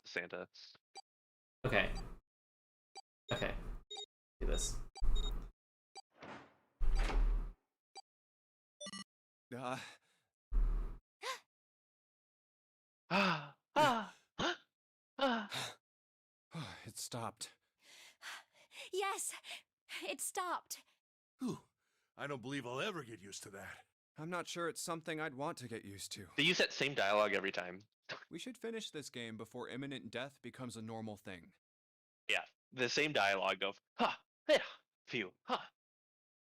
Santa. Okay. Okay. Do this. Ah, ah, ah. It stopped. Yes, it stopped. Whew. I don't believe I'll ever get used to that. I'm not sure it's something I'd want to get used to. They use that same dialogue every time. We should finish this game before imminent death becomes a normal thing. Yeah, the same dialogue of ha, yeah, phew, ha,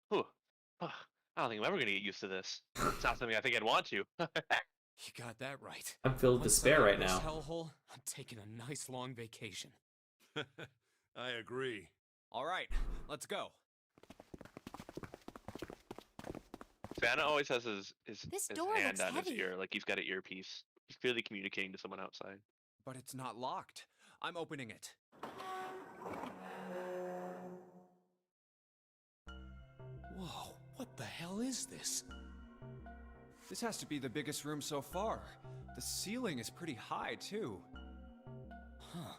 whew, ha. I don't think I'm ever gonna get used to this. It's not something I think I'd want to. You got that right. I'm filled with Once despair I'm out right of this now. hellhole, I'm taking a nice long vacation. I agree. All right, let's go. Santa always has his This his door hand looks on his heavy. ear, like he's got an earpiece. He's clearly communicating to someone outside. But it's not locked. I'm opening it. Whoa, what the hell is this? This has to be the biggest room so far. The ceiling is pretty high, too. Huh.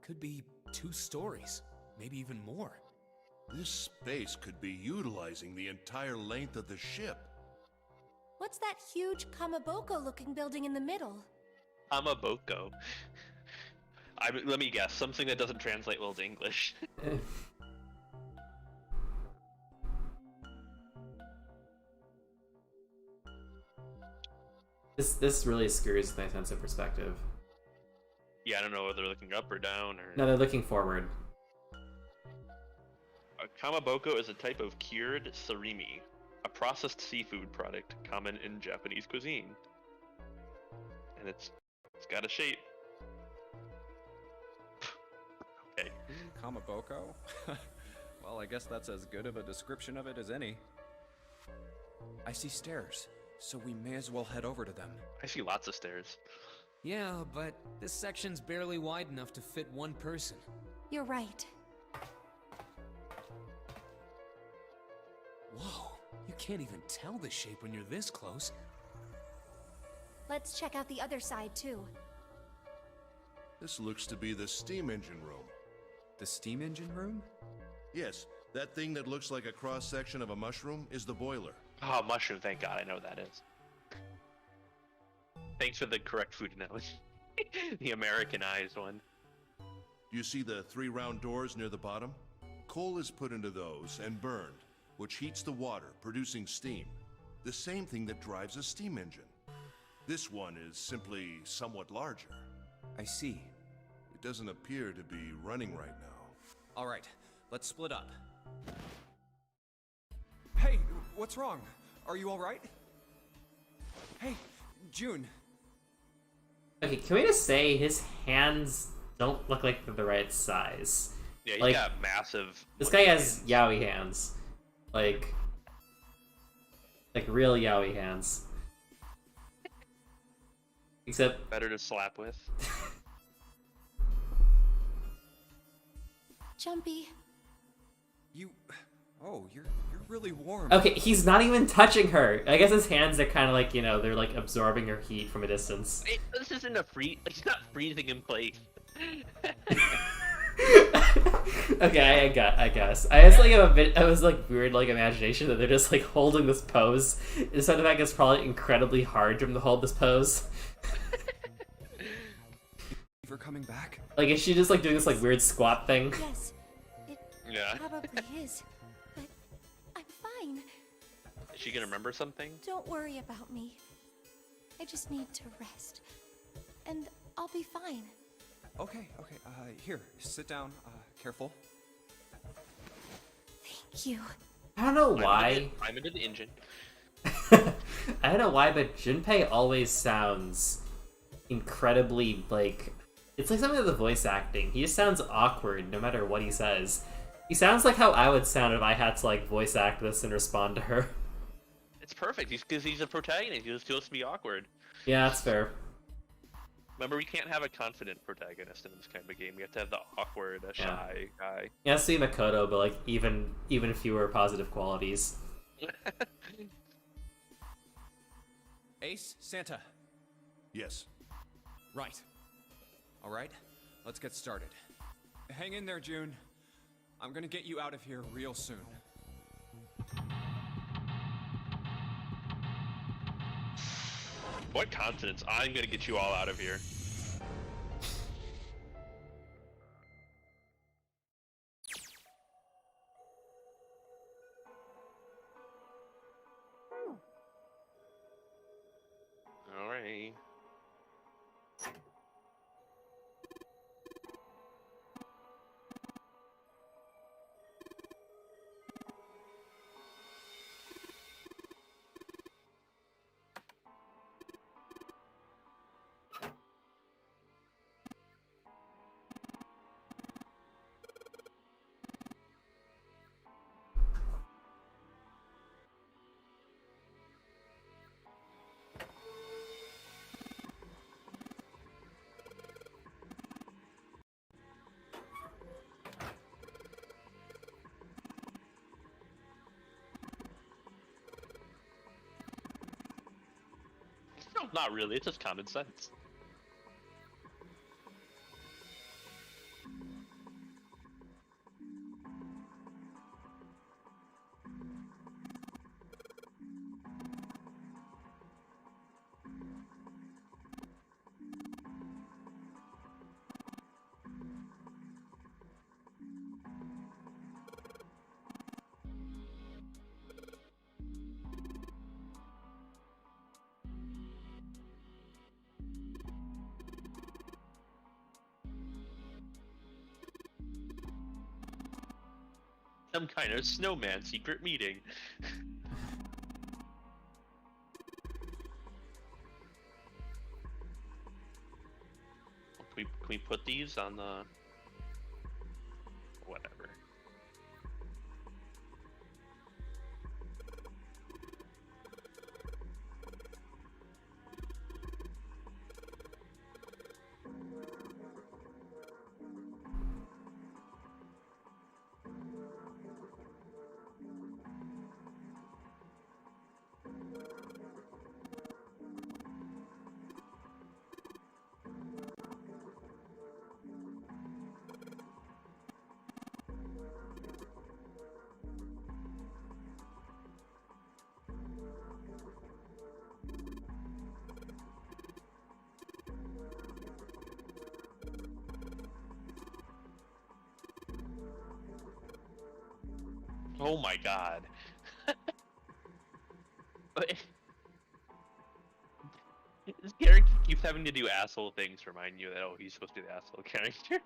Could be 2 stories, maybe even more. This space could be utilizing the entire length of the ship. What's that huge Kamaboko-looking building in the middle? Amaboko. Let me guess, something that doesn't translate well to English. This really screws my sense of perspective. Yeah, I don't know whether they're looking up or down or. No, they're looking forward. A kamaboko is a type of cured surimi, a processed seafood product common in Japanese cuisine. And it's got a shape. Okay. Kamaboko? Well, I guess that's as good of a description of it as any. I see stairs, so we may as well head over to them. I see lots of stairs. Yeah, but this section's barely wide enough to fit 1 person. You're right. Whoa, you can't even tell the shape when you're this close. Let's check out the other side, too. This looks to be the steam engine room. The steam engine room? Yes, that thing that looks like a cross-section of a mushroom is the boiler. Oh, mushroom, thank God, I know what that is. Thanks for the correct food analogy. The Americanized one. You see the 3 round doors near the bottom? Coal is put into those and burned, which heats the water, producing steam. The same thing that drives a steam engine. This one is simply somewhat larger. I see. It doesn't appear to be running right now. All right, let's split up. Hey, what's wrong? Are you all right? Hey, June. Okay, can we just say his hands don't look like they're the right size? Yeah, he's Like, got massive. This guy has yaoi hands. Like real yaoi hands. Except Better to slap with. Jumpy. You're really warm. okay, he's not even touching her. I guess his hands are kind of like, they're like absorbing her heat from a distance. This isn't a he's not freezing in place. Okay, I guess. I was like I was like weird like imagination that they're just like holding this pose. Despite the fact it's probably incredibly hard for them to hold this pose. For coming back? Like, is she just like doing this like weird squat thing? Yes, it Yeah. probably is. But I'm fine. Is she gonna remember something? Don't worry about me. I just need to rest. And I'll be fine. Okay. Here, sit down. Careful. Thank you. I don't know why. I'm into the engine. I don't know why, but Junpei always sounds incredibly like it's like something with the voice acting. He just sounds awkward no matter what he says. He sounds like how I would sound if I had to like voice act this and respond to her. It's perfect. Because he's a protagonist. He's supposed to be awkward. Yeah, that's fair. Remember, we can't have a confident protagonist in this kind of game. We have to have the awkward, shy guy. Yeah, see Makoto, but like even fewer positive qualities. Ace, Santa. Yes. Right. Alright, let's get started. Hang in there, June. I'm gonna get you out of here real soon. What confidence? I'm gonna get you all out of here. Alright. No, not really. It's just common sense. Some kind of snowman secret meeting. Can we put these on the... whatever. Oh my god. This character keeps having to do asshole things to remind you that, oh, he's supposed to be the asshole character.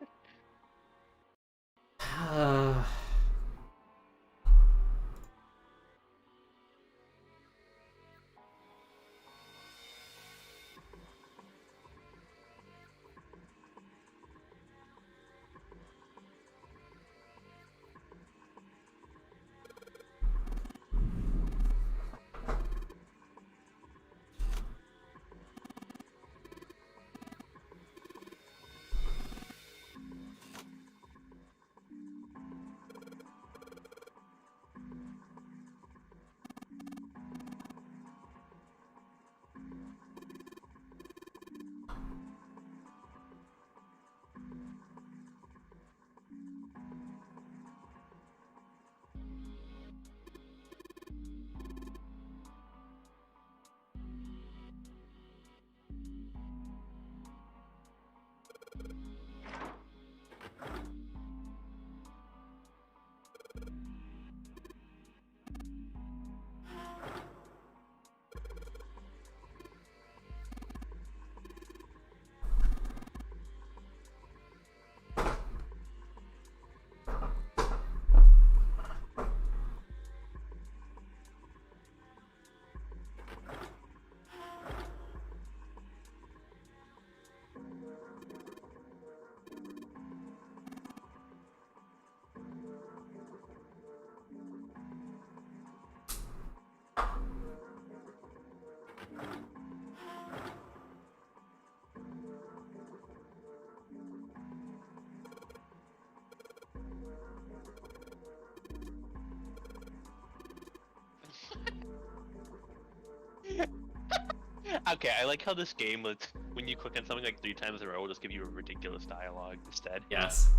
Okay, I like how this game was when you click on something like 3 times in a row, it'll just give you a ridiculous dialogue instead. Yes.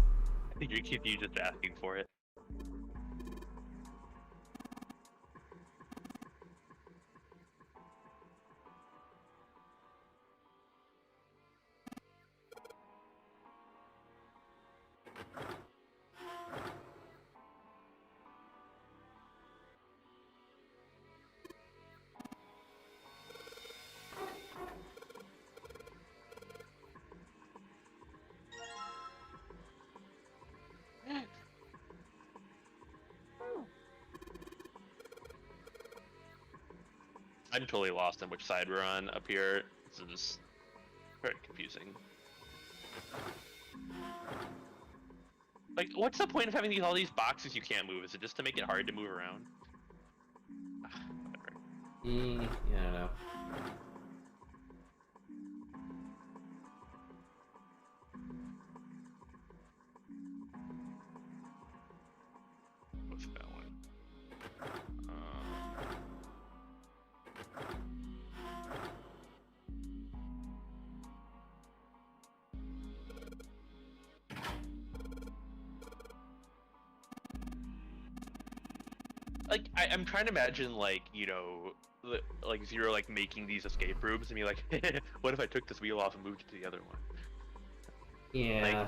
I think you just asking for it. I'm totally lost on which side we're on up here. This is very confusing. Like, what's the point of having all these boxes you can't move? Is it just to make it hard to move around? Whatever. Yeah, I don't know. What's that one? Like, I'm trying to imagine, like, you know, like Zero, like, making these escape rooms and be like, what if I took this wheel off and moved it to the other one? Yeah.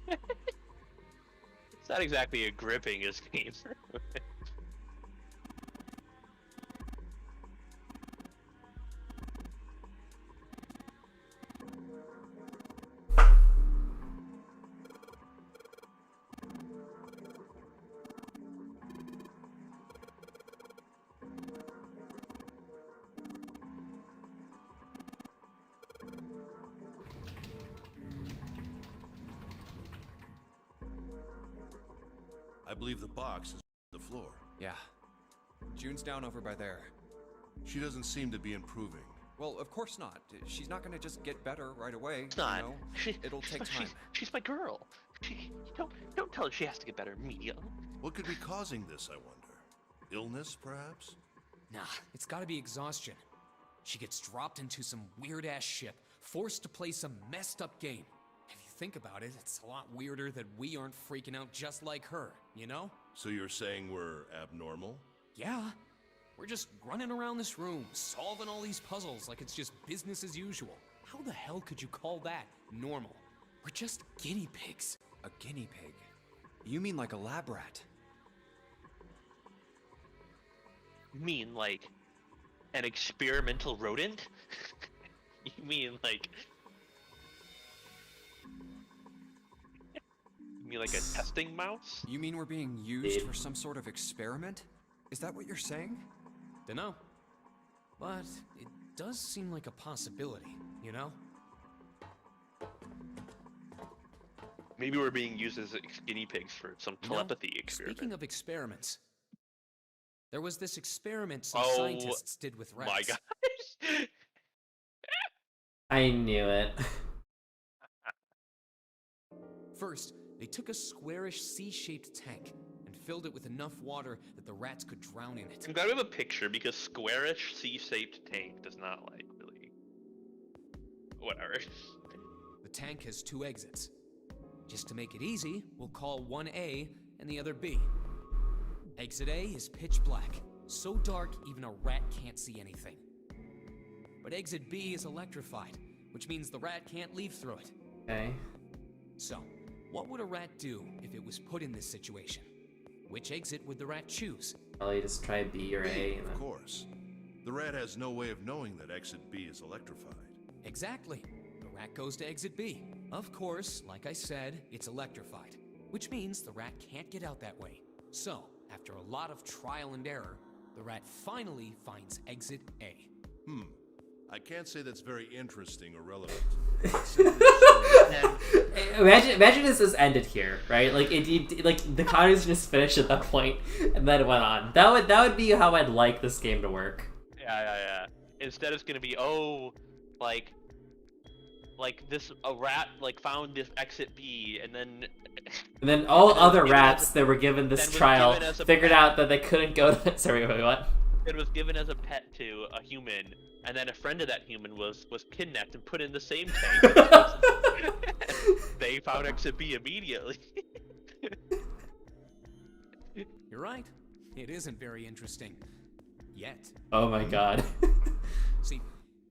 Like, it's not exactly a gripping escape room. I believe the box is on the floor. Yeah. June's down over by there. She doesn't seem to be improving. Well, of course not. She's not gonna just get better right away. It's not. You know? It'll take time. She's my girl. Don't tell her she has to get better immediately. What could be causing this, I wonder? Illness, perhaps? Nah, it's gotta be exhaustion. She gets dropped into some weird-ass ship, forced to play some messed-up game. If you think about it, it's a lot weirder that we aren't freaking out just like her, you know? So you're saying we're abnormal? Yeah. We're just running around this room, solving all these puzzles like it's just business as usual. How the hell could you call that normal? We're just guinea pigs. A guinea pig? You mean like a lab rat? You mean like an experimental rodent? You mean like a testing mouse? You mean we're being used for some sort of experiment? Is that what you're saying? Dunno. But it does seem like a possibility, you know? Maybe we're being used as guinea pigs for some telepathy experiment. Speaking of experiments, there was this experiment some Oh, scientists did with rats. my gosh. I knew it. First, they took a squarish C-shaped tank and filled it with enough water that the rats could drown in it. I'm glad we have a picture because squarish C-shaped tank does not like really. Whatever. The tank has 2 exits. Just to make it easy, we'll call one A and the other B. Exit A is pitch black, so dark even a rat can't see anything. But exit B is electrified, which means the rat can't leave through it. Okay. So, what would a rat do if it was put in this situation? Which exit would the rat choose? Probably just try B or A. B, And of then... course. The rat has no way of knowing that exit B is electrified. Exactly. The rat goes to exit B. Of course, like I said, it's electrified, which means the rat can't get out that way. So, after a lot of trial and error, the rat finally finds exit A. I can't say that's very interesting or relevant. Imagine this just ended here, right? Like like the Connor's just finished at that point, and then it went on. That would be how I'd like this game to work. Yeah. Instead, it's gonna be a rat found this exit B, and then all other rats that were given this trial figured pet. out that they couldn't go to. Sorry, wait, what? It was given as a pet to a human, and then a friend of that human was kidnapped and put in the same tank. They found Exit B immediately. You're right. It isn't very interesting. Yet. Oh my god. See,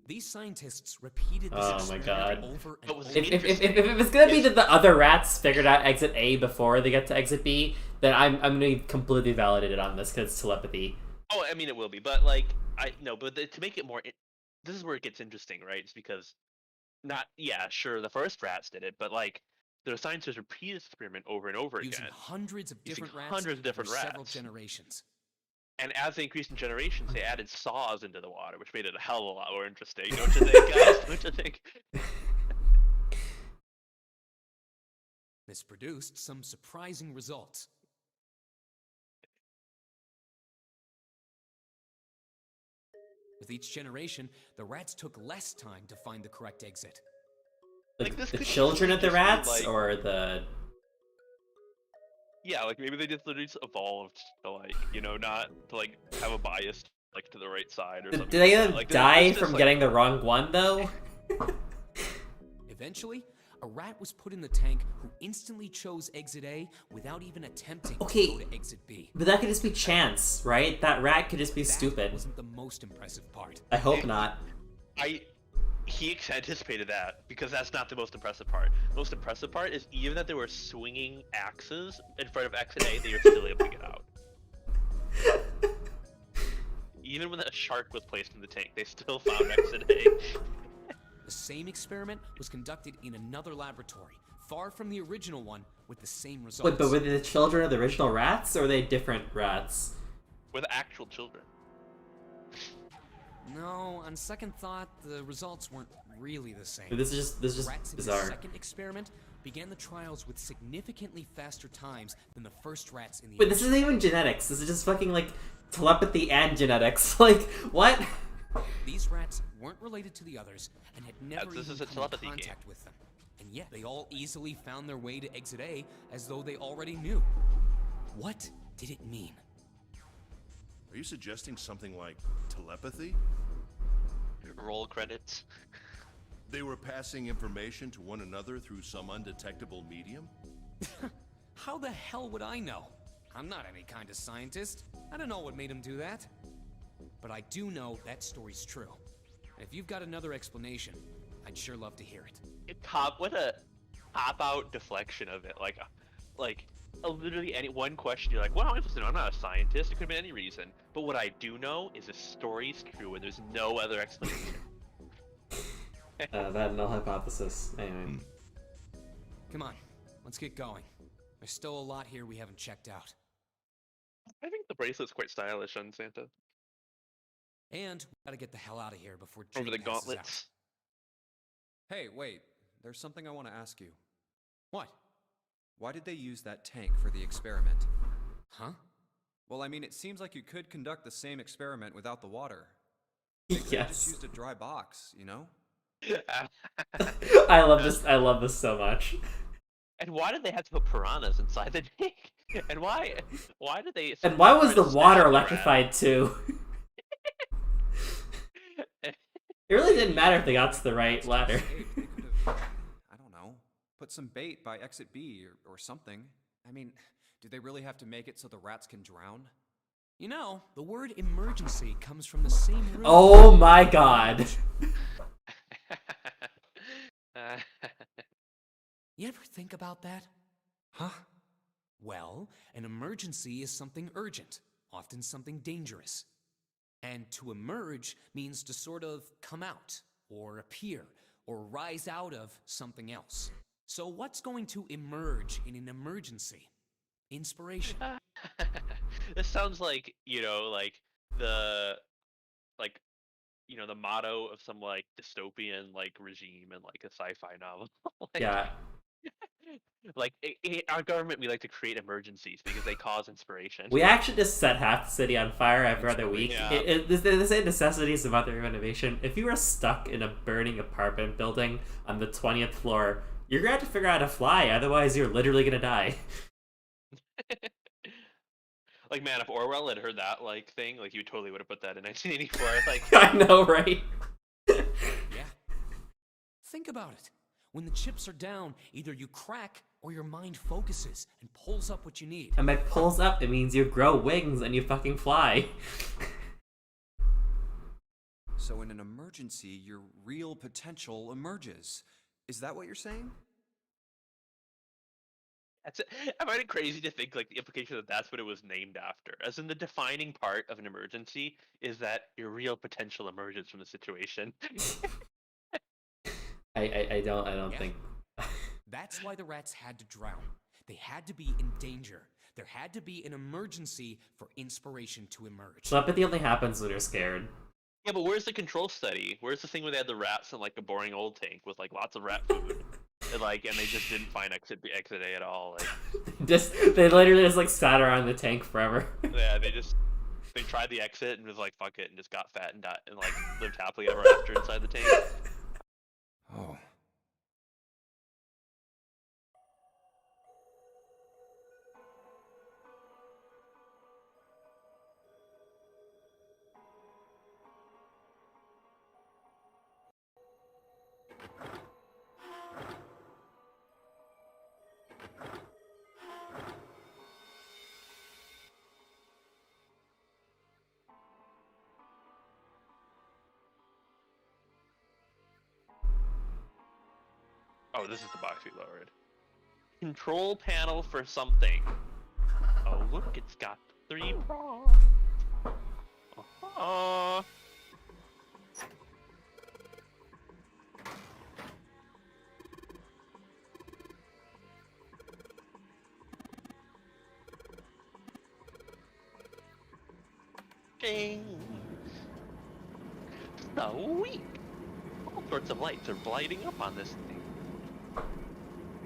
these scientists repeated this Oh my god. over and What was over. If it was gonna be that the other rats figured out exit A before they get to exit B, then I'm gonna be completely validated on this because it's telepathy. Oh, I mean it will be, but like to make it more, this is where it gets interesting, right? It's because sure, the first rats did it, but like the scientists repeated this experiment over and over Using again, hundreds of different rats hundreds of different over several rats. generations. And as they increased in generations, they added saws into the water, which made it a hell of a lot more interesting. Don't you think, guys? Don't you think? This produced some surprising results. With each generation, the rats took less time to find the correct exit. Like, this the could children easily of the just be, rats, like- or the... Yeah, like maybe they just literally just evolved to like, not to like have a bias like to the right side or something. Did any like of that. them Like, die it's just, from like- getting the wrong one, though? Eventually, a rat was put in the tank who instantly chose exit A without even attempting Okay. to go to exit B. But that could just be chance, right? That rat could just be That stupid. wasn't the most impressive part. I hope not. He anticipated that, because that's not the most impressive part. The most impressive part is even that they were swinging axes in front of exit A, they were still able to get out. Even when a shark was placed in the tank, they still found exit A. The same experiment was conducted in another laboratory, far from the original one, with the same results. Wait, but were they the children of the original rats, or were they different rats? With actual children. No, on second thought, the results weren't really the same. This is just Rats in the bizarre. second experiment began the trials with significantly faster times than the first rats in the Wait, this isn't even genetics. This is just fucking, like, telepathy and genetics. Like, what? These rats weren't related to the others and had never this even is a come in telepathy contact with them. And yet they all easily found their way to exit A as though they already knew. What did it mean? Are you suggesting something like telepathy? Roll credits. They were passing information to one another through some undetectable medium? How the hell would I know? I'm not any kind of scientist. I don't know what made him do that. But I do know that story's true. And if you've got another explanation, I'd sure love to hear it. What a cop-out deflection of it. Literally any one question, you're like, well, I'm not a scientist. It could have been any reason. But what I do know is the story's true, and there's no other explanation. That null hypothesis. Anyway. Come on, let's get going. There's still a lot here we haven't checked out. I think the bracelet's quite stylish on Santa. And we gotta get the hell out of here before Over June the passes gauntlets. Hey, wait. There's something I want to ask you. What? Why did they use that tank for the experiment? Huh? Well, I mean, it seems like you could conduct the same experiment without the water. They could have just Yes. used a dry box, you know? I love this. I love this so much. And why did they have to put piranhas inside the tank? And why did they... And why was the try to water stab the electrified too? It really didn't matter if they got to the right ladder. Hey, they could have, I don't know, put some bait by exit B or something. I mean, do they really have to make it so the rats can drown? You know, the word emergency comes from the same root. Oh my god. rat? You ever think about that? Huh? Well, an emergency is something urgent, often something dangerous. And to emerge means to sort of come out, or appear, or rise out of something else. So what's going to emerge in an emergency? Inspiration. This sounds like, the motto of some dystopian regime in a sci-fi novel. Yeah. Our government, we like to create emergencies because they cause inspiration. We actually just set half the city on fire every other week. Yeah. They say necessities of other innovation. If you were stuck in a burning apartment building on the 20th floor, you're going to have to figure out how to fly, otherwise you're literally going to die. Man, if Orwell had heard that thing, he totally would have put that in 1984. I know, right? Yeah. Think about it. When the chips are down, either you crack or your mind focuses and pulls up what you need. And by pulls up, it means you grow wings and you fucking fly. So in an emergency, your real potential emerges. Is that what you're saying? That's it. I find it crazy to think like the implication that that's what it was named after. As in the defining part of an emergency is that your real potential emerges from the situation. I don't Yeah. think. That's why the rats had to drown. They had to be in danger. There had to be an emergency for inspiration to emerge. Telepathy only happens when you're scared. Yeah, but where's the control study? Where's the thing where they had the rats in like a boring old tank with like lots of rat food? And they just didn't find exit A at all. Like, They literally just like sat around the tank forever. yeah, they tried the exit and was like, fuck it, and just got fat and died and like lived happily ever after inside the tank. Oh. Oh, this is the box we lowered. Control panel for something. Oh, look, it's got 3 prongs. Ding! Sweet! All sorts of lights are lighting up on this thing.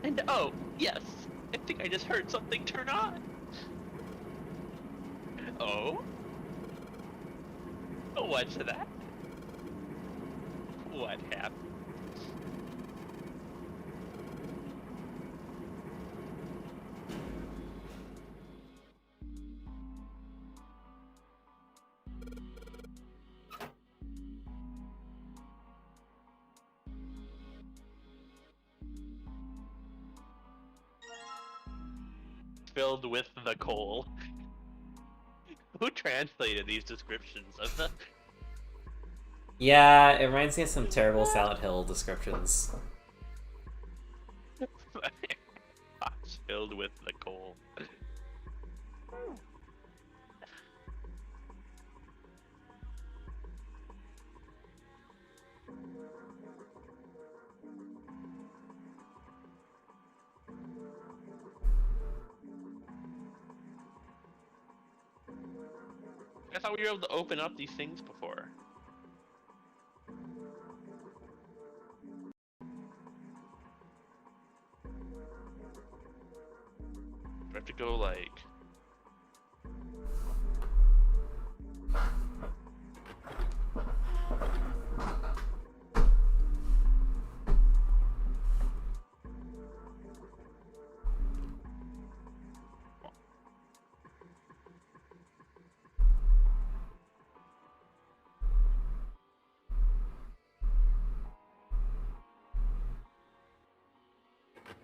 And oh, yes! I think I just heard something turn on! Oh? What's that? What happened? Filled with the coal. Who translated these descriptions of the... Yeah, it reminds me of some terrible Silent Hill descriptions. Box filled with the coal. I thought we were able to open up these things before. Do I have to go like...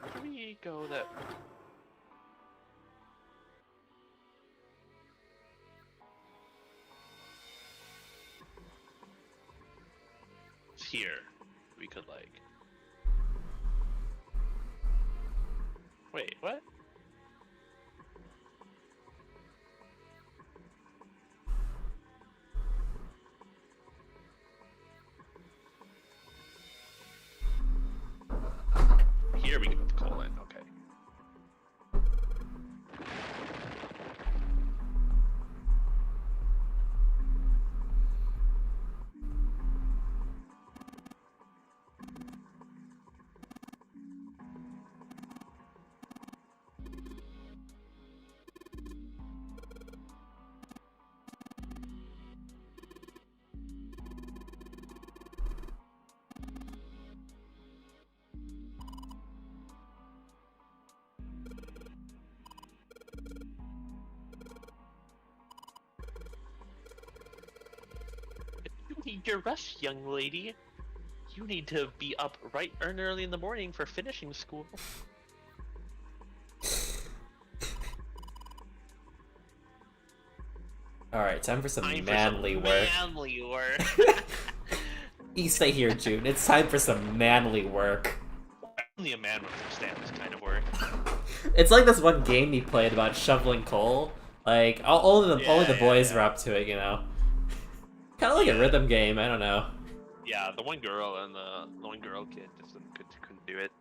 Where do we go that... It's here. We could like... Wait, what? Here we can put the coal in, okay. You need your rest, young lady. You need to be up right and early in the morning for finishing school. Alright, time for some Time for manly some work. Manly work. You stay here, June. It's time for some manly work. Only a man would understand this kind of work. It's like this one game he played about shoveling coal. Like, only the boys were up to it, you know? Kind of like a rhythm game, I don't know. Yeah, the one girl and the one girl kid just couldn't do it.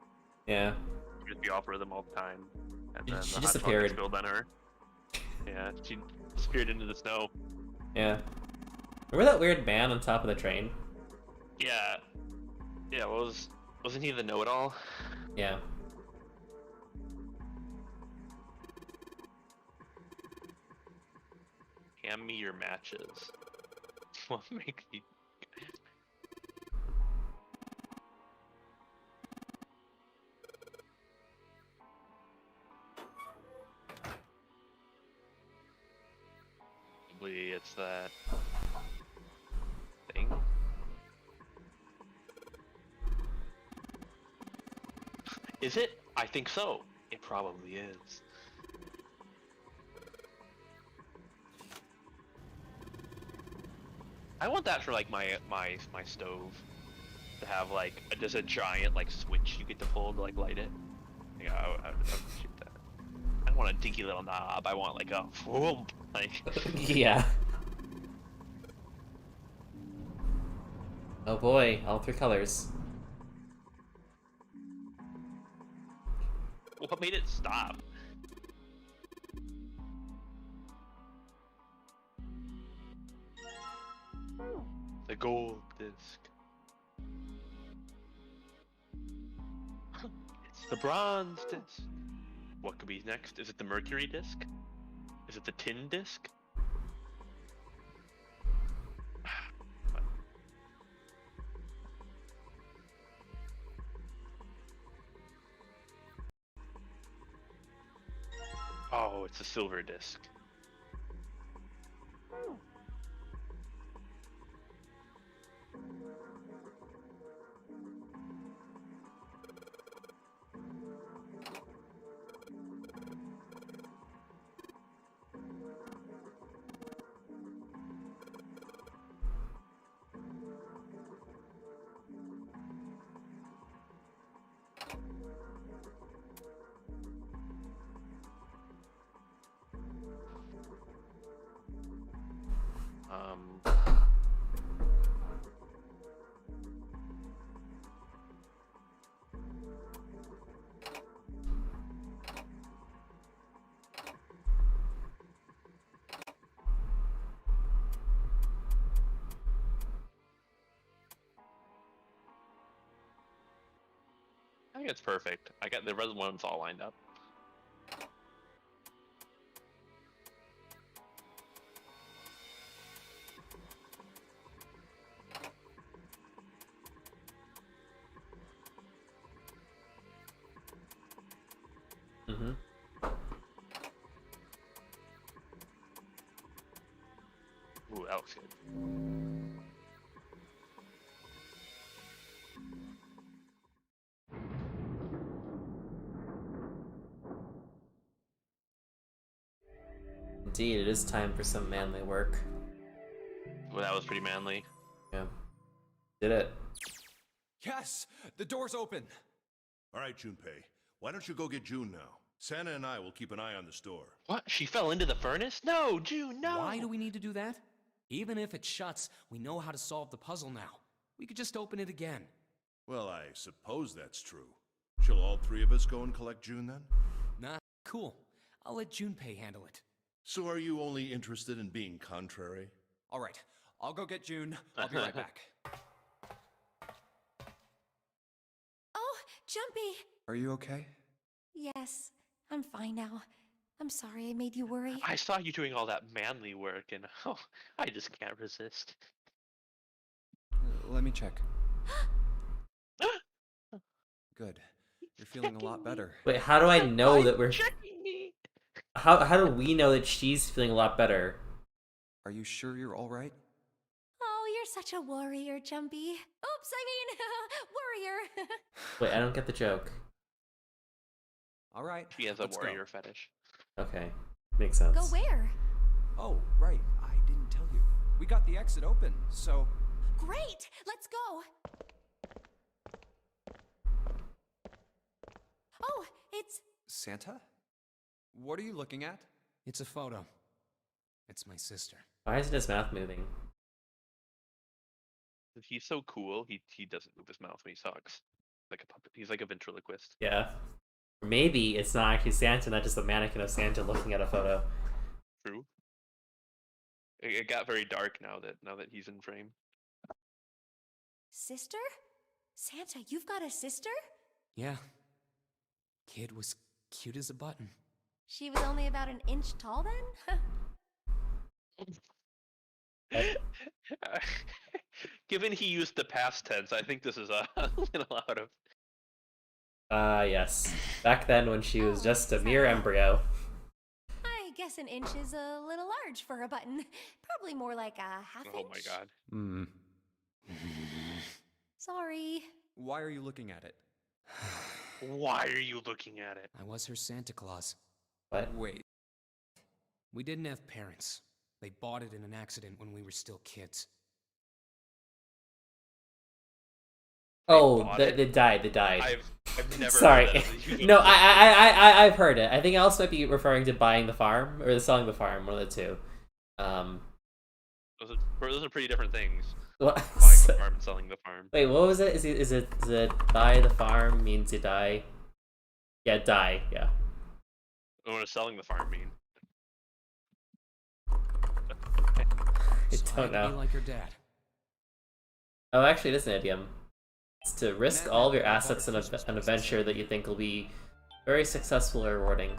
Yeah. She'd just be off rhythm all the time. And then She the hot disappeared. chocolate spilled on her. Yeah, she disappeared into the snow. Yeah. Remember that weird man on top of the train? Yeah. Yeah, wasn't he the know-it-all? Yeah. Hand me your matches. What makes you... Probably it's that thing. Is it? I think so. It probably is. I want that for like my stove, to have like just a giant like switch you get to pull to like light it. Yeah, I would appreciate that. I don't want a dinky little knob. I want like a whoop, like. Yeah. Oh boy, all three colors. What made it stop? The gold disc. It's the bronze disc. What could be next? Is it the mercury disc? Is it the tin disc? Oh, it's a silver disc. I think it's perfect. I got the red ones all lined up. Mm-hmm. Ooh, that looks good. Indeed, it is time for some manly work. Well, that was pretty manly. Yeah. Did it. Yes! The door's open! All right, Junpei. Why don't you go get June now? Santa and I will keep an eye on the store. What? She fell into the furnace? No, June, no! Why do we need to do that? Even if it shuts, we know how to solve the puzzle now. We could just open it again. Well, I suppose that's true. Shall all three of us go and collect June then? Nah, cool. I'll let Junpei handle it. So are you only interested in being contrary? All right, I'll go get June. I'll be right back. Oh, Jumpy! Are you okay? Yes, I'm fine now. I'm sorry I made you worry. I saw you doing all that manly work, and oh, I just can't resist. Let me check. Good. You're feeling a lot better. Wait, how do I know that we're... Checking me. How do we know that she's feeling a lot better? Are you sure you're all right? Oh, you're such a warrior, Jumpy. Oops, I mean, warrior. Wait, I don't get the joke. All right. She has a let's go. warrior fetish. Okay, makes sense. Go where? Oh, right. I didn't tell you. We got the exit open, so... Great! Let's go! Oh, it's... Santa? What are you looking at? It's a photo. It's my sister. Why isn't his mouth moving? He's so cool. He doesn't move his mouth when he talks. Like a puppet. He's like a ventriloquist. Yeah. Maybe it's not actually Santa, not just a mannequin of Santa looking at a photo. True. It got very dark now that he's in frame. Sister? Santa, you've got a sister? Yeah. Kid was cute as a button. She was only about an inch tall then? Given he used the past tense, I think this is a little out of... Yes. Back then when she was Oh, just a sorry. mere embryo. I guess an inch is a little large for a button. Probably more like a half inch. Oh my god. Hmm. Sorry. Why are you looking at it? Why are you looking at it? I was her Santa Claus. What? Wait. We didn't have parents. They bought it in an accident when we were still kids. Oh, bought they it? died. They died. I've never Sorry. heard that as a human No, being. I've heard it. I think else might be referring to buying the farm or selling the farm, one of the two. Those are pretty different things. What? Buying the farm and selling the farm. Wait, what was it? Is it buy the farm means you die? Yeah, die. Yeah. What does selling the farm mean? I So I don't had to be know. like her dad. Oh, actually, it is an idiom. It's to risk all of your I bought assets her in Christmas an presents. adventure that you think will be very successful or rewarding.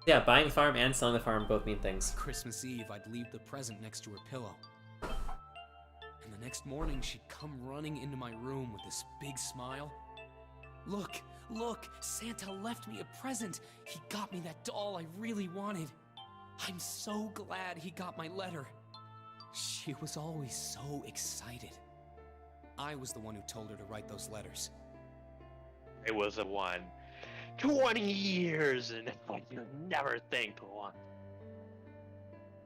Yeah, buying the farm and selling the farm both mean things. Christmas Eve, I'd leave the present next to her pillow. And the next morning, she'd come running into my room with this big smile. Look, look, Santa left me a present. He got me that doll I really wanted. I'm so glad he got my letter. She was always so excited. I was the one who told her to write those letters. It was a 20 years and you never think one.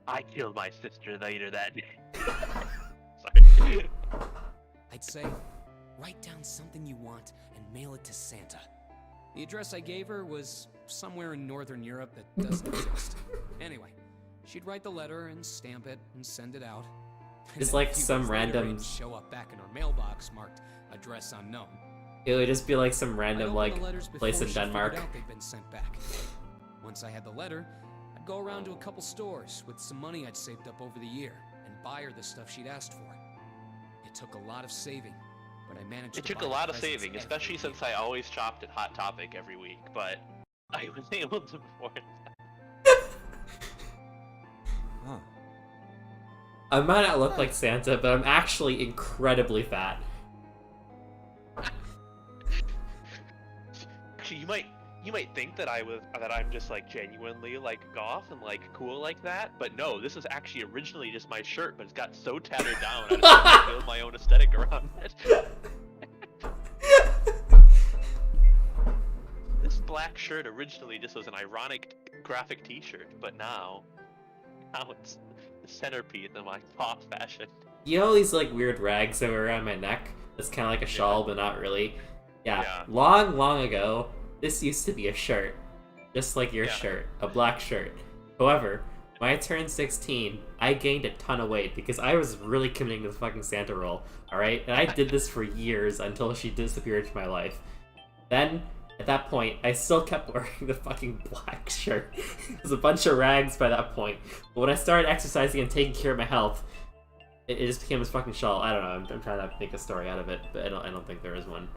I killed my sister later that day. Sorry. I'd say, write down something you want and mail it to Santa. The address I gave her was somewhere in Northern Europe that doesn't exist. Anyway, she'd write the letter and stamp it and send it out. And It's then a like few some days later, random- it'd show up back in her mailbox marked address unknown. It would just be like some I'd random open like the letters place before in she figured Denmark. out they'd been sent back. Once I had the letter, I'd go around to a couple stores with some money I'd saved up over the year and buy her the stuff she'd asked for. It took a lot of saving, but I managed It to took buy a her lot of presents saving, every especially year. since I always shopped at Hot Topic every week, but I was able to afford Huh. I might not look like Santa, but I'm actually incredibly fat. Actually, you might think that I'm just like genuinely like goth and like cool like that, but no, this is actually originally just my shirt, but it's got so tattered down I just had to build my own aesthetic around it. This black shirt originally just was an ironic graphic t-shirt, but now it's the centerpiece of my goth fashion. You know all these like weird rags that were around my neck? That's kind of like a shawl, but not really. Yeah. Yeah. Long ago, this used to be a shirt. Just like your Yeah. shirt. A black shirt. However, when I turned 16, I gained a ton of weight because I was really committing to the fucking Santa role. Alright? And I did this for years until she disappeared from my life. Then, at that point, I still kept wearing the fucking black shirt. It was a bunch of rags by that point. But when I started exercising and taking care of my health, it just became this fucking shawl. I don't know. I'm trying to make a story out of it, but I don't think there is one.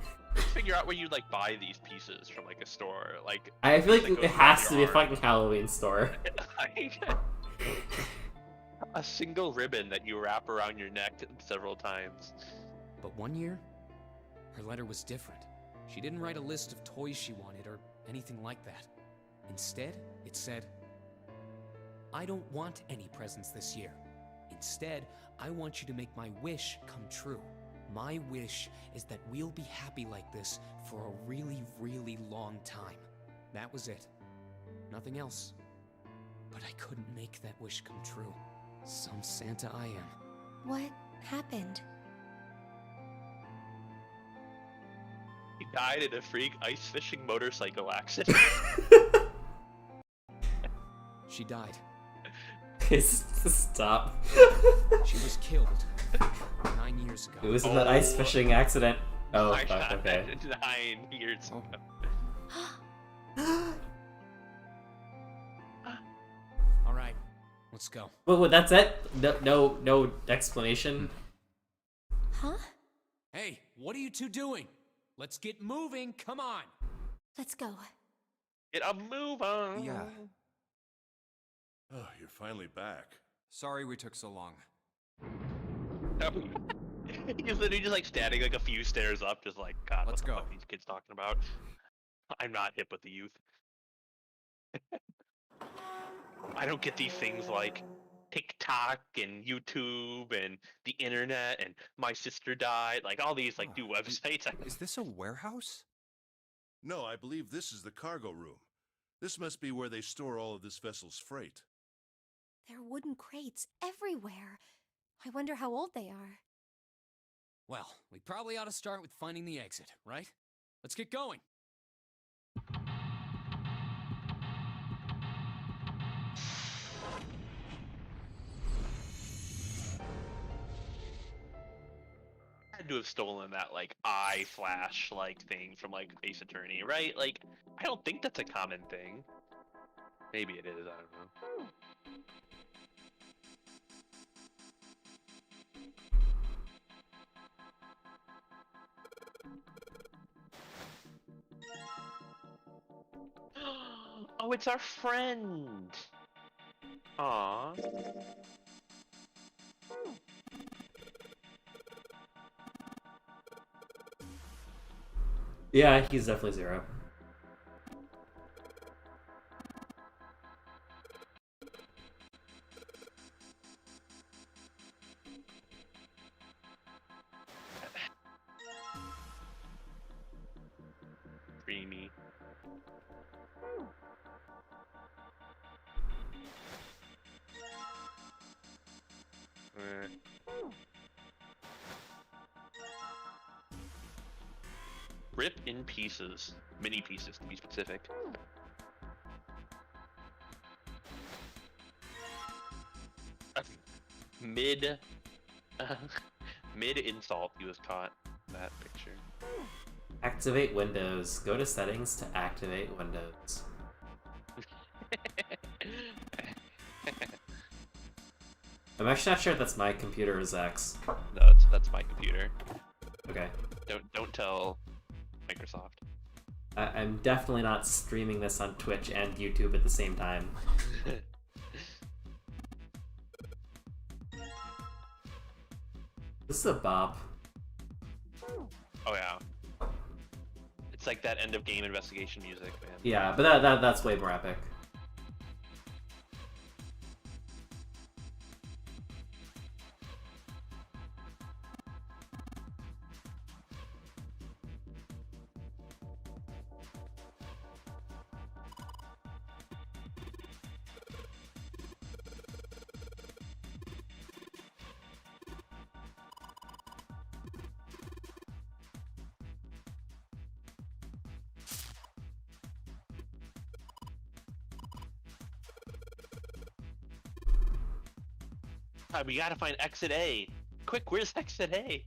Figure out where you like buy these pieces from like a store, like I feel like that goes it has around to be a your arm. fucking Halloween store. Like, a single ribbon that you wrap around your neck several times. But one year, her letter was different. She didn't write a list of toys she wanted or anything like that. Instead, it said, I don't want any presents this year. Instead, I want you to make my wish come true. My wish is that we'll be happy like this for a really, really long time. That was it. Nothing else. But I couldn't make that wish come true. Some Santa I am. What happened? He died in a freak ice fishing motorcycle accident. She died. Stop. She was killed 9 years ago. It was in that ice fishing accident. Oh, I fuck, shot okay. that 9 years ago. All right, let's go. Well, that's it? No explanation? Huh? Hey, what are you two doing? Let's get moving, come on! Let's go. Get a move on. Yeah. Oh, you're finally back. Sorry we took so long. He's literally just like standing like a few stairs up, just like, God, Let's what the go. fuck are these kids talking about? I'm not hip with the youth. I don't get these things like TikTok and YouTube and the internet and my sister died, like all these like new websites. Is this a warehouse? No, I believe this is the cargo room. This must be where they store all of this vessel's freight. There are wooden crates everywhere. I wonder how old they are. Well, we probably ought to start with finding the exit, right? Let's get going. Had to have stolen that like eye flash like thing from like Ace Attorney, right? Like, I don't think that's a common thing. Maybe it is, I don't know. Oh, it's our friend. Aww. Yeah, he's definitely Zero. Creamy. Rip in pieces. Mini pieces, to be specific. Mid... mid insult he was caught in that picture. Activate Windows. Go to settings to activate Windows. I'm actually not sure if that's my computer or Zach's. No, that's my computer. Okay. Don't tell Microsoft. I'm definitely not streaming this on Twitch and YouTube at the same time. This is a bop. Oh yeah. It's like that end of game investigation music, man. Yeah, but that's way more epic. We gotta find exit A. Quick, where's exit A?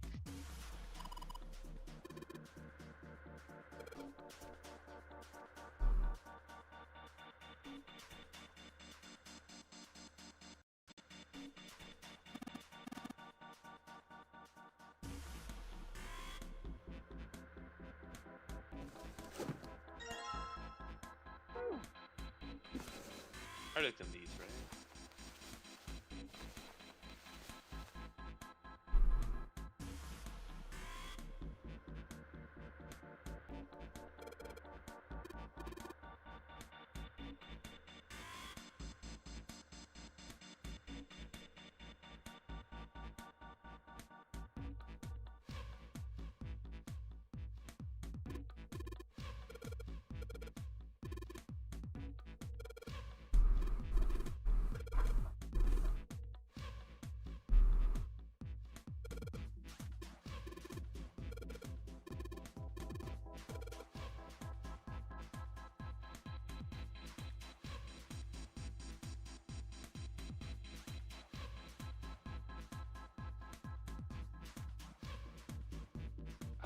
I looked in these, right?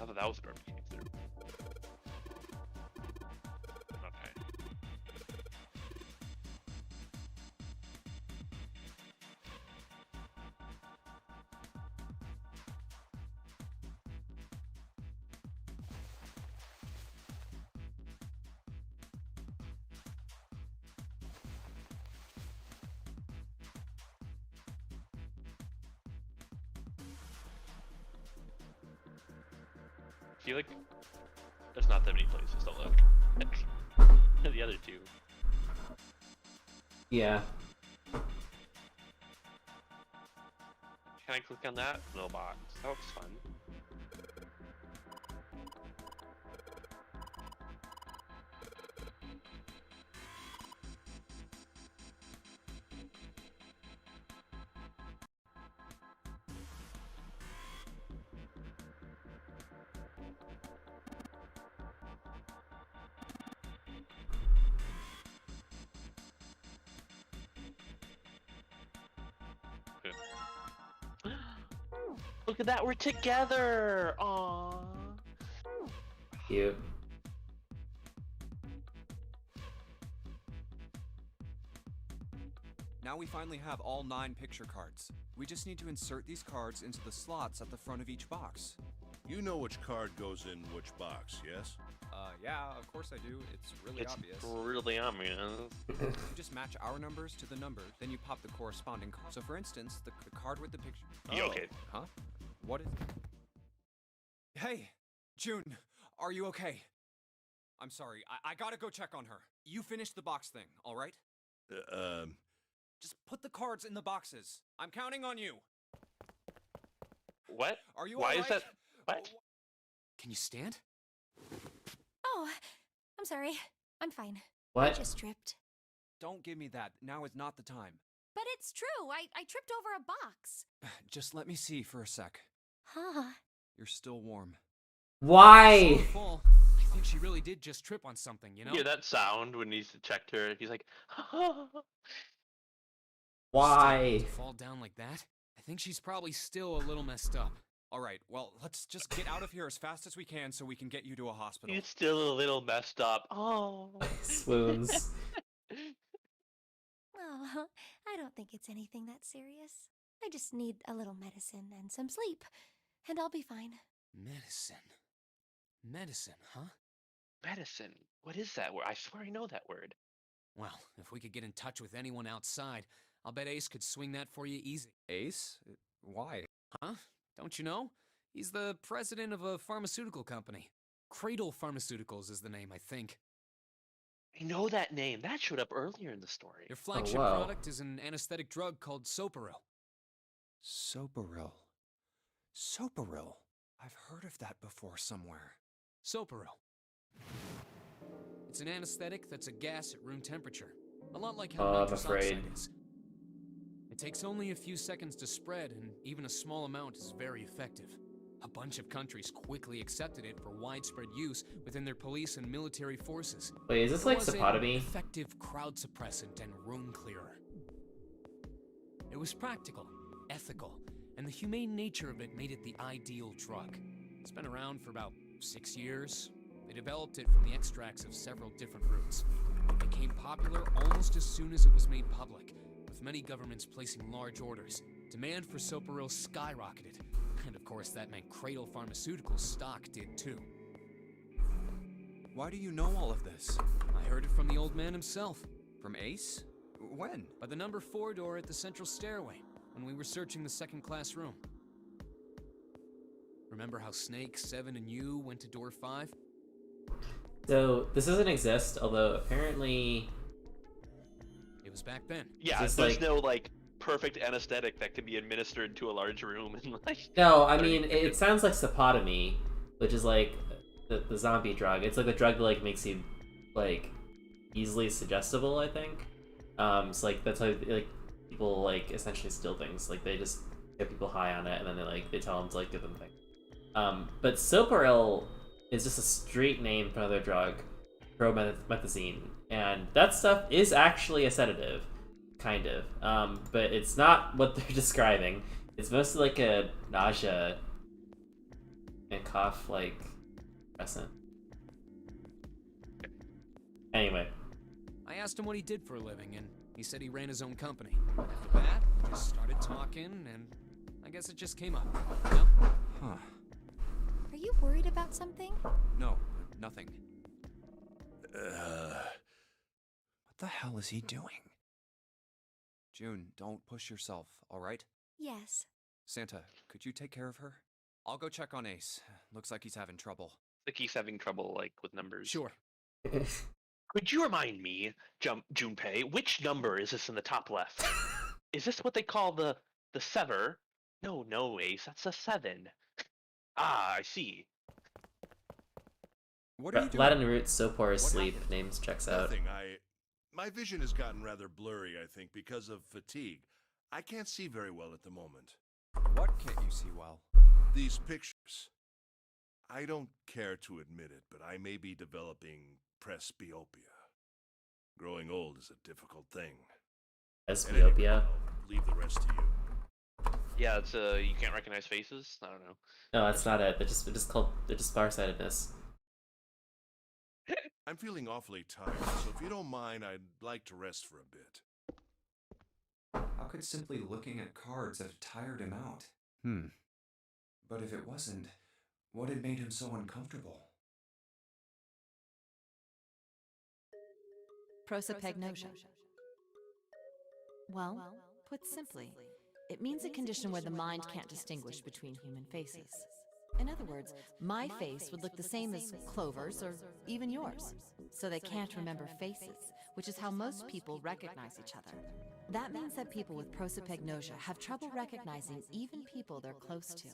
I thought that was a door came through. Okay. I feel like there's not that many places to look. The other two. Yeah. Can I click on that little box? That looks fun. Look at that, we're together! Aww. Cute. Now we finally have all 9 picture cards. We just need to insert these cards into the slots at the front of each box. You know which card goes in which box, yes? Yeah, of course I do. It's really It's obvious. really obvious. You just match our numbers to the number, then you pop the corresponding card. So for instance, the card with the picture. You okay? Huh? What is... Hey! June! Are you okay? I'm sorry, I gotta go check on her. You finish the box thing, alright? Just put the cards in the boxes. I'm counting on you! What? Are you Why alright? is that? What? Can you stand? Oh, I'm sorry. I'm fine. I What? just tripped. Don't give me that. Now is not the time. But it's true. I tripped over a box. Just let me see for a sec. Huh. You're still warm. Why? Saw her fall. I think she really did just trip on something, you know? Hear that sound when he's checked her? He's like, Why? Still to fall down like that? I think she's probably still a little messed up. Alright, well, let's just get out of here as fast as we can so we can get you to a hospital. he's still a little messed up. Oh. Swoons. Oh, I don't think it's anything that serious. I just need a little medicine and some sleep, and I'll be fine. Medicine. Medicine, huh? Medicine. What is that word? I swear I know that word. Well, if we could get in touch with anyone outside, I'll bet Ace could swing that for you easy. Ace? Why? Huh? Don't you know? He's the president of a pharmaceutical company. Cradle Pharmaceuticals is the name, I think. I know that name. That showed up earlier in the story. Their flagship wow. product is an anesthetic drug called Soparil. Soparil. Soparil. I've heard of that before somewhere. Soparil. It's an anesthetic that's a gas at room temperature. A lot like how I'm nitrous afraid. oxide is. It takes only a few seconds to spread, and even a small amount is very effective. A bunch of countries quickly accepted it for widespread use within their police and military forces. Wait, is this It like was an Sapotomy? effective crowd suppressant and room clearer. It was practical, ethical, and the humane nature of it made it the ideal drug. It's been around for about 6 years. They developed it from the extracts of several different roots. It became popular almost as soon as it was made public, with many governments placing large orders. Demand for Soparil skyrocketed, and of course that meant Cradle Pharmaceuticals stock did too. Why do you know all of this? I heard it from the old man himself, From Ace? When? by the number 4 door at the central stairway, when we were searching the second-class room. Remember how Snake, Seven, and you went to door 5? So this doesn't exist, although apparently It was back then. Yeah, Just there's like- no like perfect anesthetic that can be administered to a large room and like. no, I mean it sounds like Sapotomy, which is like the zombie drug. It's like the drug that like makes you like easily suggestible, I think. So like that's how like people like essentially steal things. Like they just get people high on it and then they tell them to like give them things. But Soparil is just a straight name for another drug, promethazine, and that stuff is actually a sedative, kind of. But it's not what they're describing. It's mostly like a nausea and cough like Crescent. Anyway. I asked him what he did for a living, and he said he ran his own company. After that, we just started talking, and I guess it just came up. You know? Huh. Are you worried about something? No, nothing. What the hell is he doing? June, don't push yourself, alright? Yes. Santa, could you take care of her? I'll go check on Ace. Looks like he's having trouble. Like he's having trouble like with numbers. Sure. Could you remind me, Junpei, which number is this in the top left? Is this what they call the sever? No, Ace, that's a 7. Ah, I see. What are you doing? Latin root so poor is What sleep. happened? Names checks out. Nothing. My vision has gotten rather blurry, I think, because of fatigue. I can't see very well at the moment. What can't you see well? These pictures. I don't care to admit it, but I may be developing presbyopia. Growing old is a difficult thing. Presbyopia. I'll leave the rest to you. Yeah, it's you can't recognize faces. I don't know. No, that's not it. They're just farsightedness. I'm feeling awfully tired, so if you don't mind, I'd like to rest for a bit. How could simply looking at cards have tired him out? But if it wasn't, what had made him so uncomfortable? Prosopagnosia. Well, put simply, it means a condition where the mind can't distinguish between human faces. In other words, my face would look the same as Clover's or even yours. So they can't remember faces, which is how most people recognize each other. That means that people with prosopagnosia have trouble recognizing even people they're close to.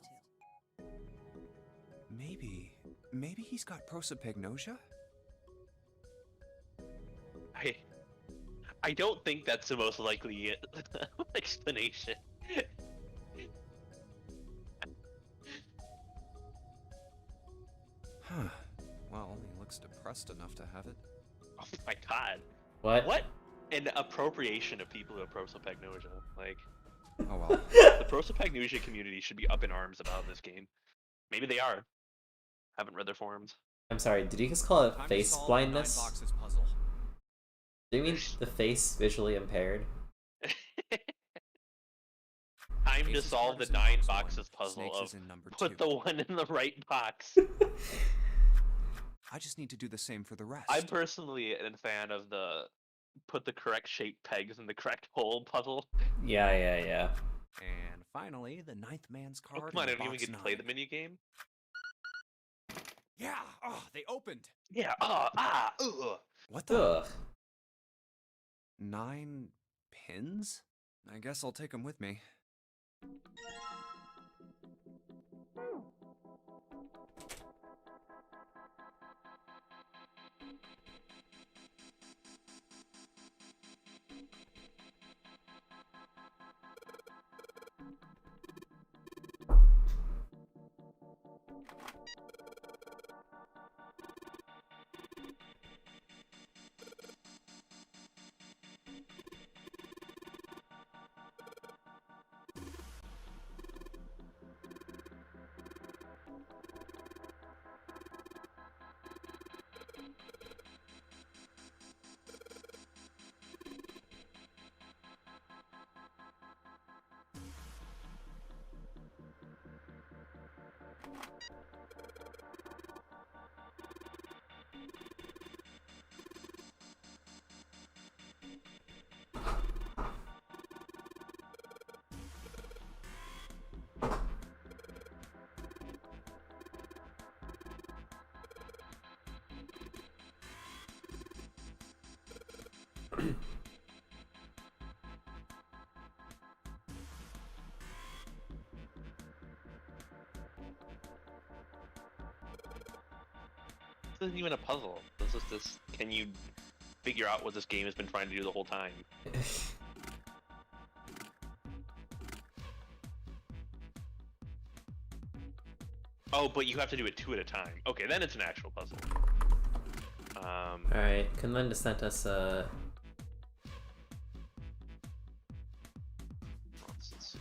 Maybe he's got prosopagnosia? I don't think that's the most likely explanation. Huh. Well, he looks depressed enough to have it. Oh my god. What? What an appropriation of people who have prosopagnosia. Like, Oh well. the prosopagnosia community should be up in arms about this game. Maybe they are. Haven't read their forums. I'm sorry, did you just call it Time to face solve the blindness? 9 boxes puzzle. Do you mean the face visually impaired? Time to Ace's solve card the is in 9 box boxes one, puzzle Snake's of is in number put 2. the one in the right box. I just need to do the same for the rest. I'm personally a fan of the put the correct shaped pegs in the correct hole puzzle. Yeah. And finally, the 9th man's Oh, card come on, I in don't even box get to play the 9. minigame. Yeah! Oh, they opened! Yeah, ugh. What the? Ugh. 9 pins? I guess I'll take them with me. This isn't even a puzzle. This is this. Can you figure out what this game has been trying to do the whole time? Oh, but you have to do it 2 at a time. Okay, then it's an actual puzzle. Alright, Kunlun just sent us Let's see.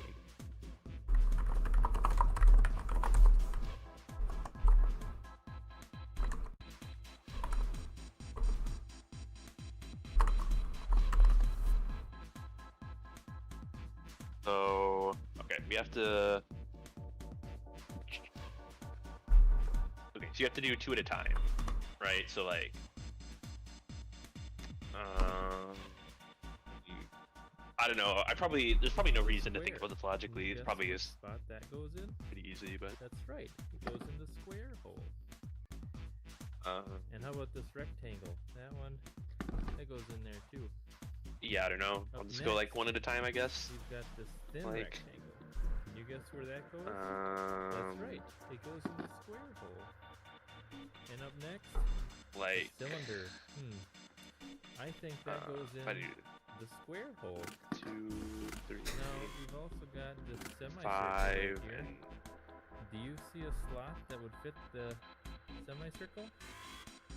So okay, we have to. Okay, so you have to do 2 at a time, right? So like, I don't know. There's probably no reason to think about this logically. It Guess probably what is spot that goes in? pretty easy, but That's right. It goes in the square hole. And how about this rectangle? That one, that goes in there too. yeah, I don't know. I'll Up just go like next, 1 at a time, I guess. We've got this thin Like, rectangle. Can you guess where that goes? That's right. It goes in the square hole. And up next, Like, cylinder. I think that goes in if I do the square hole. 2, 3, Now we've also got this semicircle 5, right here. and Do you see a slot that would fit the semicircle?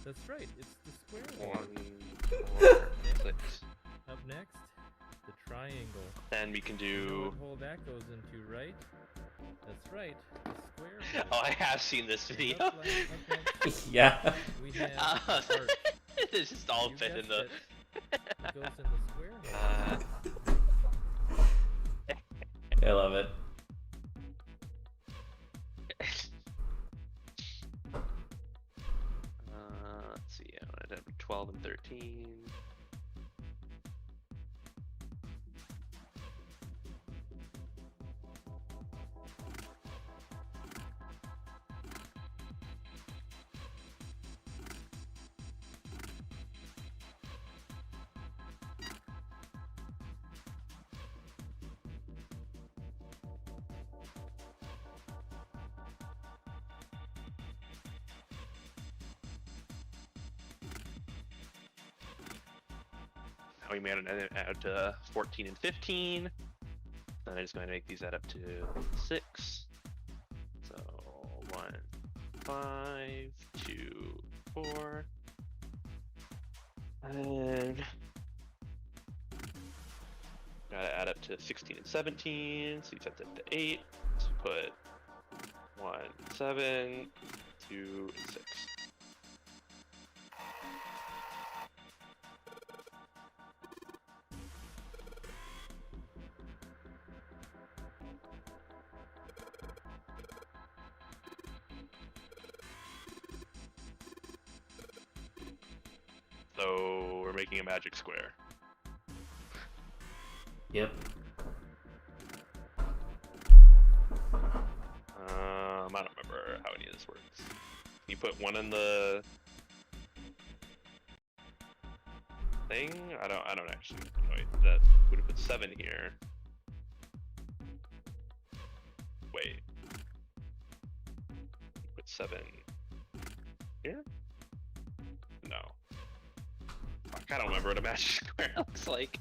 That's right. It's the square hole. 1, 4, 6. Up next, the triangle. Then we can You know do. what hole that goes into, right? That's right, the square hole. Oh, I have seen this video. Up next, Yeah. we have the arch. It's just all You fit in guessed the. it. It goes in the square hole. I love it. Let's see. I want to have 12 and 13. Now we made it add to 14 and 15. Then I'm just going to make these add up to 6. So 1, 5, 2, 4. And gotta add up to 16 and 17. So these add up to 8. So put 1, 7, 2, and 6. So we're making a magic square. Yep. I don't remember how any of this works. You put 1 in the thing? I don't actually know. That would have put 7 here. Wait. Put 7 here? No. Fuck, I don't remember what a magic square looks like.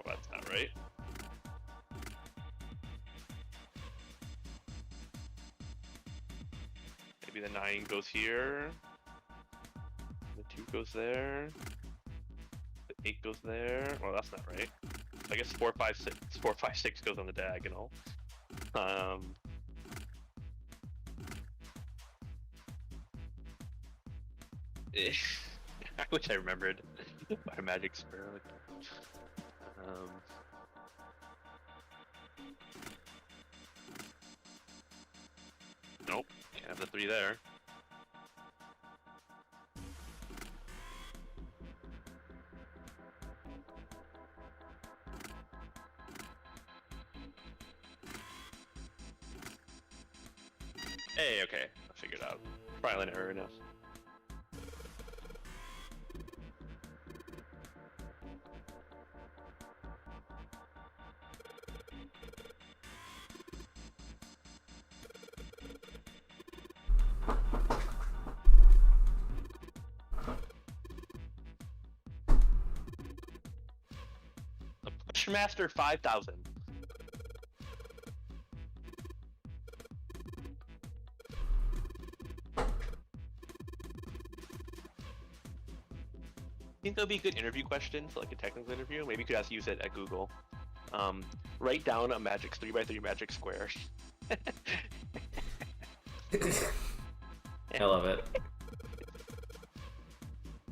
Well, that's not right. Maybe the 9 goes here. The 2 goes there. The 8 goes there. Well, that's not right. I guess 4, 5, 6. 4, 5, 6 goes on the diagonal. I wish I remembered what a magic square looked like. Nope, can't have the 3 there. Hey, okay, I figured out. Trial and error enough. The Pushmaster 5000. think that would be a good interview question for like a technical interview. Maybe you could use it at Google. Write down a magic 3x3 magic square. I love it.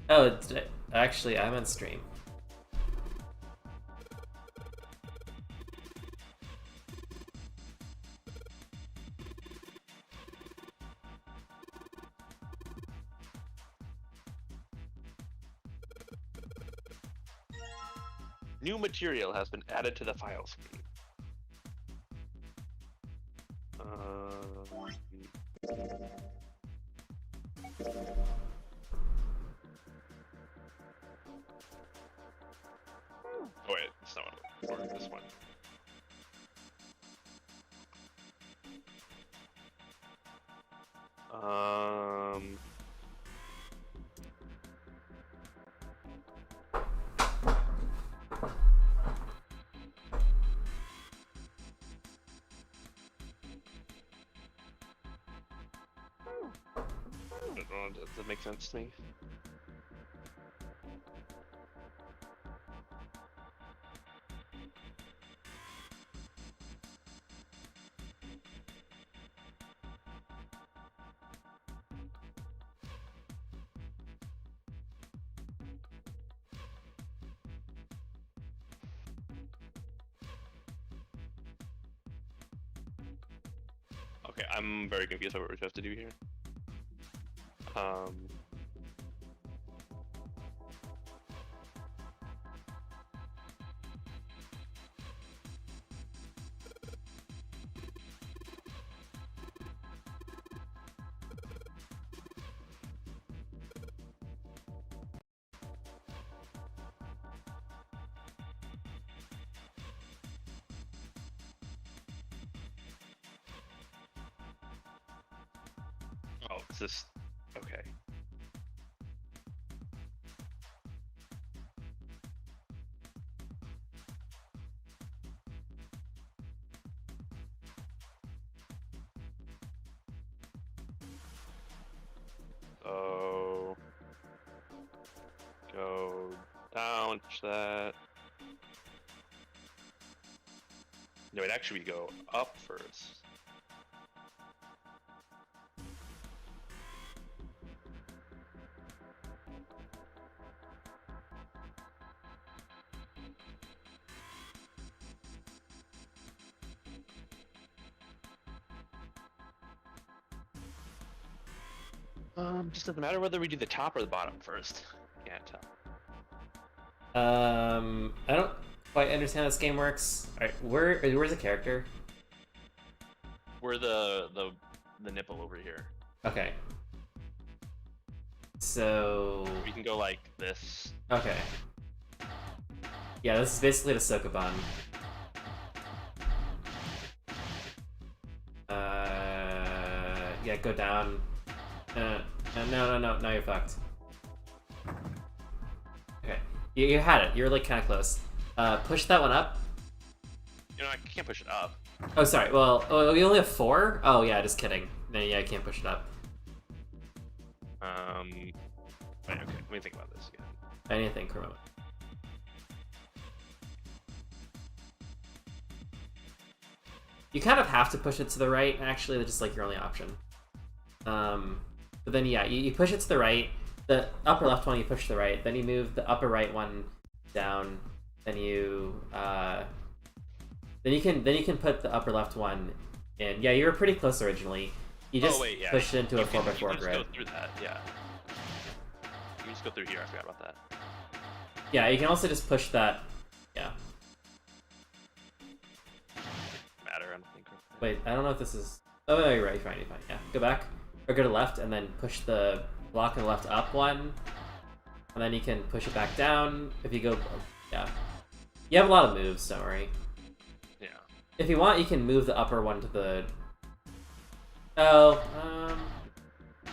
Oh, actually, I'm on stream. New material has been added to the file screen. Oh wait, it's not one. Or this one. Does that make sense to me? Okay, I'm very confused about what we're supposed to do here. Oh, is this okay? So go down, push that. No, it actually go up first. Just doesn't matter whether we do the top or the bottom first. Can't tell. I don't quite understand how this game works. Alright, where's the character? We're the nipple over here. Okay. So We can go like this. okay. Yeah, this is basically the Sokoban. Yeah, go down. No, now you're fucked. Okay, you had it. You're like kind of close. Push that one up. You know, I can't push it up. Oh, sorry. Well, we only have 4? Oh, yeah, just kidding. No, yeah, I can't push it up. Right, okay, let me think about this again. Anything for a moment. You kind of have to push it to the right, actually. That's just like your only option. But then, yeah, you push it to the right. The upper left one, you push to the right. Then you move the upper right one down. Then you can put the upper left one in. Yeah, you were pretty close originally. You just pushed it into a 4x4 grid. Go through that, yeah. You can just go through here. I forgot about that. Yeah, you can also just push that. Yeah. Matter, I don't think. Wait, I don't know if this is. Oh, no, you're right. You're fine. You're fine. Yeah, go back or go to left, and then push the block on the left up one, and then you can push it back down. If you go, yeah, you have a lot of moves. Don't worry. Yeah. If you want, you can move the upper one to the. Oh.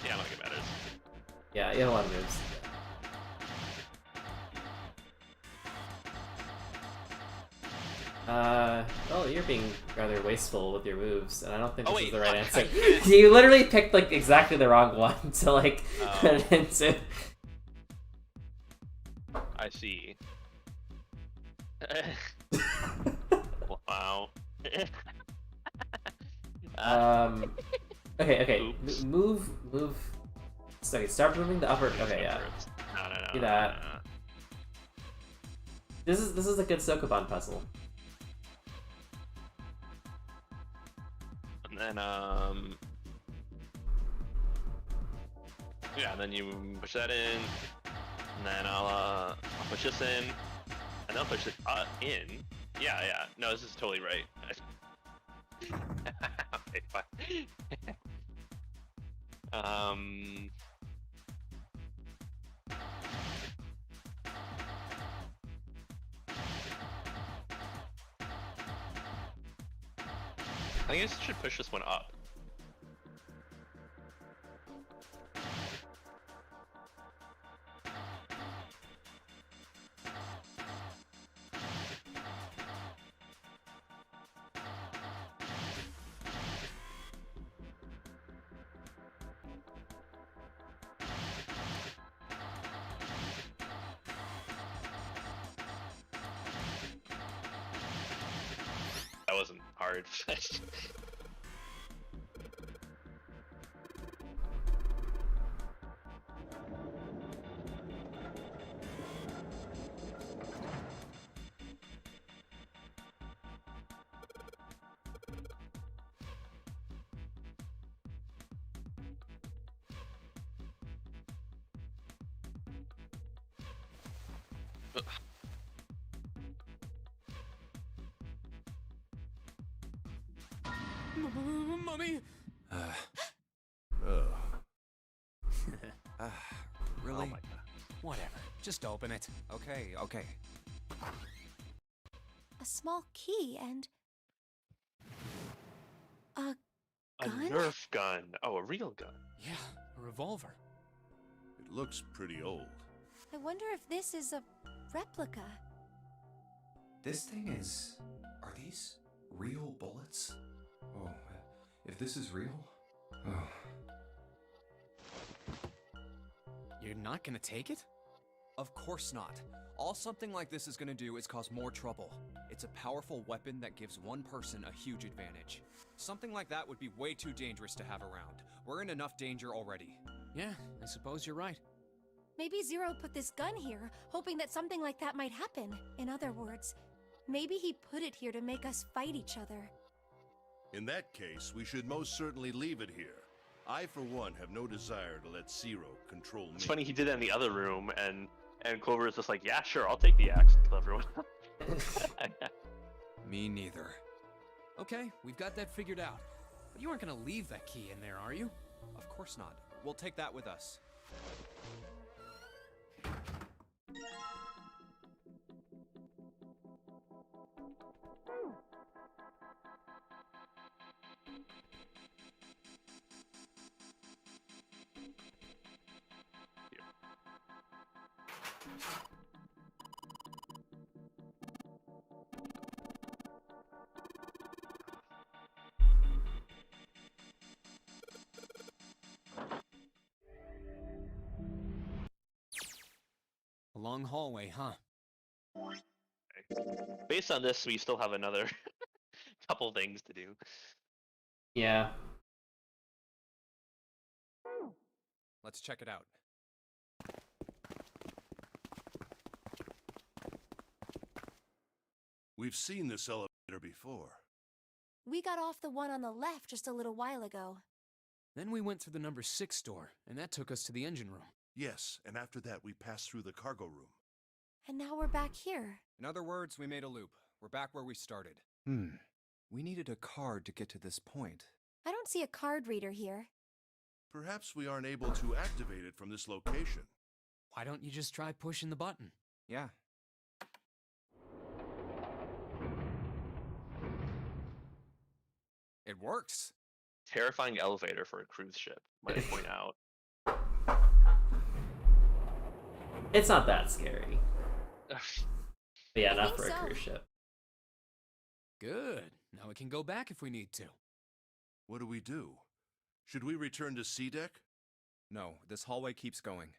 Yeah, I don't think it matters. Yeah, you have a lot of moves. Well, you're being rather wasteful with your moves, and I don't think this is the right answer. You literally picked, like, exactly the wrong one to, like, put it into. I see. Wow. Okay. Oops. Move. Sorry, start moving the upper. Okay, yeah. No. Do that. This is a good Sokoban puzzle. And then yeah, then you push that in, and then I'll push this in, and then push it in. Yeah. No, this is totally right. Okay, fine. I guess I should push this one up. That wasn't hard. Mummy! Really? Oh my god. Whatever. Just open it. Okay. A small key and a A gun? Nerf gun. Oh, a real gun. Yeah, a revolver. It looks pretty old. I wonder if this is a replica. This thing is... Are these real bullets? Oh, if this is real... Oh. You're not gonna take it? Of course not. All something like this is gonna do is cause more trouble. It's a powerful weapon that gives one person a huge advantage. Something like that would be way too dangerous to have around. We're in enough danger already. Yeah, I suppose you're right. Maybe Zero put this gun here, hoping that something like that might happen. In other words, maybe he put it here to make us fight each other. In that case, we should most certainly leave it here. I, for one, have no desire to let Zero control me. It's funny he did that in the other room, and Clover is just like, yeah, sure, I'll take the axe and kill everyone. Me neither. Okay, we've got that figured out. But you aren't gonna leave that key in there, are you? Of course not. We'll take that with us. A long hallway, huh? Based on this, we still have another couple things to do. Yeah. Let's check it out. We've seen this elevator before. We got off the one on the left just a little while ago. Then we went through the number 6 door, and that took us to the engine room. Yes, and after that we passed through the cargo room. And now we're back here. In other words, we made a loop. We're back where we started. We needed a card to get to this point. I don't see a card reader here. Perhaps we aren't able to activate it from this location. Why don't you just try pushing the button? Yeah. It works. Terrifying elevator for a cruise ship, might I point out. It's not that scary. But yeah, I not think for a so. cruise ship. Good. Now we can go back if we need to. What do we do? Should we return to C deck? No, this hallway keeps going.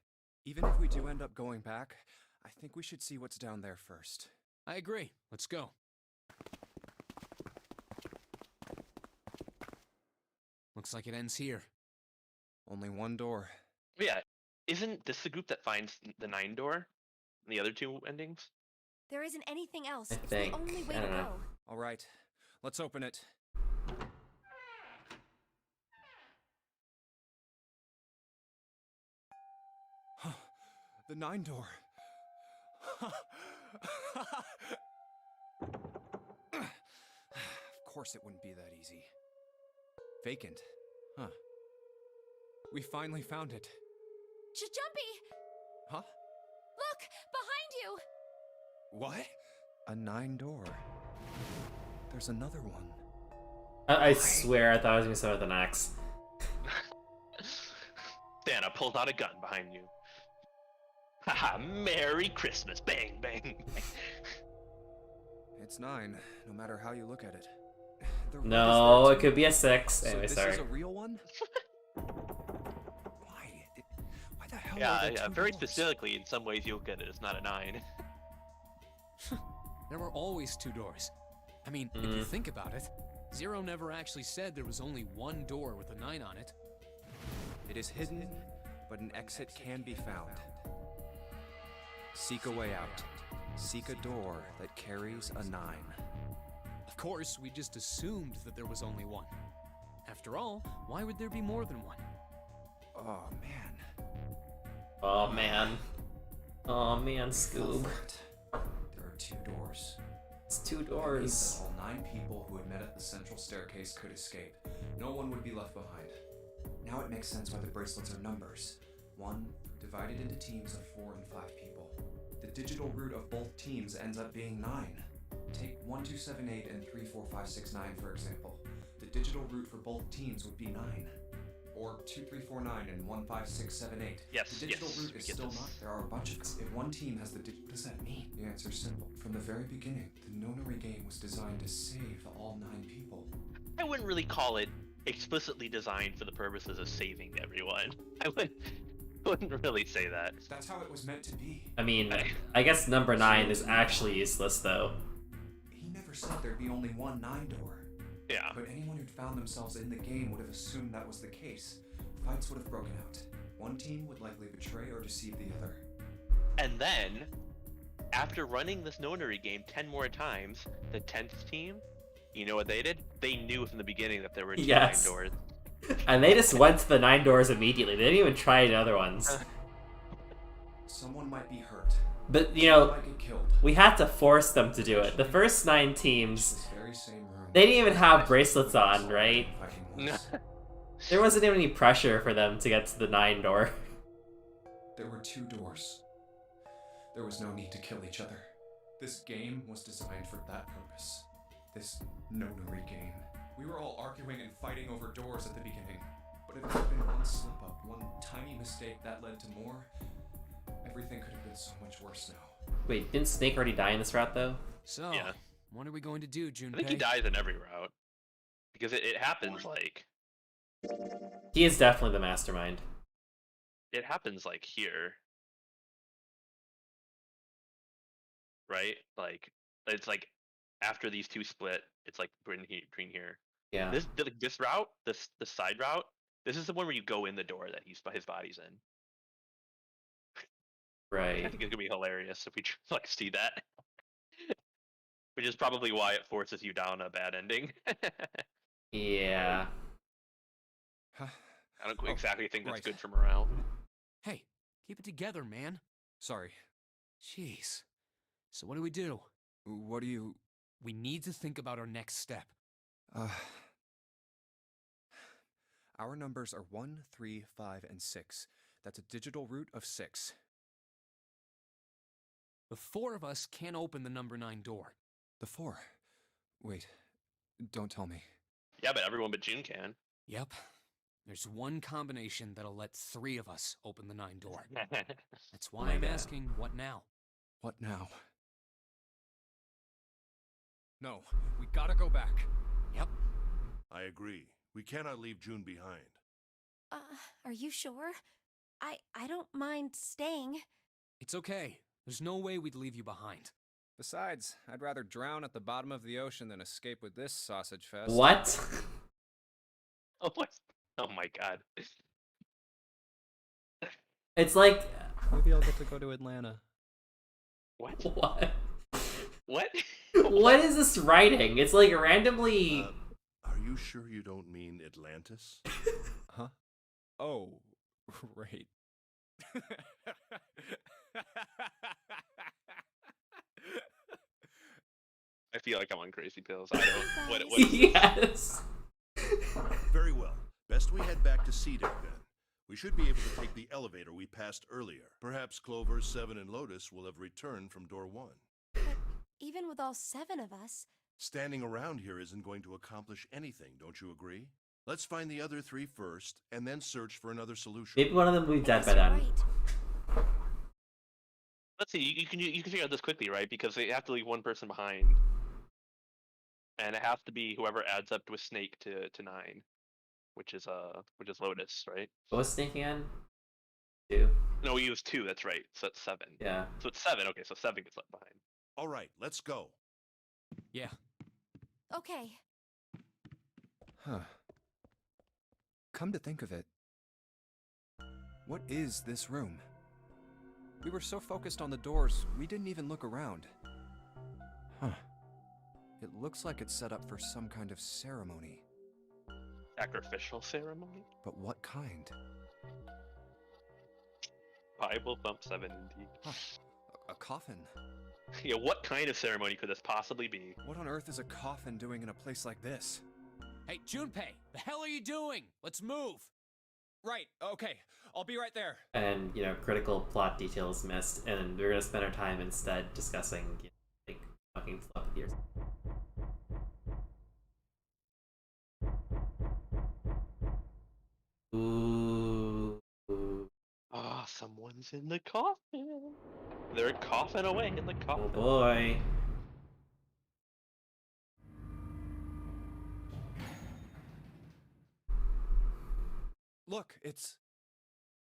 Even if we do end up going back, I think we should see what's down there first. I agree. Let's go. Looks like it ends here. Only one door. Yeah, isn't this the group that finds the 9 door? The other 2 endings? There isn't anything else. I It's think. the only way I to don't know. go. All right, let's open it. The 9 door. Of course it wouldn't be that easy. Vacant. Huh. We finally found it. Jumpy! Huh? Look! Behind you! What? A 9 door. There's another one. I swear I thought I was gonna start with an axe. Santa pulls out a gun behind you. Haha, Merry Christmas! Bang, bang, bang. It's 9, no matter how you look at it. The red No, is there it could too. be a 6. So Anyway, this sorry. is a real one? Why? Why the hell are Yeah, there yeah, 2 very doors? specifically, in some ways you'll get it. It's not a 9. There were always 2 doors. I mean, if you think about it, Zero never actually said there was only one door with a 9 on it. It is hidden, but an exit can be found. Seek a way out. Seek a door that carries a 9. Of course, we just assumed that there was only one. After all, why would there be more than one? Oh, man. Oh man. Oh man, Scoob. There are 2 doors. It's 2 That means doors. that all 9 people who had met at the central staircase could escape. No one would be left behind. Now it makes sense why the bracelets are numbers. 1 divided into teams of 4 and 5 people. The digital root of both teams ends up being 9. Take 1278 and 34569 for example. The digital root for both teams would be 9. Or 2349 and 15678. Yes, The digital yes, root we is get still this. not. There are a bunch of. If one team has the what does that mean? The answer's simple. From the very beginning, the Nonary game was designed to save all 9 people. I wouldn't really call it explicitly designed for the purposes of saving everyone. Wouldn't really say that. That's how it was meant to be. I mean, I guess number 9 is actually useless though. He never said there'd be only one 9 door. Yeah. But anyone who'd found themselves in the game would have assumed that was the case. Fights would have broken out. One team would likely betray or deceive the other. And then, after running this Nonary game 10 more times, the 10th team, you know what they did? They knew from the beginning that there were 2 Yes. 9 doors. And they just went to the 9 doors immediately. They didn't even try the other ones. Someone might be hurt. But, you Someone know, might get killed. we had to force them to do it. The first 9 teams, This very same room. they didn't even have bracelets on, right? Fighting was. There wasn't even any pressure for them to get to the 9 door. There were 2 doors. There was no need to kill each other. This game was designed for that purpose. This Nonary game. We were all arguing and fighting over doors at the beginning. But if there had been one slip up, one tiny mistake that led to more, everything could have been so much worse now. Wait, didn't Snake already die in this route though? So, Yeah. what are we going to do, Junpei? I think he dies in every route. Because it happens like... He is definitely the mastermind. It happens like here. Right? Like, it's like after these 2 split, it's like between here. Yeah. This route, the side route, this is the one where you go in the door that his body's in. I Right. think it's gonna be hilarious if we like see that. Which is probably why it forces you down a bad ending. Yeah. I don't Oh, exactly think that's right. good for morale. Hey, keep it together, man. Sorry. Jeez. So what do we do? What do you... We need to think about our next step. Our numbers are 1, 3, 5, and 6. That's a digital root of 6. The 4 of us can't open the number 9 door. The 4. Wait. Don't tell me. Yeah, but everyone but June can. Yep. There's one combination that'll let 3 of us open the 9 door. That's why my I'm God. asking, what now? What now? No, we gotta go back. Yep. I agree. We cannot leave June behind. Are you sure? I don't mind staying. It's okay. There's no way we'd leave you behind. Besides, I'd rather drown at the bottom of the ocean than escape with this sausage fest. What? Oh what? Oh my god. It's like Maybe I'll get to go to Atlanta. What? what? What? What is this writing? It's like randomly. Are you sure you don't mean Atlantis? Huh? Oh, right. I feel like I'm on crazy pills. I don't. What is this? Yes. Very well. Best we head back to C Deck then. We should be able to take the elevator we passed earlier. Perhaps Clover, Seven, and Lotus will have returned from door 1. But even with all 7 of us, Standing around here isn't going to accomplish anything, don't you agree? Let's find the other 3 first, and then search for another solution. Maybe one of them will be I dead guess by you're then. right. Let's see. You can figure out this quickly, right? Because they have to leave one person behind, and it has to be whoever adds up to a snake to 9, which is Lotus, right? What was Snake again? 2. No, we used 2. That's right. So it's 7. Yeah. So it's 7. Okay, so 7 gets left behind. All right, let's go. Yeah. Okay. Huh. Come to think of it, what is this room? We were so focused on the doors, we didn't even look around. Huh. It looks like it's set up for some kind of ceremony. Sacrificial ceremony. But what kind? Bible thump 7 indeed. Huh. A coffin? Yeah, what kind of ceremony could this possibly be? What on earth is a coffin doing in a place like this? Hey, Junpei, the hell are you doing? Let's move. Right, okay. I'll be right there. And critical plot details missed, and we're gonna spend our time instead discussing like fucking fluff with yours. Ooh. Ah, someone's in the coffin. They're coughing away in the Oh coffin. boy. Look, it's...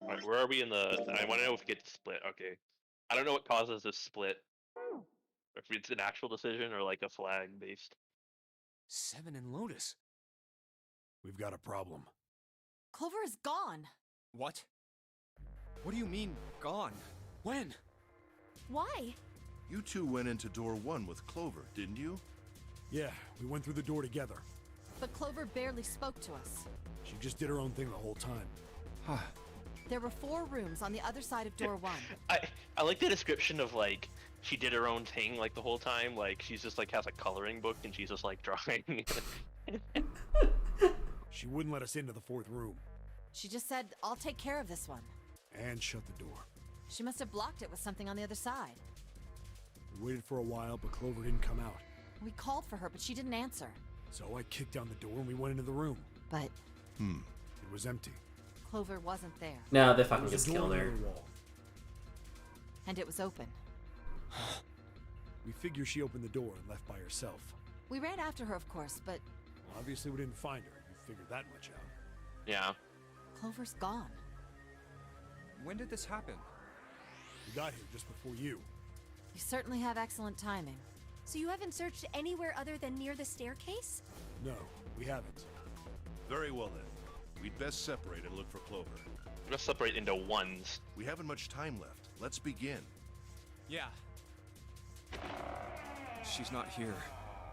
Alright, where are we in the... I want to know if we get to split. Okay. I don't know what causes this split. If it's an actual decision or like a flag based. 7 and Lotus. We've got a problem. Clover is gone. What? What do you mean, gone? When? Why? You 2 went into door 1 with Clover, didn't you? Yeah, we went through the door together. But Clover barely spoke to us. She just did her own thing the whole time. Huh. There were 4 rooms on the other side of door 1. I like the description of like she did her own thing like the whole time. Like she's just like has a coloring book and she's just like drawing. She wouldn't let us into the 4th room. She just said, I'll take care of this one. And shut the door. She must have blocked it with something on the other side. We waited for a while, but Clover didn't come out. We called for her, but she didn't answer. So I kicked down the door and we went into the room. But It was empty. Clover wasn't there. No, they There fucking was a just door killed on the her. other wall. And it was open. We figure she opened the door and left by herself. We ran after her, of course, but Well, obviously we didn't find her. You figured that much out. Yeah. Clover's gone. When did this happen? We got here just before you. You certainly have excellent timing. So you haven't searched anywhere other than near the staircase? No, we haven't. Very well then. We'd best separate and look for Clover. Let's separate into ones. We haven't much time left. Let's begin. Yeah. She's not here.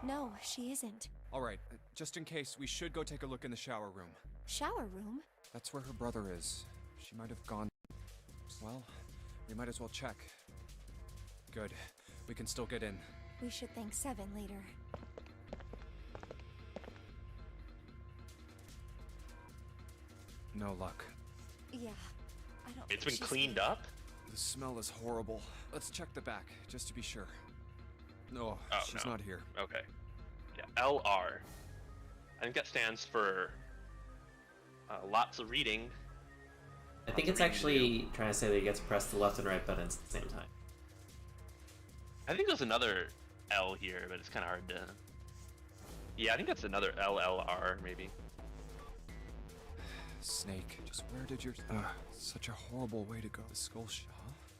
No, she isn't. Alright, just in case, we should go take a look in the shower room. Shower room? That's where her brother is. She might have gone... Well, we might as well check. Good. We can still get in. We should thank 7 later. No luck. Yeah, I don't It's think been she's cleaned here. up. The smell is horrible. Let's check the back, just to be sure. No, Oh, she's no. not here. Okay. Yeah, LR. I think that stands for lots of reading. I think Lots it's of reading to actually trying to say that you get to press the left and right buttons at the same time. I think there's another L here, but it's kind of hard to. Yeah, I think that's another LLR maybe. Snake, just where did your... such a horrible way to go. The skull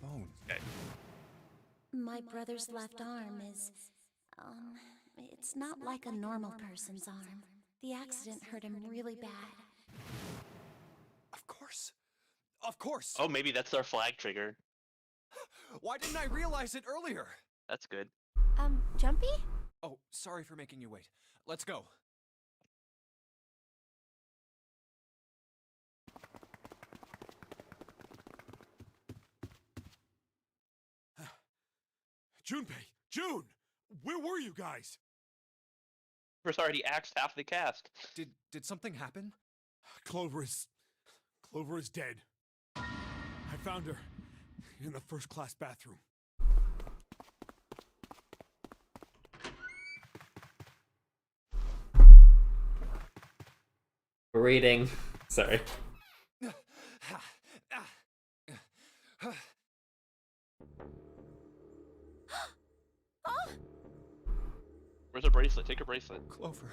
bone. Okay. My brother's left arm is, it's not like a normal person's arm. The accident hurt him really bad. Of course. Of course. Oh, maybe that's our flag trigger. Why didn't I realize it earlier? That's good. Jumpy? Oh, sorry for making you wait. Let's go. Junpei! June! Where were you guys? First already axed half the cast. Did something happen? Clover is dead. I found her in the first-class bathroom. We're reading. Sorry. Where's her bracelet? Take her bracelet. Clover.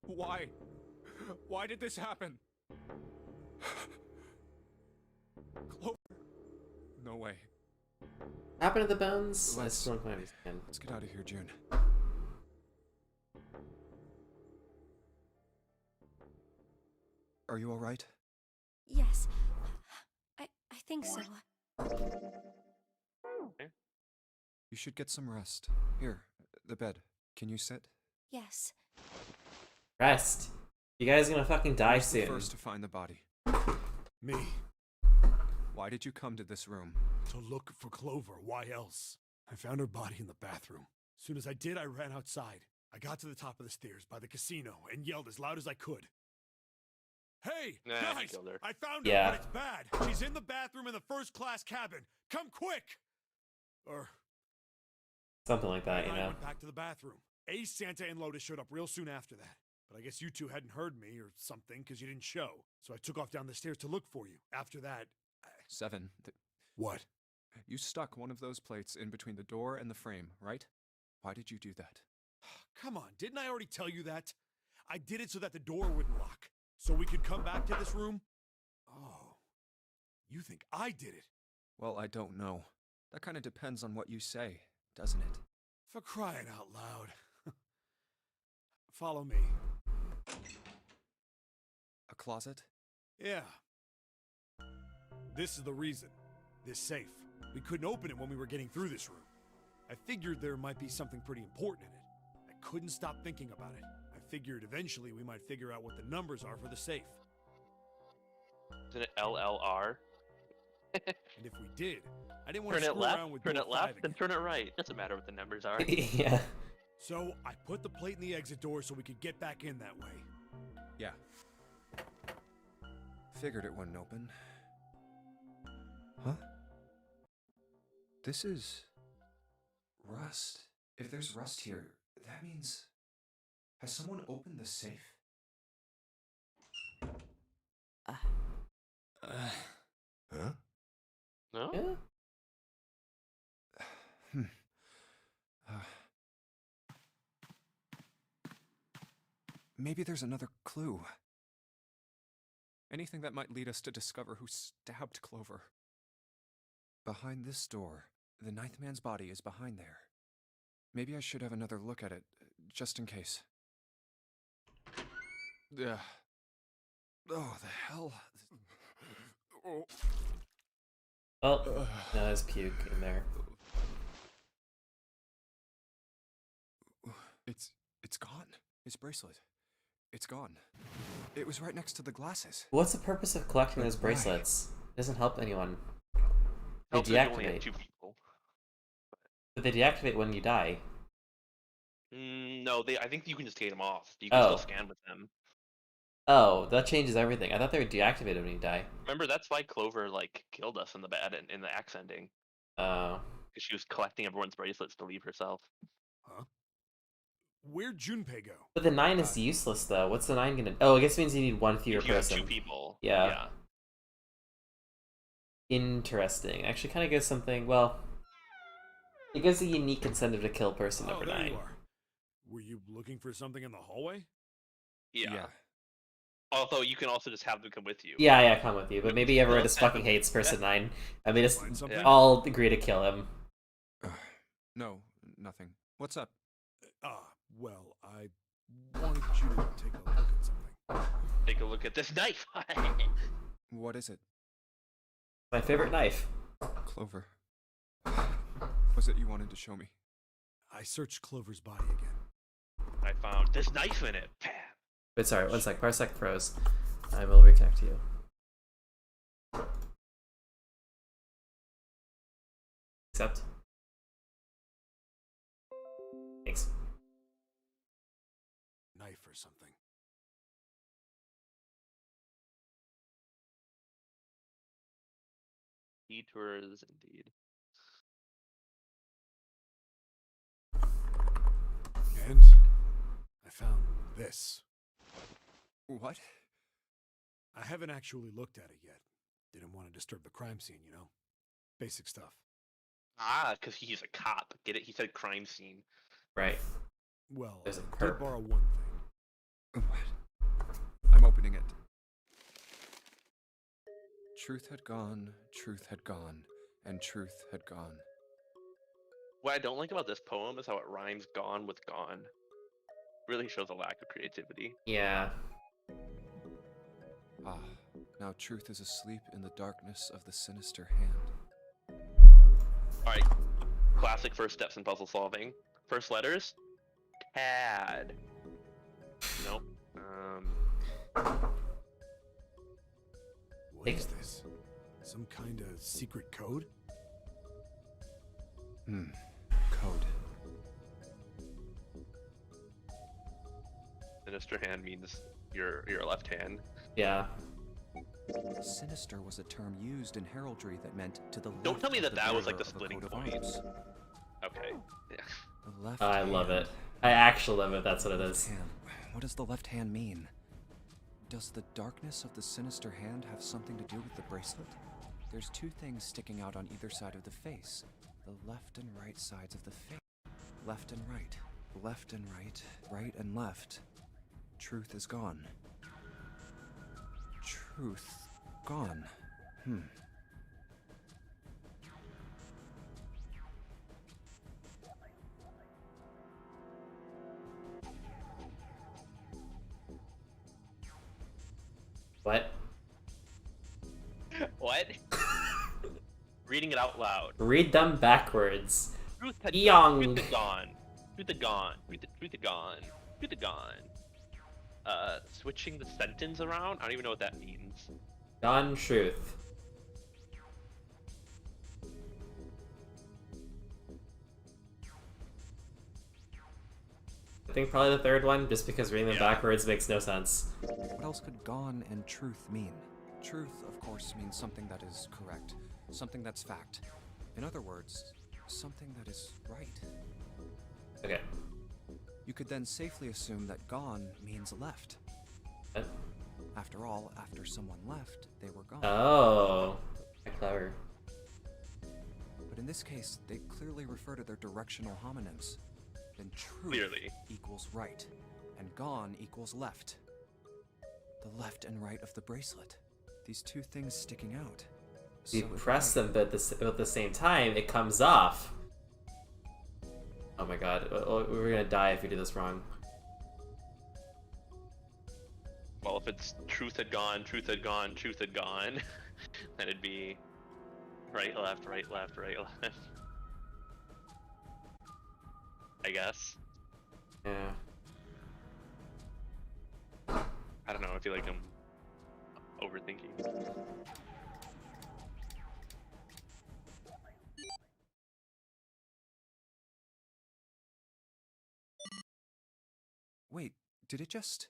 Why? Why did this happen? Clover. No way. Happened to the bones? I Let's- still don't quite understand. Let's get out of here, June. Are you alright? Yes. I think so. You should get some rest. Here, the bed. Can you sit? Yes. Rest. You guys are gonna fucking die Who's the soon. first to find the body? Me. Why did you come to this room? To look for Clover. Why else? I found her body in the bathroom. As soon as I did, I ran outside. I got to the top of the stairs by the casino and yelled as loud as I could. Hey, Nah, he guys! killed her. I found her, Yeah. but it's bad. She's in the bathroom in the first-class cabin. Come quick! Or Something like that, you I know. went back to the bathroom. Ace, Santa, and Lotus showed up real soon after that. But I guess you two hadn't heard me or something because you didn't show. So I took off down the stairs to look for you. After that, 7. what? You stuck one of those plates in between the door and the frame, right? Why did you do that? Come on, didn't I already tell you that? I did it so that the door wouldn't lock. So we could come back to this room? Oh. You think I did it? Well, I don't know. That kind of depends on what you say, doesn't it? For crying out loud. Follow me. A closet? Yeah. This is the reason. This safe. We couldn't open it when we were getting through this room. I figured there might be something pretty important in it. I couldn't stop thinking about it. I figured eventually we might figure out what the numbers are for the safe. Isn't it LLR? And if we did, I didn't want Turn to it screw left, around with turn door it 5 left, again. then turn it right. Doesn't matter what the numbers are. Yeah. So I put the plate in the exit door so we could get back in that way. Yeah. Figured it wouldn't open. Huh? This is... rust. If there's rust here, that means... Has someone opened the safe? Huh? No? Yeah. Maybe there's another clue. Anything that might lead us to discover who stabbed Clover. Behind this door, the ninth man's body is behind there. Maybe I should have another look at it, just in case. Ugh. Oh, the hell. Oh. Well, no, there's puke in there. It's gone. His bracelet. It's gone. It was right next to the glasses. What's the purpose of collecting those Why? bracelets? It doesn't help anyone. They Helps if you only have deactivate. 2 people. But they deactivate when you die. No, I think you can just take them off. You can Oh. still scan with them. Oh, that changes everything. I thought they were deactivated when you die. Remember, that's why Clover killed us in the axe ending, Oh. because she was collecting everyone's bracelets to leave herself. Huh? Where'd Junpei go? But the 9 is useless, though. What's the 9 gonna... Oh, I guess it means you need one fewer If you have person. 2 people. Yeah. Interesting. Actually kind of gives something... Well... It gives a unique incentive to kill person Oh, number there 9. you are. Were you looking for something in the hallway? Yeah. Although you can also just have them come with you. Yeah, come with you. But maybe everyone just Yeah. fucking hates Person 9, and they just Find something? all agree to kill him. No, nothing. What's up? Well, I wanted you to take a look at something. Take a look at this knife. What is it? My favorite knife. Clover. Was it you wanted to show me? I searched Clover's body again. I found this knife in it. Bam. Wait, sorry, 1 sec. Parsec froze. I will reconnect to you. Accept. Thanks. Knife or something. Detours, indeed. And I found this. What? I haven't actually looked at it yet. Didn't want to disturb the crime scene, you know? Basic stuff. Ah, because he's a cop. Get it? He said crime scene. Right. Well, There's a I did perp. borrow one thing. What? I'm opening it. Truth had gone, and truth had gone. What I don't like about this poem is how it rhymes gone with gone. Really shows a lack of creativity. Yeah. Ah, now truth is asleep in the darkness of the sinister hand. Alright. Classic first steps in puzzle solving. First letters? Tad. Nope. What is this? Some kind of secret code? Code. Sinister hand means your left hand. Yeah. Sinister was a term used in heraldry that meant to the left. Don't tell me of that the that was like bearer the of a splitting coat of point. arms. Okay. Yeah. The left I love hand. it. I actually love it. That's what it is. Hand. What does the left hand mean? Does the darkness of the sinister hand have something to do with the bracelet? There's two things sticking out on either side of the face. The left and right sides of the face. Left and right. Left and right. Right and left. Truth is gone. Truth gone. What? What? Reading it out loud. Read them backwards. Truth had Eong. Truth had gone. Truth had gone. Truth had gone. Truth had gone. Switching the sentence around? I don't even know what that means. Gone truth. I think probably the third one, just because reading them backwards makes no sense. What else could gone and truth mean? Truth, of course, means something that is correct, something that's fact. In other words, something that is right. Okay. You could then safely assume that gone means left. What? After all, after someone left, they were gone. Oh. Clever. But in this case, they clearly refer to their directional homonyms. Then truth Clearly. equals right, and gone equals left. The left and right of the bracelet. These two things sticking out. You So if press I- them, but at the same time, it comes off. Oh my god, we're gonna die if we do this wrong. Well, if it's truth had gone, truth had gone, truth had gone, then it'd be right, left, right, left, right, left. I guess. Yeah. I don't know, I feel like I'm overthinking. Wait, did it just...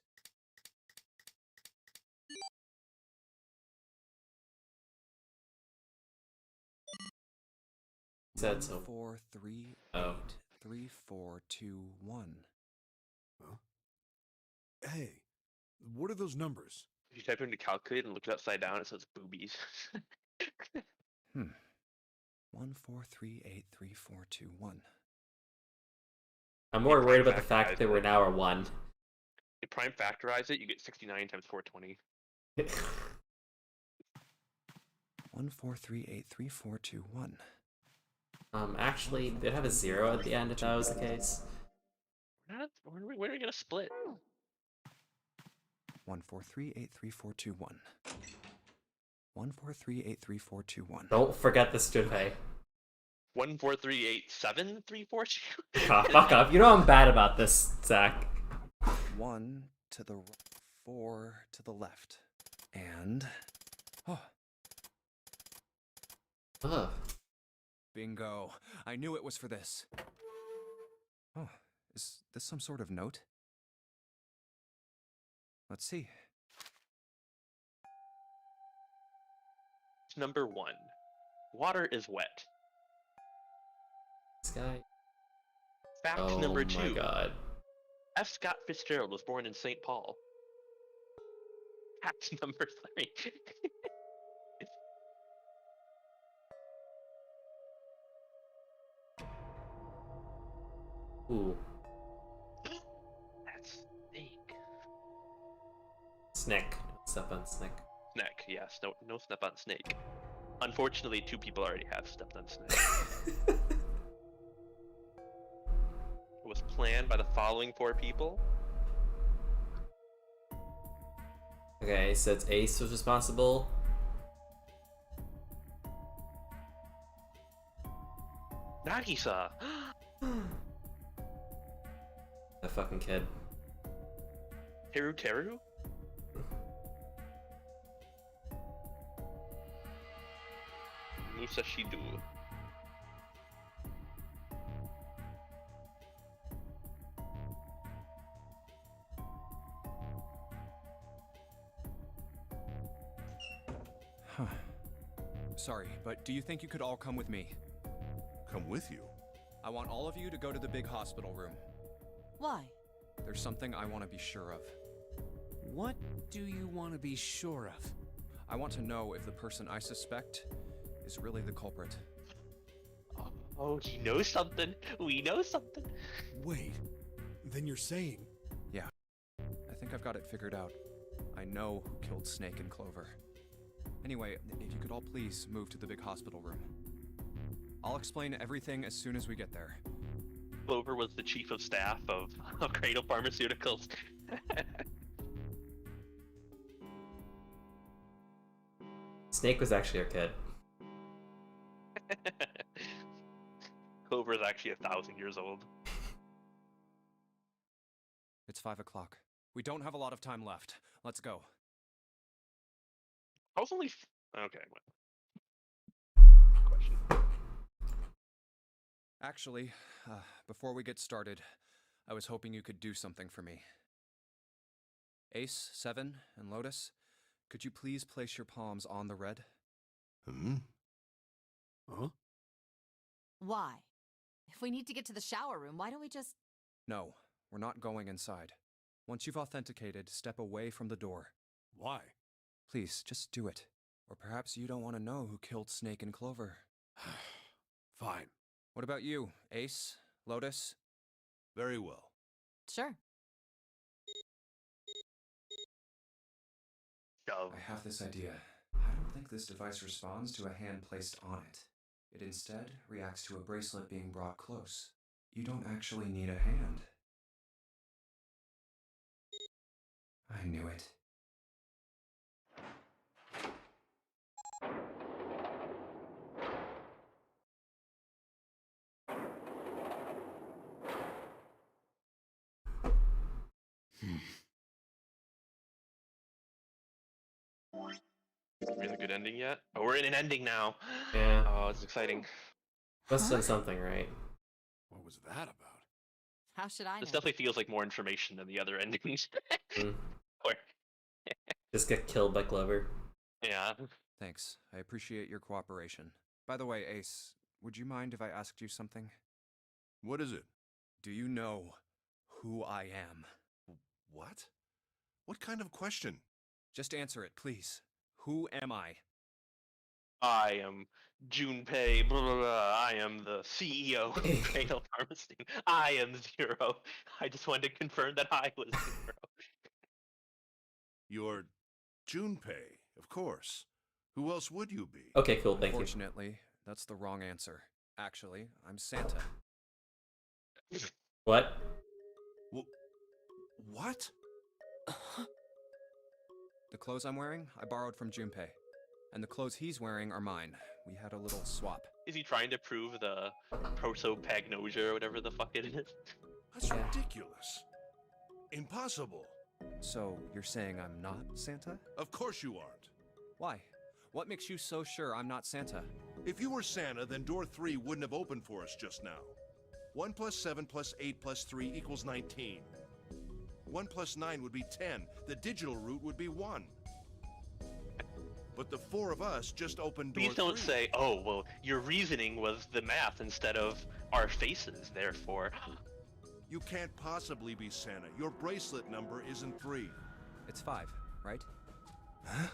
Said so. 4 3 Oh. 8 3 4 2 1. Huh? Hey, what are those numbers? If you type it into calculate and look it upside down, it says boobies. 1 4 3 8 3 4 2 1. I'm more Yeah, worried about the exactly. fact that we're now a 1. prime factorize it, you get 69 times 420. 1438341. Actually, they'd have a 0 at the end if that was the case. When are we gonna split? 1438341. 1438341. Don't forget this, Junpei. 1438734. Fuck up. You know I'm bad about this, Zach. 1 to the right, 4 to the left. And... Oh, Ugh. bingo. I knew it was for this. Oh, is this some sort of note? Let's see. Number 1. Water is wet. This guy. Fact Oh number 2. my god. F. Scott Fitzgerald was born in St. Paul. Fact number 3. Ooh. That's Snake. Snake. Step on Snake. Snake, yes. No step on Snake. Unfortunately, 2 people already have stepped on Snake. It was planned by the following 4 people. Okay, so it's Ace was responsible. Nagisa! That fucking kid. Teru? Musashidu. Huh. Sorry, but do you think you could all come with me? Come with you. I want all of you to go to the big hospital room. Why? There's something I want to be sure of. What do you want to be sure of? I want to know if the person I suspect is really the culprit. Oh, he knows something. We know something. Wait, then you're saying... Yeah, I think I've got it figured out. I know who killed Snake and Clover. Anyway, if you could all please move to the big hospital room. I'll explain everything as soon as we get there. Clover was the chief of staff of Cradle Pharmaceuticals. Snake was actually our kid. Clover is actually 1,000 years old. It's 5 o'clock. We don't have a lot of time left. Let's go. I was only... Okay, question. Actually, before we get started, I was hoping you could do something for me. Ace, 7, and Lotus, could you please place your palms on the red? Huh? Why? If we need to get to the shower room, why don't we just... No, we're not going inside. Once you've authenticated, step away from the door. Why? Please, just do it. Or perhaps you don't want to know who killed Snake and Clover. Fine. What about you, Ace? Lotus? Very well. Sure. Shove. I have this idea. I don't think this device responds to a hand placed on it. It instead reacts to a bracelet being brought close. You don't actually need a hand. I knew it. Really good ending yet? Oh, we're in an ending now. Yeah. Oh, it's exciting. Must have done something right. What was that about? How should I know? This definitely feels like more information than the other endings. Mm. Or, Just get killed by Clover. yeah. Thanks. I appreciate your cooperation. By the way, Ace, would you mind if I asked you something? What is it? Do you know who I am? What? What kind of question? Just answer it, please. Who am I? I am Junpei, blah, blah, blah. I am the CEO of Cradle Pharmacy. I am Zero. I just wanted to confirm that I was Zero. You're Junpei, of course. Who else would you be? Okay, cool, thank you. Unfortunately, that's the wrong answer. Actually, I'm Santa. What? What? The clothes I'm wearing, I borrowed from Junpei. And the clothes he's wearing are mine. We had a little swap. Is he trying to prove the prosopagnosia or whatever the fuck it is? That's ridiculous. Impossible. So, you're saying I'm not Santa? Of course you aren't. Why? What makes you so sure I'm not Santa? If you were Santa, then door 3 wouldn't have opened for us just now. 1 plus 7 plus 8 plus 3 equals 19. 1 plus 9 would be 10. The digital route would be 1. But the 4 of us just opened door 3. Please don't say, oh, well, your reasoning was the math instead of our faces, therefore. You can't possibly be Santa. Your bracelet number isn't 3. It's 5, right? Huh?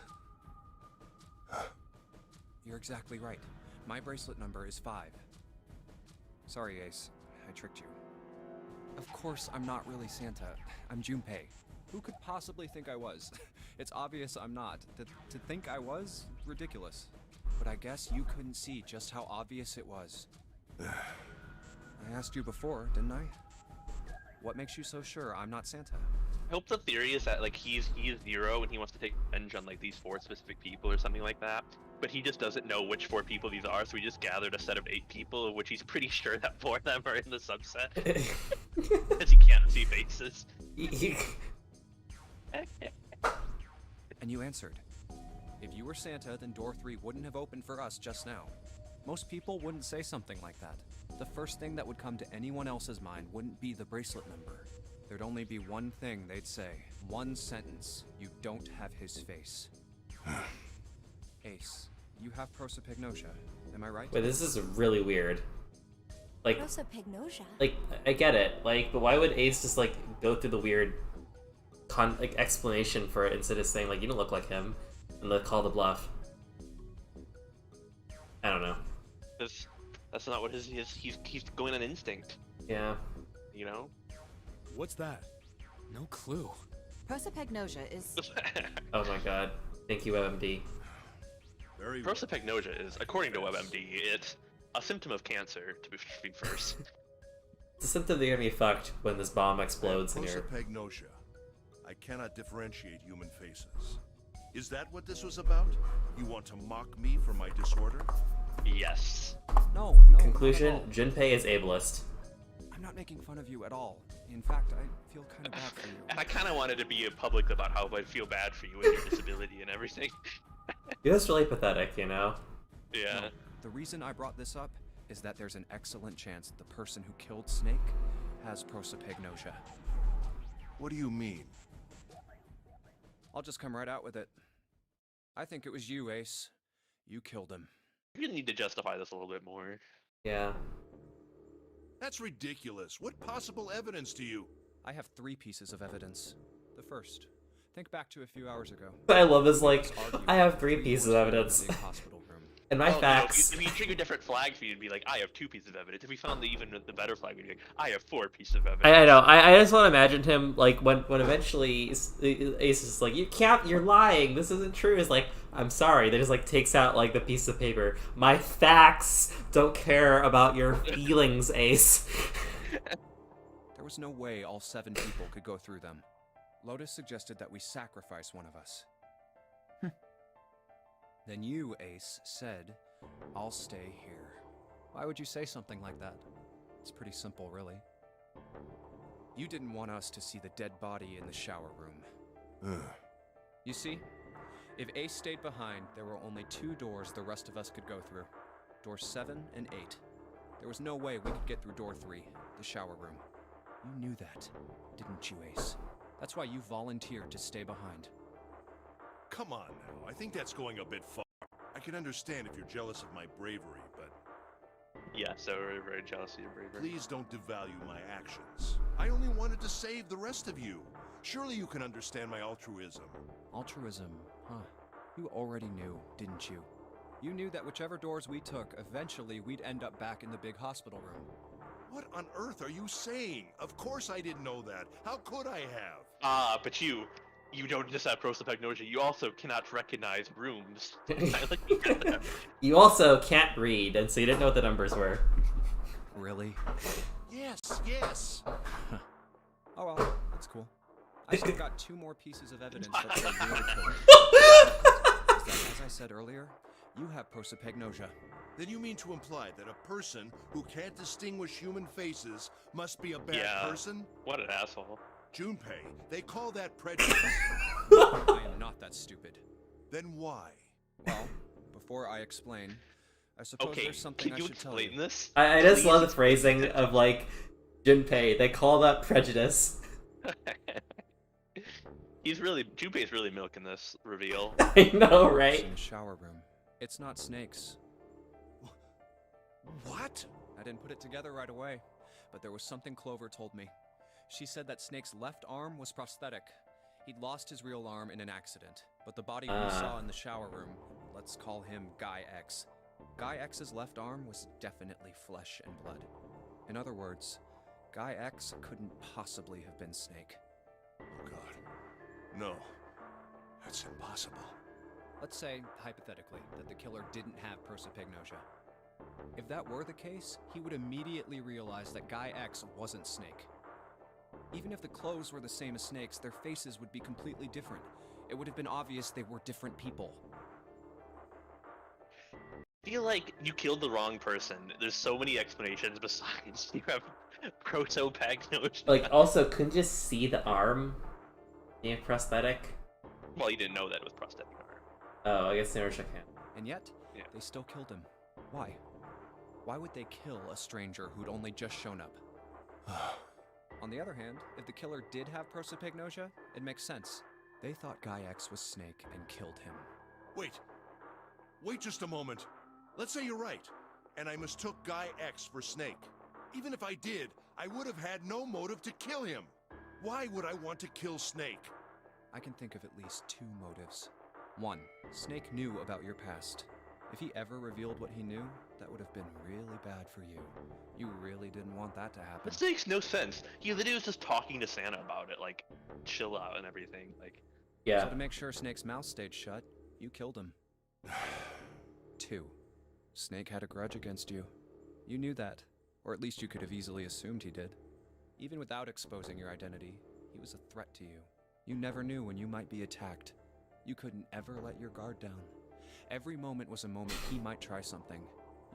You're exactly right. My bracelet number is 5. Sorry, Ace. I tricked you. Of course, I'm not really Santa. I'm Junpei. Who could possibly think I was? It's obvious I'm not. To think I was? Ridiculous. But I guess you couldn't see just how obvious it was. I asked you before, didn't I? What makes you so sure I'm not Santa? I hope the theory is that, like, he's Zero and he wants to take revenge on, like, these 4 specific people or something like that. But he just doesn't know which 4 people these are, so he just gathered a set of 8 people, of which he's pretty sure that 4 of them are in the subset. Because he can't see faces. And you answered. If you were Santa, then door 3 wouldn't have opened for us just now. Most people wouldn't say something like that. The first thing that would come to anyone else's mind wouldn't be the bracelet number. There'd only be one thing they'd say. One sentence. You don't have his face. Ace, you have prosopagnosia, am I right? Wait, this is really weird. Like, Prosopagnosia? like, I get it, like, but why would Ace just, like, go through the weird explanation for it instead of saying, like, you don't look like him, and then call the bluff? I don't know. That's not what he's going on instinct. Yeah. You know? What's that? No clue. Prosopagnosia is... Oh my god. Thank you, WebMD. Very well. Prosopagnosia is, according to WebMD, it's a symptom of cancer, to be first. It's a symptom that you're gonna be fucked when this bomb explodes in your... Prosopagnosia. I cannot differentiate human faces. Is that what this was about? You want to mock me for my disorder? Yes. No, Conclusion, not at all. Junpei is ableist. I'm not making fun of you at all. In fact, I feel kind of bad for you. And I kind of wanted to be public about how I feel bad for you and your disability and everything. You're just really pathetic, you know? Yeah. No, the reason I brought this up is that there's an excellent chance the person who killed Snake has prosopagnosia. What do you mean? I'll just come right out with it. I think it was you, Ace. You killed him. You need to justify this a little bit more. Yeah. That's ridiculous. What possible evidence do you... I have 3 pieces of evidence. The first, think back to a few hours ago. What I love is, like, Let's argue I have about 3 the pieces of doors to the evidence. big hospital room. And my Well, facts... No, if you trigger different flags for you, it'd be like, I have 2 pieces of evidence. If we found even the better flag, we'd be like, I have 4 pieces of evidence. I know. I just want to imagine him, like, when eventually Ace is like, you're lying. This isn't true. It's like, I'm sorry. They just, like, takes out, like, the piece of paper. My facts don't care about your feelings, Ace. There was no way all 7 people could go through them. Lotus suggested that we sacrifice one of us. Then you, Ace, said, I'll stay here. Why would you say something like that? It's pretty simple, really. You didn't want us to see the dead body in the shower room. You see, if Ace stayed behind, there were only 2 doors the rest of us could go through. Doors 7 and 8. There was no way we could get through door 3, the shower room. You knew that, didn't you, Ace? That's why you volunteered to stay behind. Come on now. I think that's going a bit far. I can understand if you're jealous of my bravery, but... Yeah, so we're very jealous of your bravery. Please don't devalue my actions. I only wanted to save the rest of you. Surely you can understand my altruism. Altruism, huh? You already knew, didn't you? You knew that whichever doors we took, eventually we'd end up back in the big hospital room. What on earth are you saying? Of course I didn't know that. How could I have? But you you don't just have prosopagnosia, you also cannot recognize rooms. You also can't read, and so you didn't know what the numbers were. Really? Yes, yes. Oh well, that's cool. I still got 2 more pieces of evidence that you're the killer. Is that, as I said earlier, you have prosopagnosia. Then you mean to imply that a person who can't distinguish human faces must be a bad Yeah. person? What an asshole. Junpei, they call that prejudice. I am not that stupid. Then why? Well, before I explain, I suppose Okay, there's something can I you should tell you. explain this? I just love the Please? phrasing of, like, Junpei. They call that prejudice. Junpei's really milking this reveal. I know, It's right? in the shower room. It's not snakes. What? I didn't put it together right away, but there was something Clover told me. She said that Snake's left arm was prosthetic. He'd lost his real arm in an accident, but the body we saw in the shower room, let's call him Guy X. Guy X's left arm was definitely flesh and blood. In other words, Guy X couldn't possibly have been Snake. Oh God. No. That's impossible. Let's say, hypothetically, that the killer didn't have prosopagnosia. If that were the case, he would immediately realize that Guy X wasn't Snake. Even if the clothes were the same as Snake's, their faces would be completely different. It would have been obvious they were different people. I feel like you killed the wrong person. There's so many explanations besides you have prosopagnosia. Like, also, couldn't you see the arm being prosthetic? Well, you didn't know that it was prosthetic arm. Oh, I guess they never shook hands. And yet, Yeah. they still killed him. Why? Why would they kill a stranger who'd only just shown up? On the other hand, if the killer did have prosopagnosia, it makes sense. They thought Guy X was Snake and killed him. Wait. Wait just a moment. Let's say you're right, and I mistook Guy X for Snake. Even if I did, I would have had no motive to kill him. Why would I want to kill Snake? I can think of at least 2 motives. 1, Snake knew about your past. If he ever revealed what he knew, that would have been really bad for you. You really didn't want that to happen. This makes no sense. He literally was just talking to Santa about it, like, chill out and everything. Like, Yeah. So to make sure Snake's mouth stayed shut, you killed him. 2, Snake had a grudge against you. You knew that, or at least you could have easily assumed he did. Even without exposing your identity, he was a threat to you. You never knew when you might be attacked. You couldn't ever let your guard down. Every moment was a moment he might try something.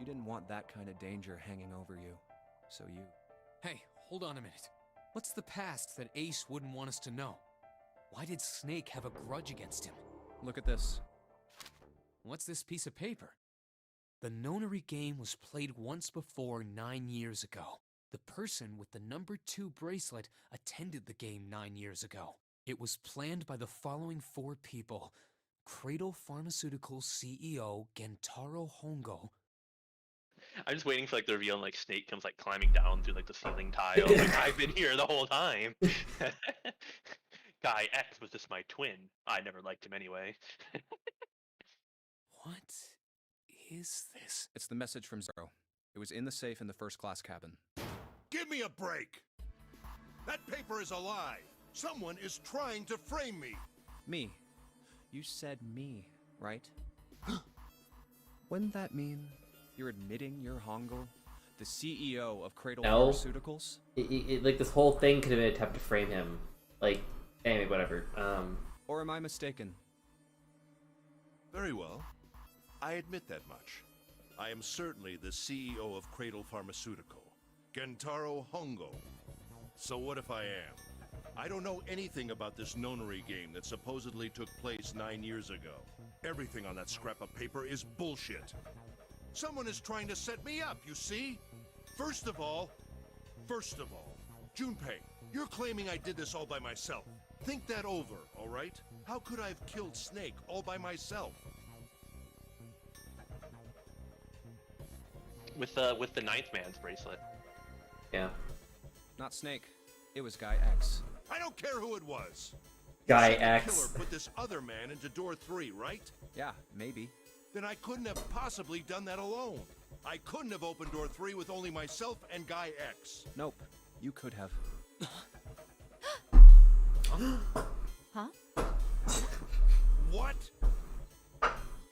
You didn't want that kind of danger hanging over you. So you... Hey, hold on a minute. What's the past that Ace wouldn't want us to know? Why did Snake have a grudge against him? Look at this. What's this piece of paper? The Nonary game was played once before 9 years ago. The person with the number 2 bracelet attended the game 9 years ago. It was planned by the following 4 people. Cradle Pharmaceuticals CEO Gentaro Hongo. I'm just waiting for like the reveal and like Snake comes like climbing down through like the ceiling tile. Like, I've been here the whole time. Guy X was just my twin. I never liked him anyway. What is this? It's the message from Zero. It was in the safe in the first class cabin. Give me a break! That paper is a lie! Someone is trying to frame me! Me. You said me, right? Wouldn't that mean you're admitting you're Hongo, the CEO of Cradle No. Pharmaceuticals? Like, this whole thing could have been an attempt to frame him. Like, anyway, whatever. Or am I mistaken? Very well. I admit that much. I am certainly the CEO of Cradle Pharmaceutical, Gentaro Hongo. So what if I am? I don't know anything about this Nonary game that supposedly took place 9 years ago. Everything on that scrap of paper is bullshit. Someone is trying to set me up, you see? First of all, Junpei, you're claiming I did this all by myself. Think that over, all right? How could I have killed Snake all by myself? With the ninth man's bracelet. Yeah. Not Snake. It was Guy X. I don't care who it was. Guy You said the X. killer put this other man into door 3, right? Yeah, maybe. Then I couldn't have possibly done that alone. I couldn't have opened door 3 with only myself and Guy X. Nope. You could have. Huh? What?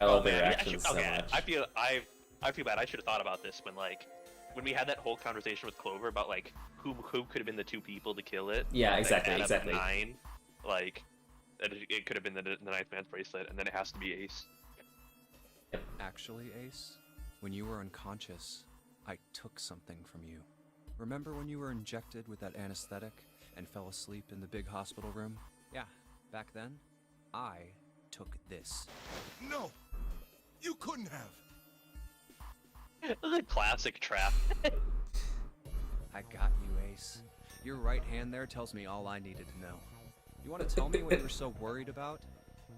I love man, their I reactions so okay, much. I feel bad. I should have thought about this when we had that whole conversation with Clover about like who could have been the two people to kill it. Yeah, Like, exactly, add up exactly. 9, like it could have been the ninth man's bracelet, and then it has to be Ace. Actually, Ace, when you were unconscious, I took something from you. Remember when you were injected with that anesthetic and fell asleep in the big hospital room? Yeah, back then, I took this. No! You couldn't have! The classic trap. I got you, Ace. Your right hand there tells me all I needed to know. You want to tell me what you were so worried about?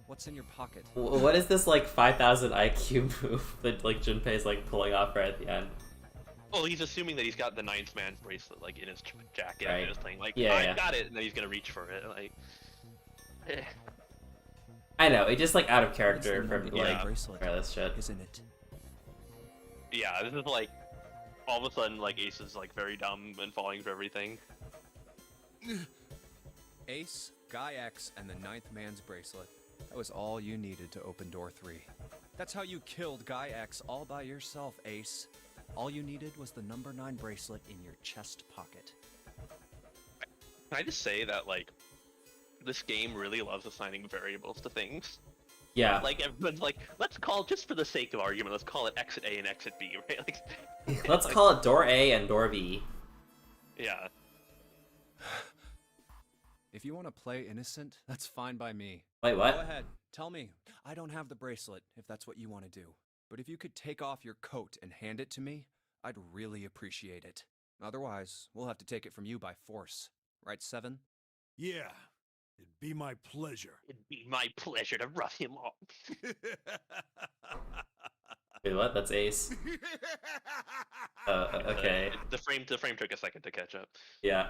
What's in your pocket? What is this like 5,000 IQ move that like Junpei's like pulling off right at the end? Well, he's assuming that he's got the ninth man's bracelet like in his jacket Right. and his thing. Like, Yeah, I yeah. got it, and then he's gonna reach for it. Like, I know, it's just like out of character It's the from number like nine bracelet, for this shit. isn't it? yeah, this is like all of a sudden like Ace is like very dumb and falling for everything. Ace, Guy X, and the ninth man's bracelet. That was all you needed to open door 3. That's how you killed Guy X all by yourself, Ace. All you needed was the number 9 bracelet in your chest pocket. Can I just say that like this game really loves assigning variables to things? Yeah. Like everyone's like, let's call, just for the sake of argument, let's call it exit A and exit B, right? Like, Let's call it door A and door B. yeah. If you want to play innocent, that's fine by me. Wait, what? Go ahead, tell me. I don't have the bracelet, if that's what you want to do. But if you could take off your coat and hand it to me, I'd really appreciate it. Otherwise, we'll have to take it from you by force. Right, Seven? Yeah, it'd be my pleasure. It'd be my pleasure to rough him off. Wait, what? That's Ace. Okay. The frame took a second to catch up. Yeah.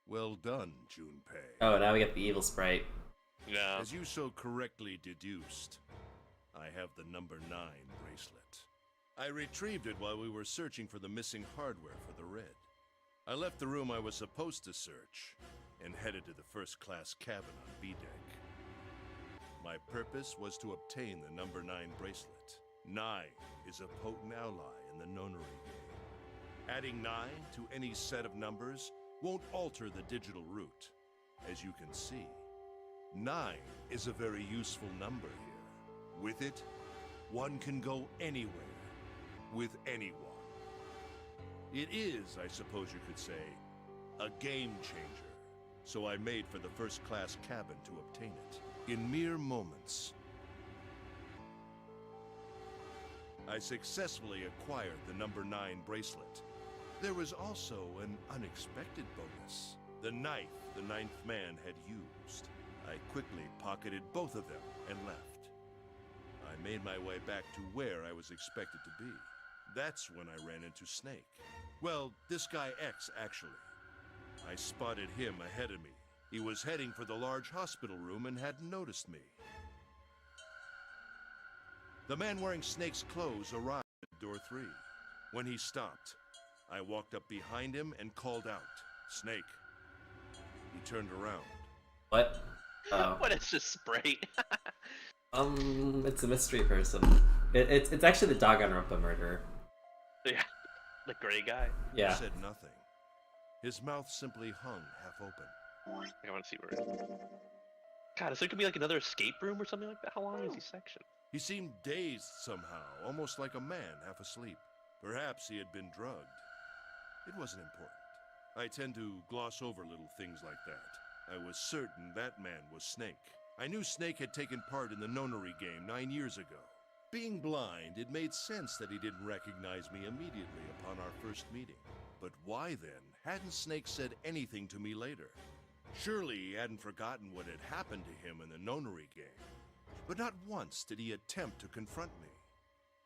Well done, Junpei. Oh, now we get the evil sprite. Yeah. As you so correctly deduced, I have the number 9 bracelet. I retrieved it while we were searching for the missing hardware for the red. I left the room I was supposed to search and headed to the first-class cabin on B-deck. My purpose was to obtain the number 9 bracelet. 9 is a potent ally in the Nonary game. Adding 9 to any set of numbers won't alter the digital root. As you can see, 9 is a very useful number here. With it, one can go anywhere, with anyone. It is, I suppose you could say, a game changer. So I made for the first-class cabin to obtain it. In mere moments, I successfully acquired the number 9 bracelet. There was also an unexpected bonus. The knife the ninth man had used. I quickly pocketed both of them and left. I made my way back to where I was expected to be. That's when I ran into Snake. Well, this guy X, actually. I spotted him ahead of me. He was heading for the large hospital room and hadn't noticed me. The man wearing Snake's clothes arrived at door 3. When he stopped, I walked up behind him and called out, "Snake." He turned around. What? Oh. What is this sprite? It's a mystery person. It's actually the Danganronpa murderer. Yeah, the gray guy. Yeah. He said nothing. His mouth simply hung half open. I want to see where. God, is there gonna be like another escape room or something like that? How long is he sectioned? He seemed dazed somehow, almost like a man half asleep. Perhaps he had been drugged. It wasn't important. I tend to gloss over little things like that. I was certain that man was Snake. I knew Snake had taken part in the Nonary game 9 years ago. Being blind, it made sense that he didn't recognize me immediately upon our first meeting. But why then hadn't Snake said anything to me later? Surely he hadn't forgotten what had happened to him in the Nonary game. But not once did he attempt to confront me.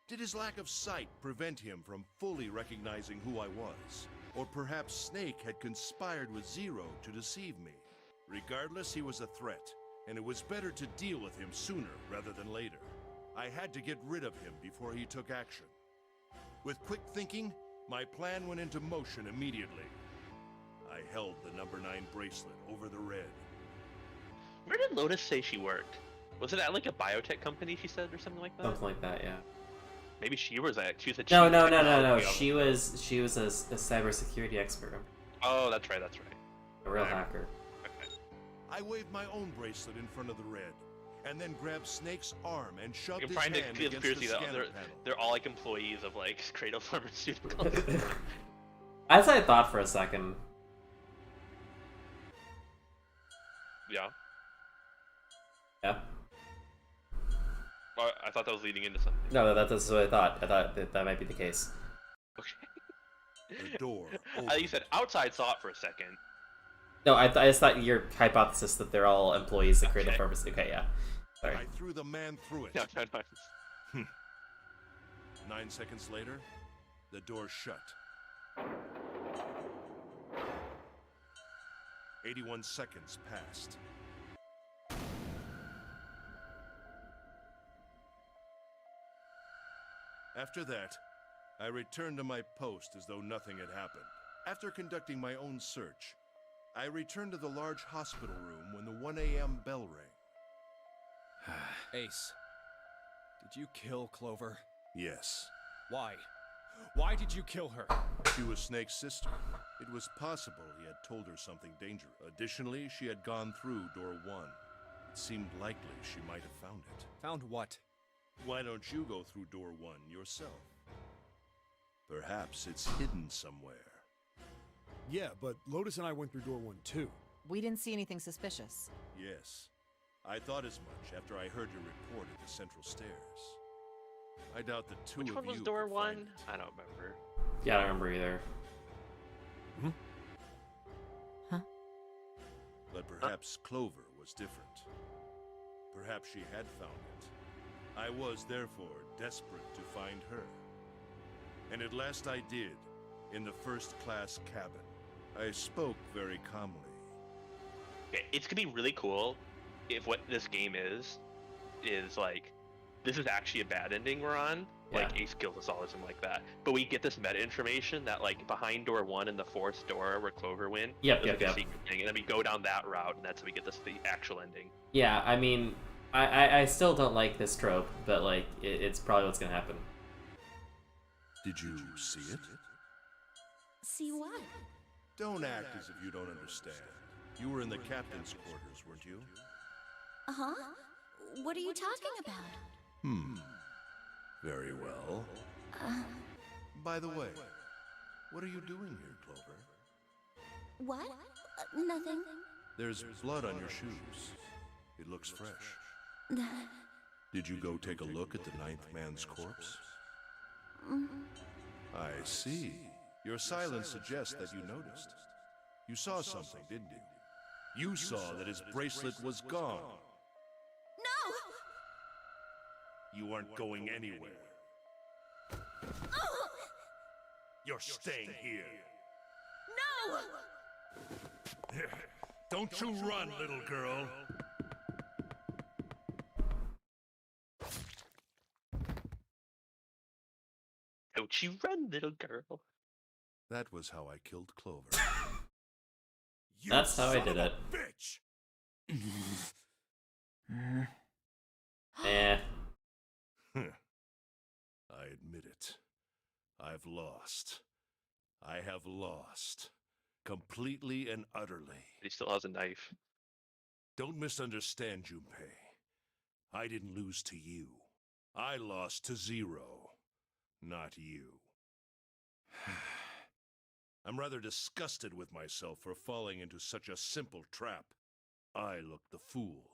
Did his lack of sight prevent him from fully recognizing who I was? Or perhaps Snake had conspired with Zero to deceive me. Regardless, he was a threat, and it was better to deal with him sooner rather than later. I had to get rid of him before he took action. With quick thinking, my plan went into motion immediately. I held the number 9 bracelet over the red. Where did Lotus say she worked? Was it at like a biotech company she said or something like that? Something like that, yeah. Maybe she was at. She said No. technology of it. She was a cybersecurity expert, Oh, that's right. That's right. a real hacker. Okay. I waved my own bracelet in front of the red, and then grabbed Snake's arm and shoved I'm his trying to hand give against conspiracy the that scanner panel. they're all like employees of like Kratos Pharmaceuticals. As I thought for a second. Yeah. Yeah. Well, I thought that was leading into something. No, that's what I thought. I thought that might be the case. Okay. The door You said outside thought for a second. No, I just thought your hypothesis that they're all employees that create the pharmacy. Okay, yeah. Sorry. I threw the man through it. No. 9 seconds later, the door shut. 81 seconds passed. After that, I returned to my post as though nothing had happened. After conducting my own search, I returned to the large hospital room when the 1 a.m. bell rang. Ace, did you kill Clover? Yes. Why? Why did you kill her? She was Snake's sister. It was possible he had told her something dangerous. Additionally, she had gone through door 1. It seemed likely she might have found it. Found what? Why don't you go through door 1 yourself? Perhaps it's hidden somewhere. Yeah, but Lotus and I went through door 1 too. We didn't see anything suspicious. Yes. I thought as much after I heard your report at the central stairs. I doubt the two Which of one was you door could one? find it. I don't remember. Yeah, I don't remember either. But perhaps Clover was different. Perhaps she had found it. I was, therefore, desperate to find her. And at last I did, in the first-class cabin. I spoke very calmly. Okay, it's gonna be really cool if what this game is like, this is actually a bad ending we're on. Like Yeah. Ace kills us all or something like that. But we get this meta information that like behind door 1 and the fourth door where Clover went, Yep, there's, like, yep. a secret thing, and then we go down that route, and that's how we get the actual ending. Yeah, I mean, I still don't like this trope, but like, it's probably what's gonna happen. Did you see it? See what? Don't act as if you don't understand. You were in the captain's quarters, weren't you? Uh-huh. What are you talking about? Very well. By the way, what are you doing here, Clover? What? Nothing. There's blood on your shoes. It looks fresh. Did you go take a look at the 9th man's corpse? I see. Your silence suggests that you noticed. You saw something, didn't you? You saw that his bracelet was gone. No! You aren't going anywhere. You're staying here. No! Don't you run, little girl. Don't you run, little girl. That was how I killed Clover. That's how I did it. Bitch! Eh. I admit it. I've lost. I have lost. Completely and utterly. He still has a knife. Don't misunderstand, Junpei. I didn't lose to you. I lost to Zero. Not you. I'm rather disgusted with myself for falling into such a simple trap. I looked the fool.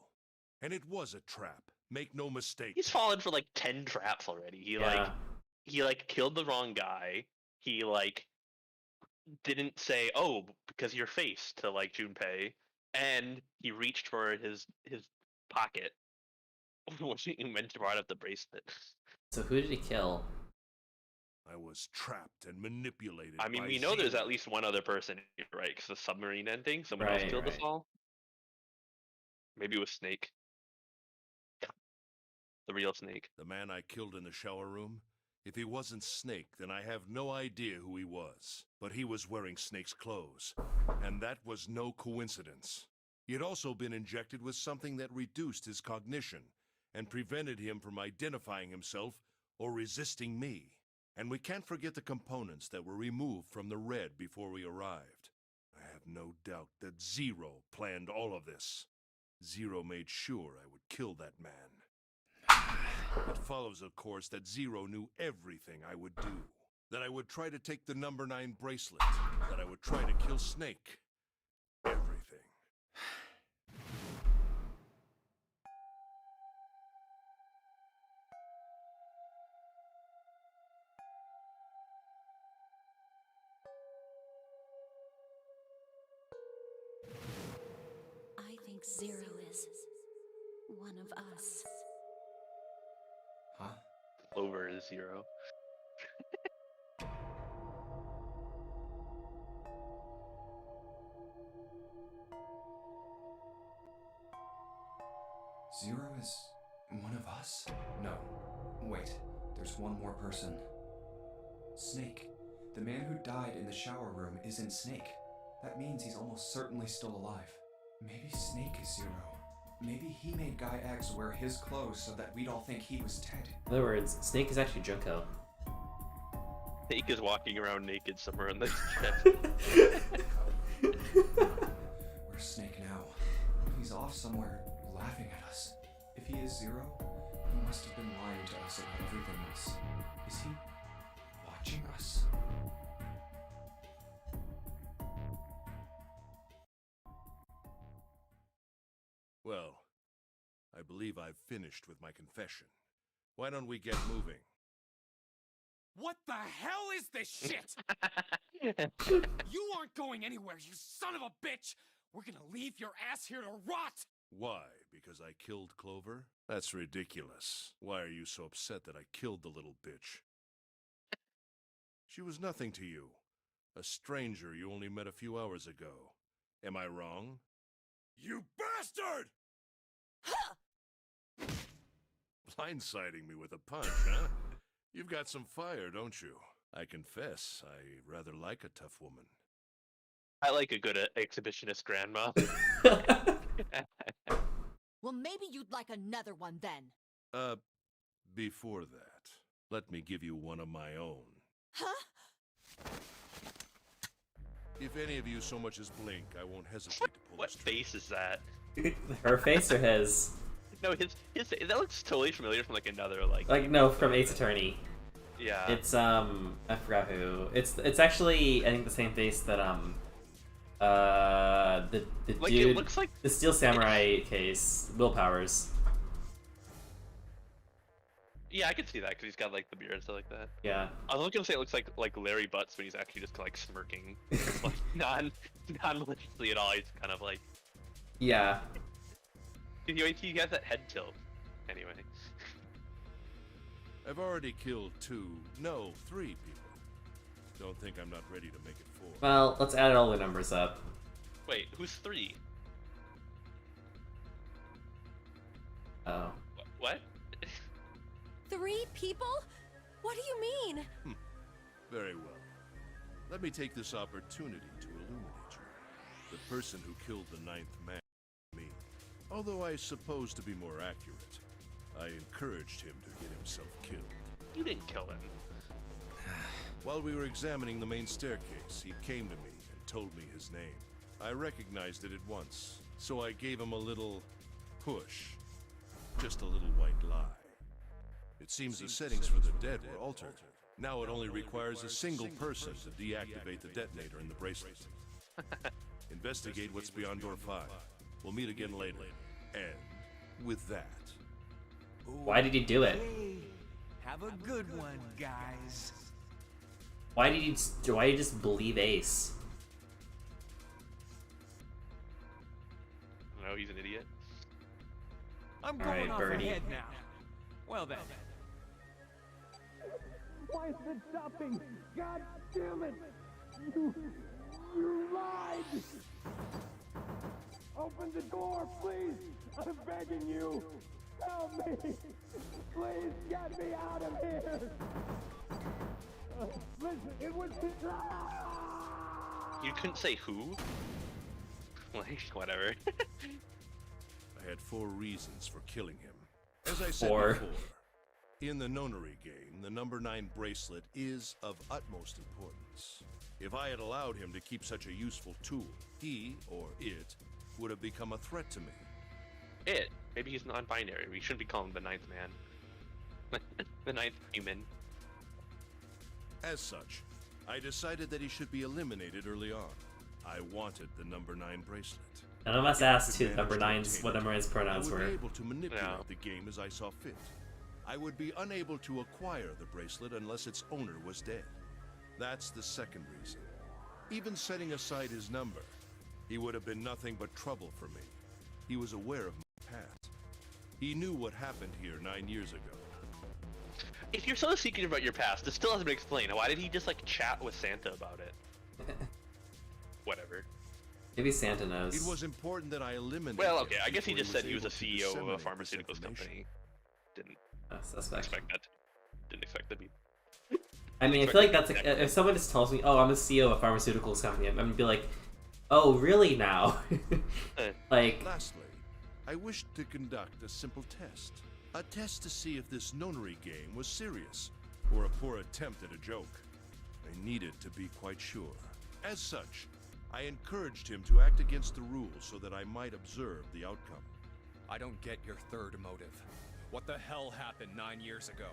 And it was a trap. Make no mistake. He's fallen for like 10 traps already. He killed the wrong guy. He like didn't say, "Oh, because your face" to like Junpei, and he reached for his pocket when he meant to brought up the bracelet. So who did he kill? I was trapped and manipulated. I mean, by we know there's Zero. at least one other person, right? Because the submarine ending, someone else killed us all. Maybe it was Snake. The real Snake. The man I killed in the shower room, If he wasn't Snake, then I have no idea who he was. But he was wearing Snake's clothes, and that was no coincidence. He had also been injected with something that reduced his cognition and prevented him from identifying himself or resisting me. And we can't forget the components that were removed from the Red before we arrived. I have no doubt that Zero planned all of this. Zero made sure I would kill that man. It follows, of course, that Zero knew everything I would do. That I would try to take the number 9 bracelet. That I would try to kill Snake. Everything. I think Zero is one of us. Huh? Clover is Zero. Zero is one of us? No. Wait, there's one more person. Snake. The man who died in the shower room isn't Snake. That means he's almost certainly still alive. Maybe Snake is Zero. Maybe he made Guy X wear his clothes so that we'd all think he was Ted. In other words, Snake is actually Junko. Snake is walking around naked somewhere in the chest. Where's Snake now? He's off somewhere laughing at us. If he is Zero, he must have been lying to us about everything else. Is he watching us? Well, I believe I've finished with my confession. Why don't we get moving? What the hell is this shit? You aren't going anywhere, you son of a bitch! We're gonna leave your ass here to rot! Why? Because I killed Clover? That's ridiculous. Why are you so upset that I killed the little bitch? She was nothing to you. A stranger you only met a few hours ago. Am I wrong? You bastard! Blindsiding me with a punch, huh? You've got some fire, don't you? I confess, I rather like a tough woman. I like a good exhibitionist grandma. Well, maybe you'd like another one then. Before that, let me give you one of my own. Huh? If any of you so much as blink, I won't hesitate to pull What this trigger. face is that? Her face or his? No, his that looks totally familiar from like another like. Like no, from Ace Attorney. Yeah. It's I forgot who. It's actually I think the same face that the Like, dude, it looks like the Steel Samurai case, Will Powers. Yeah, I can see that because he's got like the beard and stuff like that. Yeah. I was gonna say it looks like Larry Butts, but he's actually just like smirking, like non-maliciously at all. He's kind of like. Yeah. He has that head tilt. Anyway. I've already killed 3 people. Don't think I'm not ready to make it 4. Well, let's add all the numbers up. Wait, who's 3? Oh. What? 3 people? What do you mean? Very well. Let me take this opportunity to illuminate you. The person who killed the 9th man, me. Although I suppose to be more accurate, I encouraged him to get himself killed. You didn't kill him. While we were examining the main staircase, he came to me and told me his name. I recognized it at once, so I gave him a little push. Just a little white lie. It seems the settings for the dead were altered. Now it only requires a single person to deactivate the detonator in the bracelet. Investigate what's beyond door 5. We'll meet again later. And with that... Why did he do it? Have a good one, guys. Why did you just believe Ace? No, he's an idiot. I'm All going right, off Bernie. ahead now. Well then. Why is it stopping? God damn it! You lied! Open the door, please! I'm begging you! Help me! Please get me out of here! Listen, it was... You couldn't say who? Like, whatever. I had 4 reasons for killing him. As I said 4. before, in the Nonary game, the number 9 bracelet is of utmost importance. If I had allowed him to keep such a useful tool, he, or it, would have become a threat to me. It. Maybe he's non-binary. We shouldn't be calling him the 9th man. The 9th human. As such, I decided that he should be eliminated early on. I wanted the number 9 bracelet. None of us asked who number 9's what number 9's pronouns I would were. be able to manipulate No. the game as I saw fit. I would be unable to acquire the bracelet unless its owner was dead. That's the second reason. Even setting aside his number, he would have been nothing but trouble for me. He was aware of my past. He knew what happened here 9 years ago. If you're so secretive about your past, this still hasn't been explained. Why did he just like chat with Santa about it? Whatever. Maybe Santa knows. It was important that I eliminated. Well, okay, I him guess he before just said he was a able to CEO of a disseminate this pharmaceuticals information. company. Didn't Suspect. expect that. Didn't expect that to be. I mean, I feel like that's if someone just tells me, "Oh, I'm the CEO of a pharmaceuticals company," I'm gonna be like, "Oh, really now?" Like, Lastly, I wished to conduct a simple test. A test to see if this Nonary game was serious, or a poor attempt at a joke. I needed to be quite sure. As such, I encouraged him to act against the rules so that I might observe the outcome. I don't get your third motive. What the hell happened 9 years ago?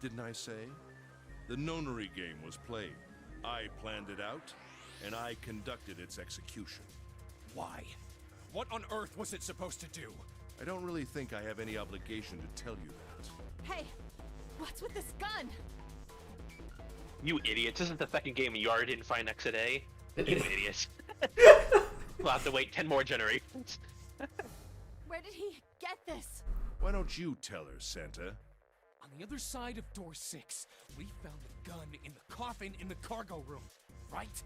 Didn't I say? The Nonary game was played. I planned it out, and I conducted its execution. Why? What on earth was it supposed to do? I don't really think I have any obligation to tell you that. Hey, what's with this gun? You idiots! This isn't the second game and you already didn't find Exit A. You idiots! We'll have to wait 10 more generations. Where did he get this? Why don't you tell her, Santa? On the other side of door 6, we found the gun in the coffin in the cargo room, right?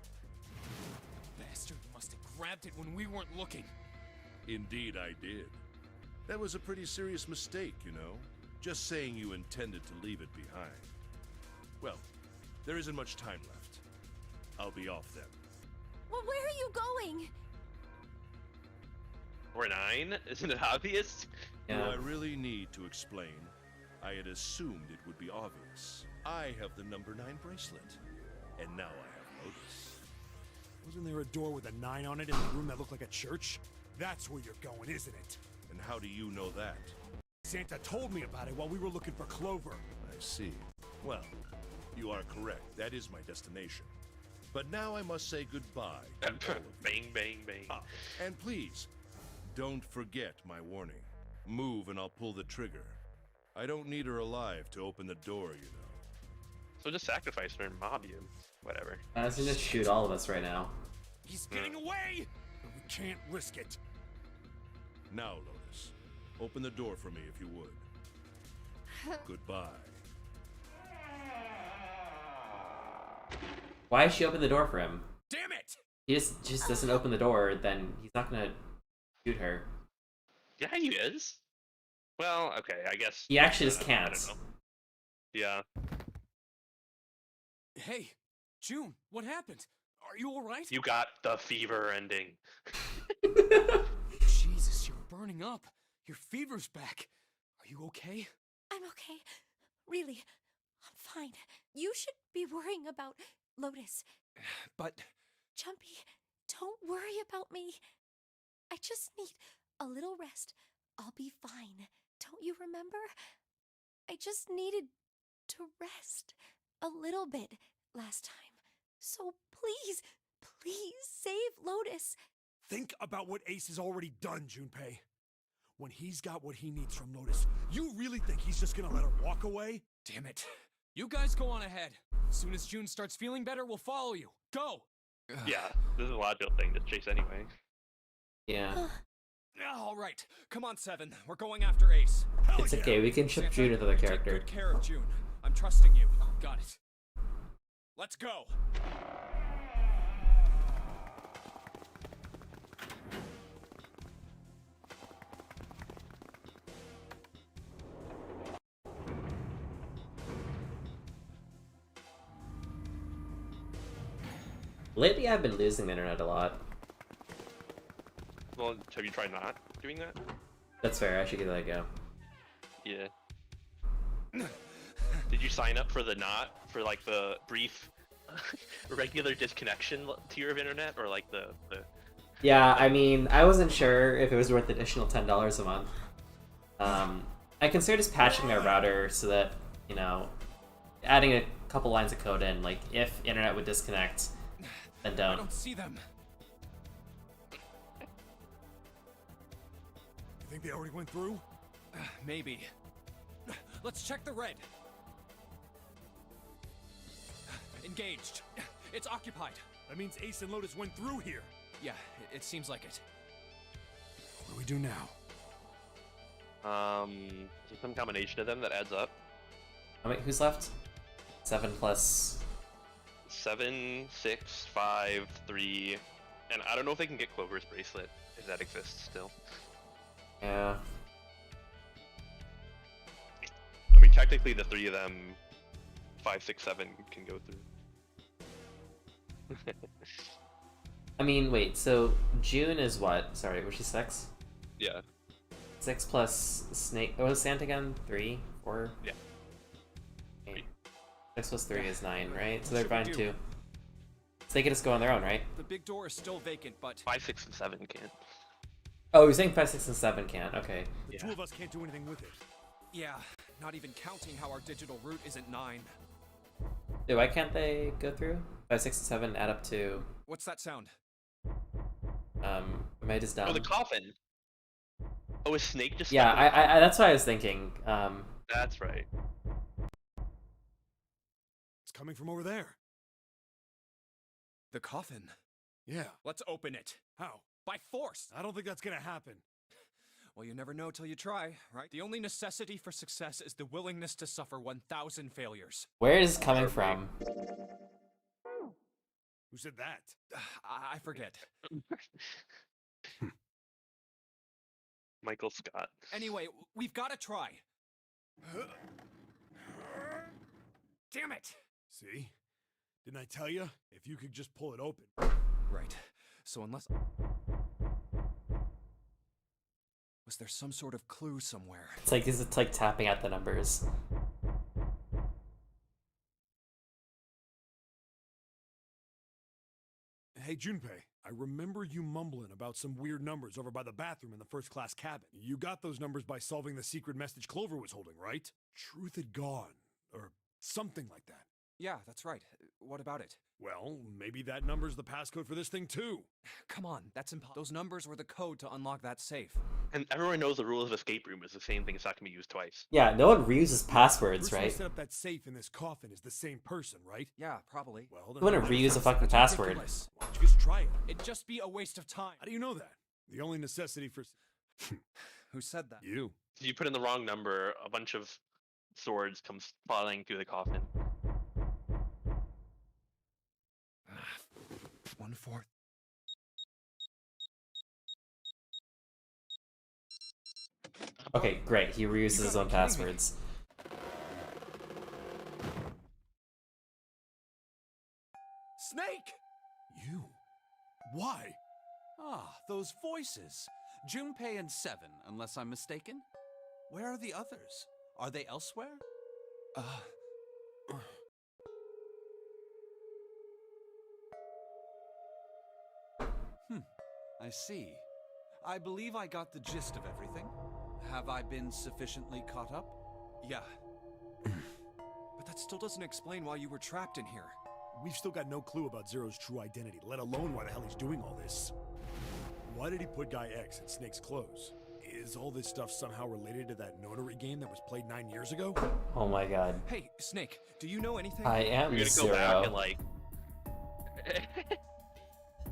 Bastard must have grabbed it when we weren't looking. Indeed I did. That was a pretty serious mistake, you know. Just saying you intended to leave it behind. Well, there isn't much time left. I'll be off then. Well, where are you going? We're 9? Isn't it obvious? Do yeah. I really need to explain? I had assumed it would be obvious. I have the number 9 bracelet. And now I have Lotus. Wasn't there a door with a 9 on it in the room that looked like a church? That's where you're going, isn't it? And how do you know that? Santa told me about it while we were looking for Clover. I see. Well, you are correct. That is my destination. But now I must say goodbye to all of you. Bang, bang, bang. Ah, and please, don't forget my warning. Move and I'll pull the trigger. I don't need her alive to open the door, you know. So just sacrifice her and mob you. Whatever. I was gonna shoot all of us right now. He's getting away! But we can't risk it. Now, Lotus, open the door for me if you would. Goodbye. Why is she open the door for him? Damn it! He just doesn't open the door, then he's not gonna shoot her. Yeah, he is. Well, okay, I guess. He actually just I can't. don't know. Yeah. Hey, June, what happened? Are you alright? You got the fever ending. Jesus, you're burning up. Your fever's back. Are you okay? I'm okay. Really, I'm fine. You should be worrying about Lotus. But Jumpy, don't worry about me. I just need a little rest. I'll be fine. Don't you remember? I just needed to rest a little bit last time. So please, please save Lotus. Think about what Ace has already done, Junpei. When he's got what he needs from Lotus, you really think he's just gonna let her walk away? damn it. You guys go on ahead. As soon as June starts feeling better, we'll follow you. Go! Yeah, this is a logical thing to chase anyway. Yeah. Alright, come on, 7. We're going after Ace. It's okay, we can ship Santa, June with another take character. good care of June. I'm trusting you. Got it. Let's go! Lately, I've been losing the internet a lot. Well, have you tried not doing that? That's fair. I should give that a go. Yeah. Did you sign up for for like the brief regular disconnection tier of internet, or like the Yeah, I mean, I wasn't sure if it was worth the additional $10 a month. I considered just patching my router so that, you know, adding a couple lines of code in, like if internet would disconnect, then I don't. don't see them. You think they already went through? Maybe. Let's check the red. Engaged. It's occupied. That means Ace and Lotus went through here. Yeah, it seems like it. What do we do now? Some combination of them that adds up. Oh, wait, who's left? 7 plus... 7, 6, 5, 3, and I don't know if they can get Clover's bracelet, if that exists still. Yeah. I mean, technically the 3 of them, 5, 6, 7 can go through. I mean, wait, so June is what? Sorry, was she 6? Yeah. 6 plus Snake... What was Santa again? 3? 4? Yeah. 8. 6 plus 3 is 9, right? So What they're should fine we do? too. So they can just go on their own, right? The big door is still vacant, but 5, 6, and 7 can. Oh, you're saying 5, 6, and 7 can't. Okay. The two of us can't do anything with it. yeah, not even counting how our digital route isn't 9. Dude, why can't they go through? 5, 6, and 7 add up to... What's that sound? Am I just dumb? Oh, the coffin! Oh, is Snake just... Yeah, stuck in the I that's what I was thinking. That's right. It's coming from over there. The coffin. Yeah. Let's open it. How? By force! I don't think that's gonna happen. Well, you never know till you try, right? The only necessity for success is the willingness to suffer 1,000 failures. Where is it coming from? Who said that? I forget. Michael Scott. Anyway, we've got to try. Damn it! See? Didn't I tell you? If you could just pull it open. Right. So unless... Was there some sort of clue somewhere? It's like tapping at the numbers. Hey, Junpei, I remember you mumbling about some weird numbers over by the bathroom in the first-class cabin. You got those numbers by solving the secret message Clover was holding, right? Truth had gone, or something like that. Yeah, that's right. What about it? Well, maybe that number's the passcode for this thing, too. Come on, that's impossible. Those numbers were the code to unlock that safe. And everyone knows the rules of escape room is the same thing, it's not going to be used twice. Yeah, no one reuses passwords, The person who right? set up that safe in this coffin is the same person, right? Yeah, probably. Well, You want to reuse a fucking password. Ridiculous. Why don't you just try it? It'd just be a waste of time. How do you know that? The only necessity for... Who said that? You. If you put in the wrong number, a bunch of swords comes falling through the coffin. 1/4. Okay, great. He reuses his own passwords. Snake! You? Why? Ah, those voices. Junpei and Seven, unless I'm mistaken. Where are the others? Are they elsewhere? I see. I believe I got the gist of everything. Have I been sufficiently caught up? Yeah. But that still doesn't explain why you were trapped in here. We've still got no clue about Zero's true identity, let alone why the hell he's doing all this. Why did he put Guy X in Snake's clothes? Is all this stuff somehow related to that Nonary game that was played 9 years ago? Oh my god. Hey, Snake, do you know anything? I am We're gonna Zero. go back and like...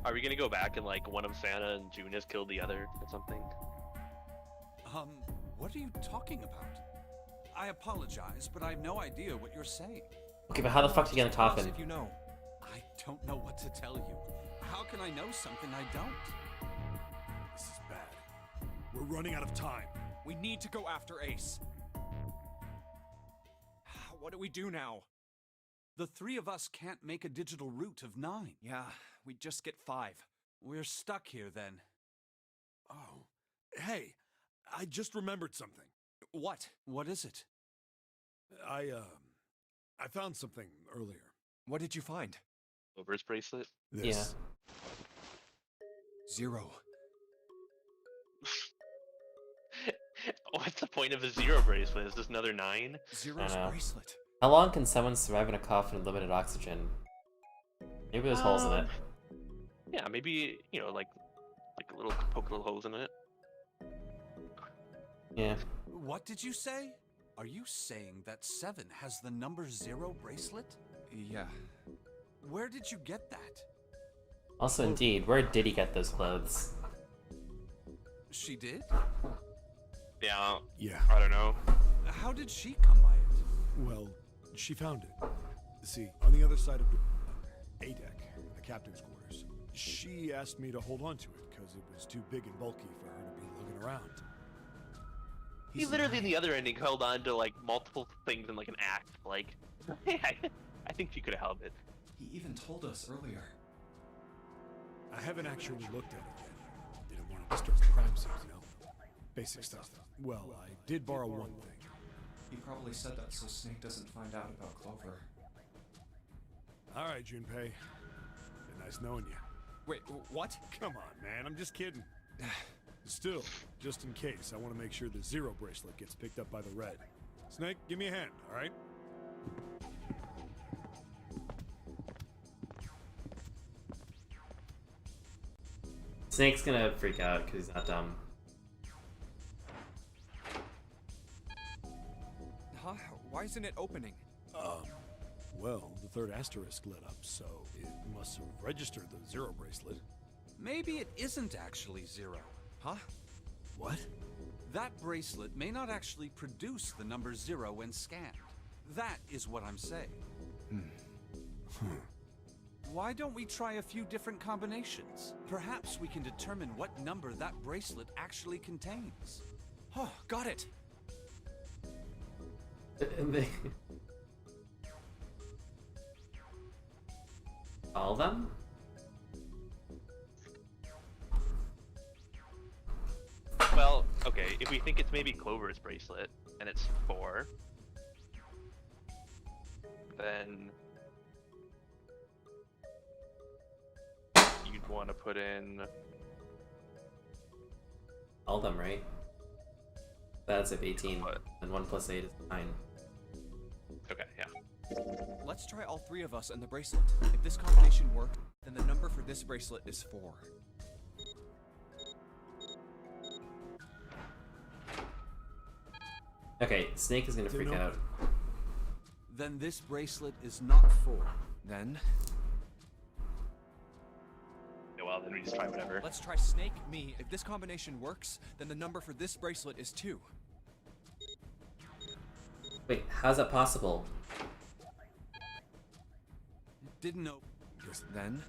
Are we gonna go back and like one of Santa and June has killed the other or something? What are you talking about? I apologize, but I have no idea what you're saying. Okay, but how the fuck do you get in a Tell us coffin? if you know. I don't know what to tell you. How can I know something I don't? This is bad. We're running out of time. We need to go after Ace. What do we do now? The three of us can't make a digital route of 9. Yeah, we'd just get 5. We're stuck here then. Oh. Hey, I just remembered something. What? What is it? I found something earlier. What did you find? Clover's bracelet. This. 0. What's the point of a 0 bracelet? Is this another 9? Zero's bracelet. How long can someone survive in a coffin with limited oxygen? Maybe there's holes in it. Yeah, maybe, you know, like a little poke little holes in it. Yeah. What did you say? Are you saying that 7 has the number 0 bracelet? Yeah. Where did you get that? Also, indeed, where did he get those clothes? She did? Yeah. Yeah. I don't know. How did she come by it? Well, she found it. See, on the other side of the A-deck, the captain's quarters. She asked me to hold on to it because it was too big and bulky for her to be lugging around. He literally in the other ending held on to like multiple things in like an act. Like, I think she could have held it. He even told us earlier. I haven't actually looked at it yet. Didn't want to disturb the crime scene, you know? Basic stuff. Well, I did borrow one thing. He probably said that so Snake doesn't find out about Clover. All right, Junpei. Been nice knowing you. Wait, what? Come on, man. I'm just kidding. Still, just in case, I want to make sure the 0 bracelet gets picked up by the red. Snake, give me a hand, all right? Snake's gonna freak out because he's not dumb. Huh? Why isn't it opening? Well, the third asterisk lit up, so it must have registered the 0 bracelet. Maybe it isn't actually 0. Huh? What? That bracelet may not actually produce the number 0 when scanned. That is what I'm saying. Why don't we try a few different combinations? Perhaps we can determine what number that bracelet actually contains. Oh, got it. All of them? Well, okay, if we think it's maybe Clover's bracelet, and it's 4, then you'd want to put in... All of them, right? That's if 18, What? and 1 plus 8 is 9. Okay, yeah. Let's try all 3 of us and the bracelet. If this combination works, then the number for this bracelet is 4. Okay, Snake is gonna freak out. Then this bracelet is not 4. Then, Yeah, well, then we just try whatever. let's try Snake, me. If this combination works, then the number for this bracelet is 2. Wait, how's that possible? Didn't know. Then,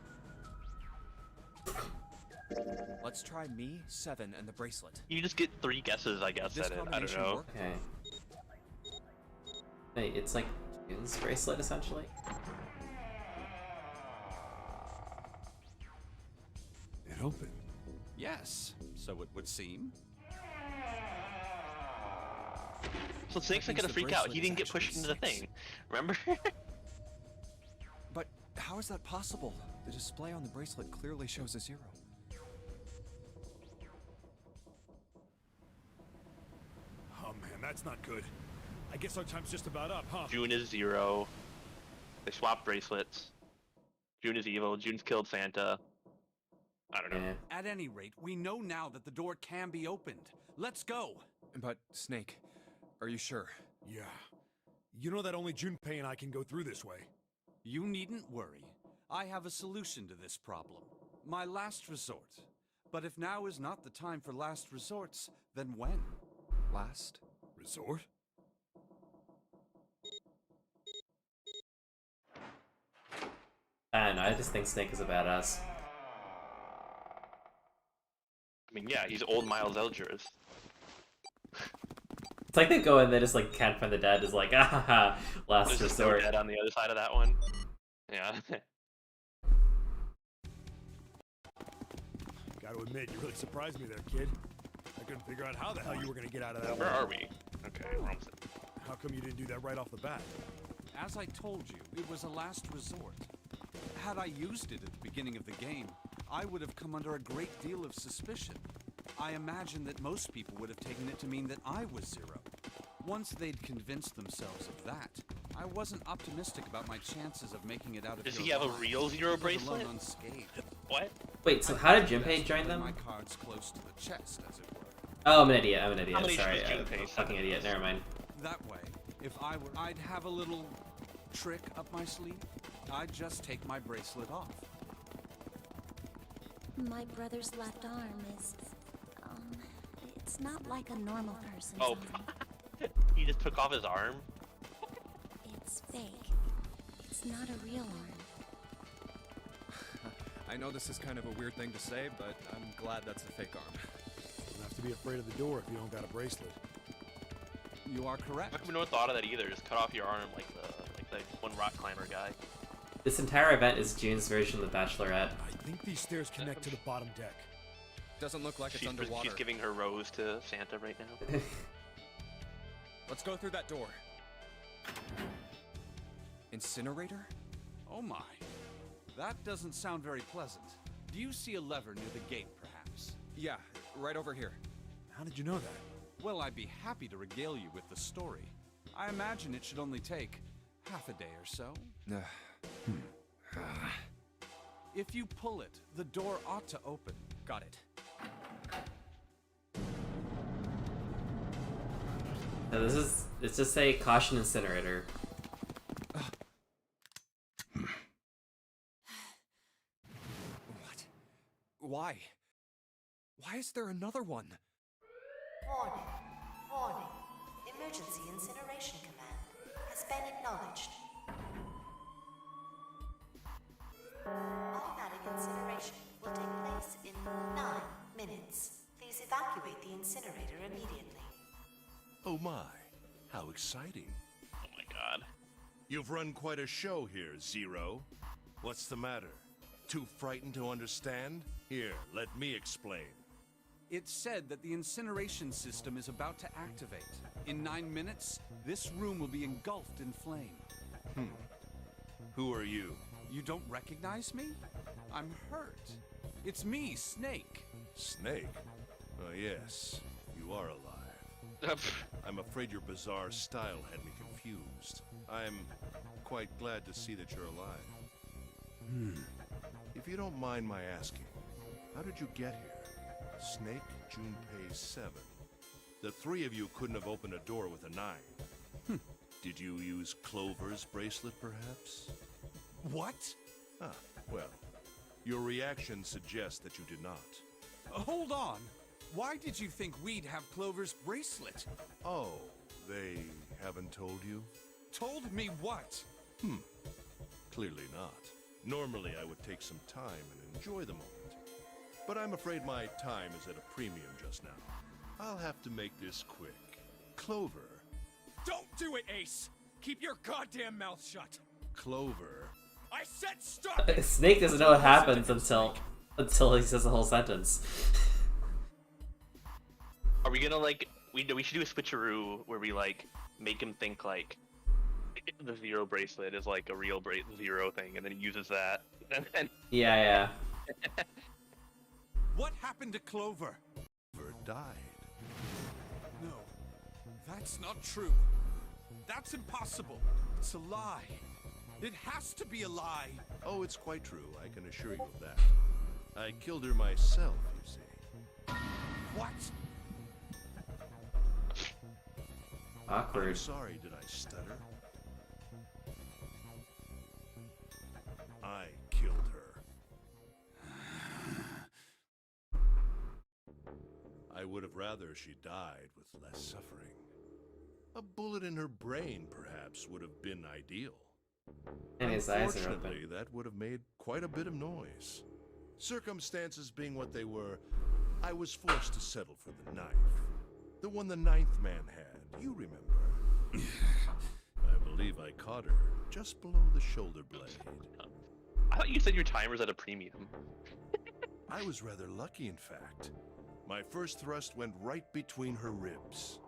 let's try me, 7, and the bracelet. You just get 3 guesses, I guess, This at it. I don't combination know. works. Okay. Wait, it's like June's bracelet, essentially? It opened. Yes, so it would seem. So Snake's not means gonna the freak out. He bracelet didn't is get pushed actually into the 6. thing. Remember? But how is that possible? The display on the bracelet clearly shows a 0. Oh man, that's not good. I guess our time's just about up, huh? June is 0. They swapped bracelets. June is evil. June's killed Santa. I don't know. Yeah. At any rate, we know now that the door can be opened. Let's go! But, Snake, are you sure? Yeah. You know that only Junpei and I can go through this way. You needn't worry. I have a solution to this problem. My last resort. But if now is not the time for last resorts, then when? Last? Resort? I don't know, I just think Snake is a badass. I mean, yeah, he's old Miles Elders. It's like they go and they just like can't find the dead, is like, ah ha ha, last There's just no resort. dead on the other side of that one. Yeah. admit, you really surprised me there, kid. I couldn't figure out how the hell you were gonna get out of that Where one. are we? Okay, we're almost in. How come you didn't do that right off the bat? As I told you, it was a last resort. Had I used it at the beginning of the game, I would have come under a great deal of suspicion. I imagine that most people would have taken it to mean that I was Zero. Once they'd convinced themselves of that, I wasn't optimistic about my chances of making it out of Does here he have a alive, real Zero let alone bracelet? unscathed. What? Wait, so I how did figured Junpei best to join play them? my cards close to the chest, as it were. Oh, I'm an idiot. I'm an idiot. Combination Sorry, with Junpei, fucking idiot. Never mind. That way, if I were, I'd have a little trick up my sleeve. I'd just take my bracelet off. My brother's left arm is, it's not like a normal person's Oh, arm. he just took off his arm? It's fake. It's not a real arm. I know this is kind of a weird thing to say, but I'm glad that's a fake arm. You don't have to be afraid of the door if you don't got a bracelet. You are correct. How come no one thought of that either? Just cut off your arm like the one rock climber guy. This entire event is June's version of The Bachelorette. I think these stairs connect to the bottom deck. Doesn't look like it's underwater. She's giving her rose to Santa right now. Let's go through that door. Incinerator? Oh my. That doesn't sound very pleasant. Do you see a lever near the gate, perhaps? Yeah, right over here. How did you know that? Well, I'd be happy to regale you with the story. I imagine it should only take half a day or so. If you pull it, the door ought to open. Got it. So it's just a caution incinerator. What? Why? Why is there another one? Warning. Warning. Emergency incineration command has been acknowledged. Automatic incineration will take place in 9 minutes. Please evacuate the incinerator immediately. Oh my, how exciting. Oh my god. You've run quite a show here, Zero. What's the matter? Too frightened to understand? Here, let me explain. It's said that the incineration system is about to activate. In 9 minutes, this room will be engulfed in flame. Who are you? You don't recognize me? I'm hurt. It's me, Snake. Snake? Oh yes, you are alive. I'm afraid your bizarre style had me confused. I'm quite glad to see that you're alive. If you don't mind my asking, how did you get here? Snake, Junpei 7. The three of you couldn't have opened a door with a 9. Did you use Clover's bracelet, perhaps? What? Ah, well, your reaction suggests that you did not. Hold on. Why did you think we'd have Clover's bracelet? Oh, they haven't told you? Told me what? Clearly not. Normally I would take some time and enjoy the moment. But I'm afraid my time is at a premium just now. I'll have to make this quick. Clover. Don't do it, Ace! Keep your goddamn mouth shut! Clover. I said stop! Snake doesn't know what happens until he says the whole sentence. Are we gonna we should do a switcheroo where we make him think the Zero bracelet is like a real Zero thing, and then he uses that. And then Yeah. What happened to Clover? Clover died. No, that's not true. That's impossible. It's a lie. It has to be a lie. Oh, it's quite true. I can assure you of that. I killed her myself, you see. What? Awkward. I'm sorry, did I stutter? I killed her. I would have rather she died with less suffering. A bullet in her brain, perhaps, would have been ideal. And his eyes are Unfortunately, open. that would have made quite a bit of noise. Circumstances being what they were, I was forced to settle for the knife. The one the 9th man had, you remember. I believe I caught her just below the shoulder blade. I thought you said your timer's at a premium. I was rather lucky, in fact. My first thrust went right between her ribs.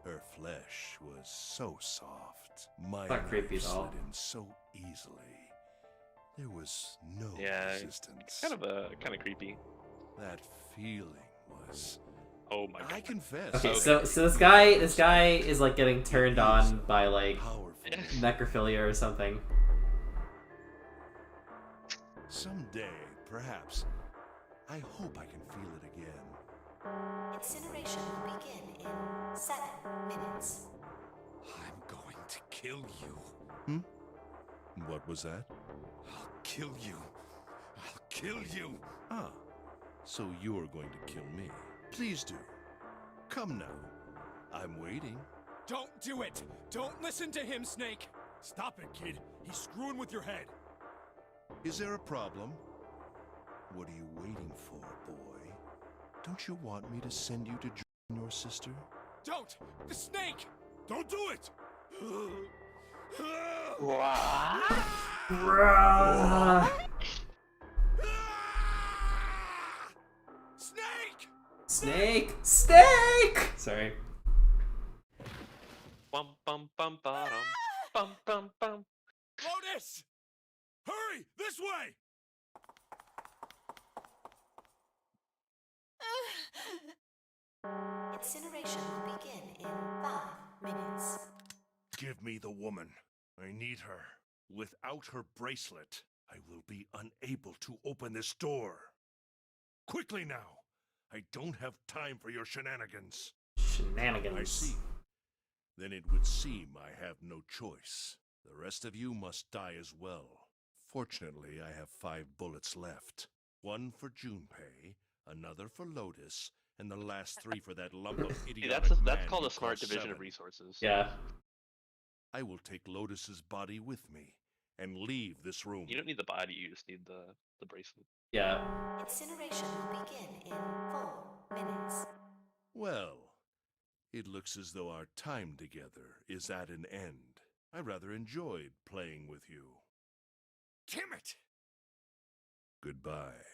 Her flesh was so soft. My Not creepy knife at all. slid in so easily. There was no resistance. Kind of creepy. That feeling was. Oh my god. I confess. Okay, so this guy is like getting turned on by like necrophilia or something. Someday, perhaps. I hope I can feel it again. Incineration will begin in 7 minutes. I'm going to kill you. What was that? I'll kill you. I'll kill you. Ah, so you're going to kill me. Please do. Come now. I'm waiting. Don't do it! Don't listen to him, Snake! Stop it, kid. He's screwing with your head. Is there a problem? What are you waiting for, boy? Don't you want me to send you to join your sister? Don't! The snake! Don't do it! Snake! Snake! Snake! Sorry. Bum bum bum bum bum bum bum. Lotus! Hurry! This way! Incineration will begin in 5 minutes. Give me the woman. I need her. Without her bracelet, I will be unable to open this door. Quickly now! I don't have time for your shenanigans. Shenanigans. I see. Then it would seem I have no choice. The rest of you must die as well. Fortunately, I have 5 bullets left. 1 for Junpei, another for Lotus, and the last 3 for that lump of idiotic That's called you a smart call division Seven. of resources. Yeah. I will take Lotus's body with me and leave this room. You don't need the body, you just need the bracelet. Yeah. Incineration will begin in 4 minutes. Well, it looks as though our time together is at an end. I rather enjoyed playing with you. Damn it! Goodbye.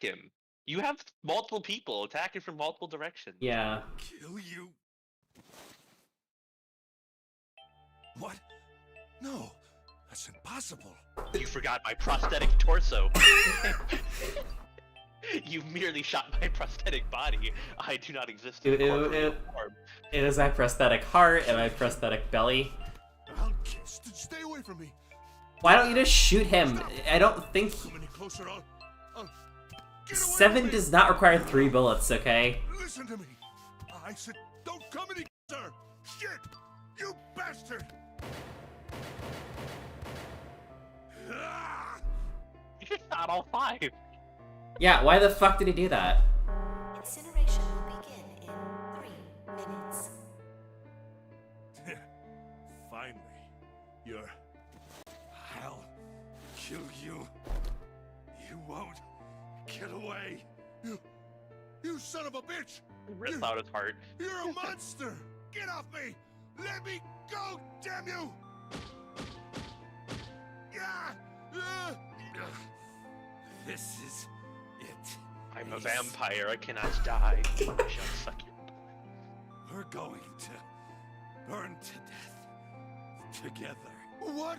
Him. You have multiple people attacking from multiple directions. Yeah. Kill you. What? No, that's impossible. You forgot my prosthetic torso. You merely shot my prosthetic body. I do not exist in corporeal form. It is my prosthetic heart and my prosthetic belly. Stay away from me. Why don't you just shoot him? I don't think... Come any closer, I'll get away 7 from me. does not require 3 bullets, okay? Listen to me. I said, don't come any closer. Shit, you bastard. You just shot all 5. Yeah, why the fuck did he do that? Incineration will begin in 3 minutes. Finally, you're... I'll kill you. You won't get away. You son of a bitch! Ripped out his heart. You're a monster! Get off me! Let me go, damn you! This is it. I'm a vampire. I cannot die. I shall suck your blood. We're going to burn to death together. What?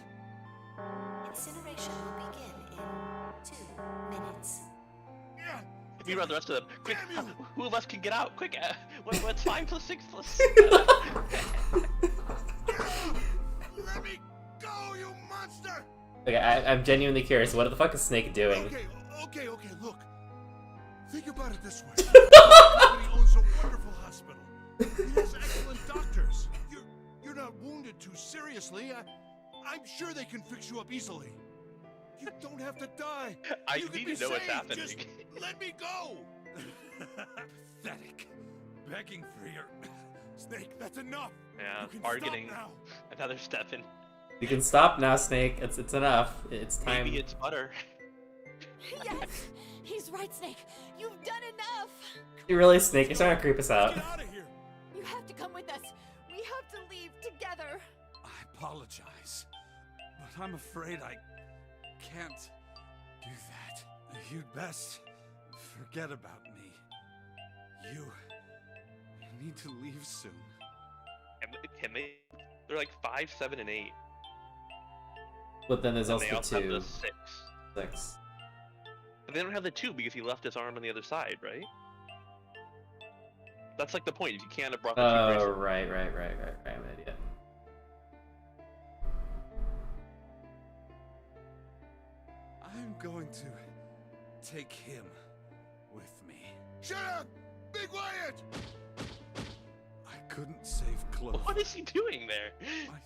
Incineration will begin in 2 minutes. Meanwhile, the rest of them, quick, who of us can get out? Quick, what's 5 plus 6 plus? Let me go, you monster! Okay, I'm genuinely curious. What the fuck is Snake doing? Okay, look. Think about it this way. Somebody owns a wonderful hospital. He has excellent doctors. You're not wounded too seriously. I'm sure they can fix you up easily. You don't have to die. I You can need be to know what's saved. happening. Just let me go. Pathetic. Begging for your... Snake, that's enough. Yeah, You can bargaining. stop now. Another step in. You can stop now, Snake. It's enough. It's time. Maybe it's butter. Yes! He's right, Snake. You've done enough! Really, Snake? You're starting to creep us out. Get out of here. You have to come with us. We have to leave together. I apologize, but I'm afraid I can't do that. You'd best Forget about me. You need to leave soon. Can they? They're like 5, 7, and 8. But then there's And also they the also have 2. the 6. 6. But they don't have the 2 because he left his arm on the other side, right? That's like the point. You can't have brought the 2 Oh, bracelets. right. I'm an idiot. I'm going to take him with me. Shut up! Be quiet! I couldn't save Clover. What is he doing there?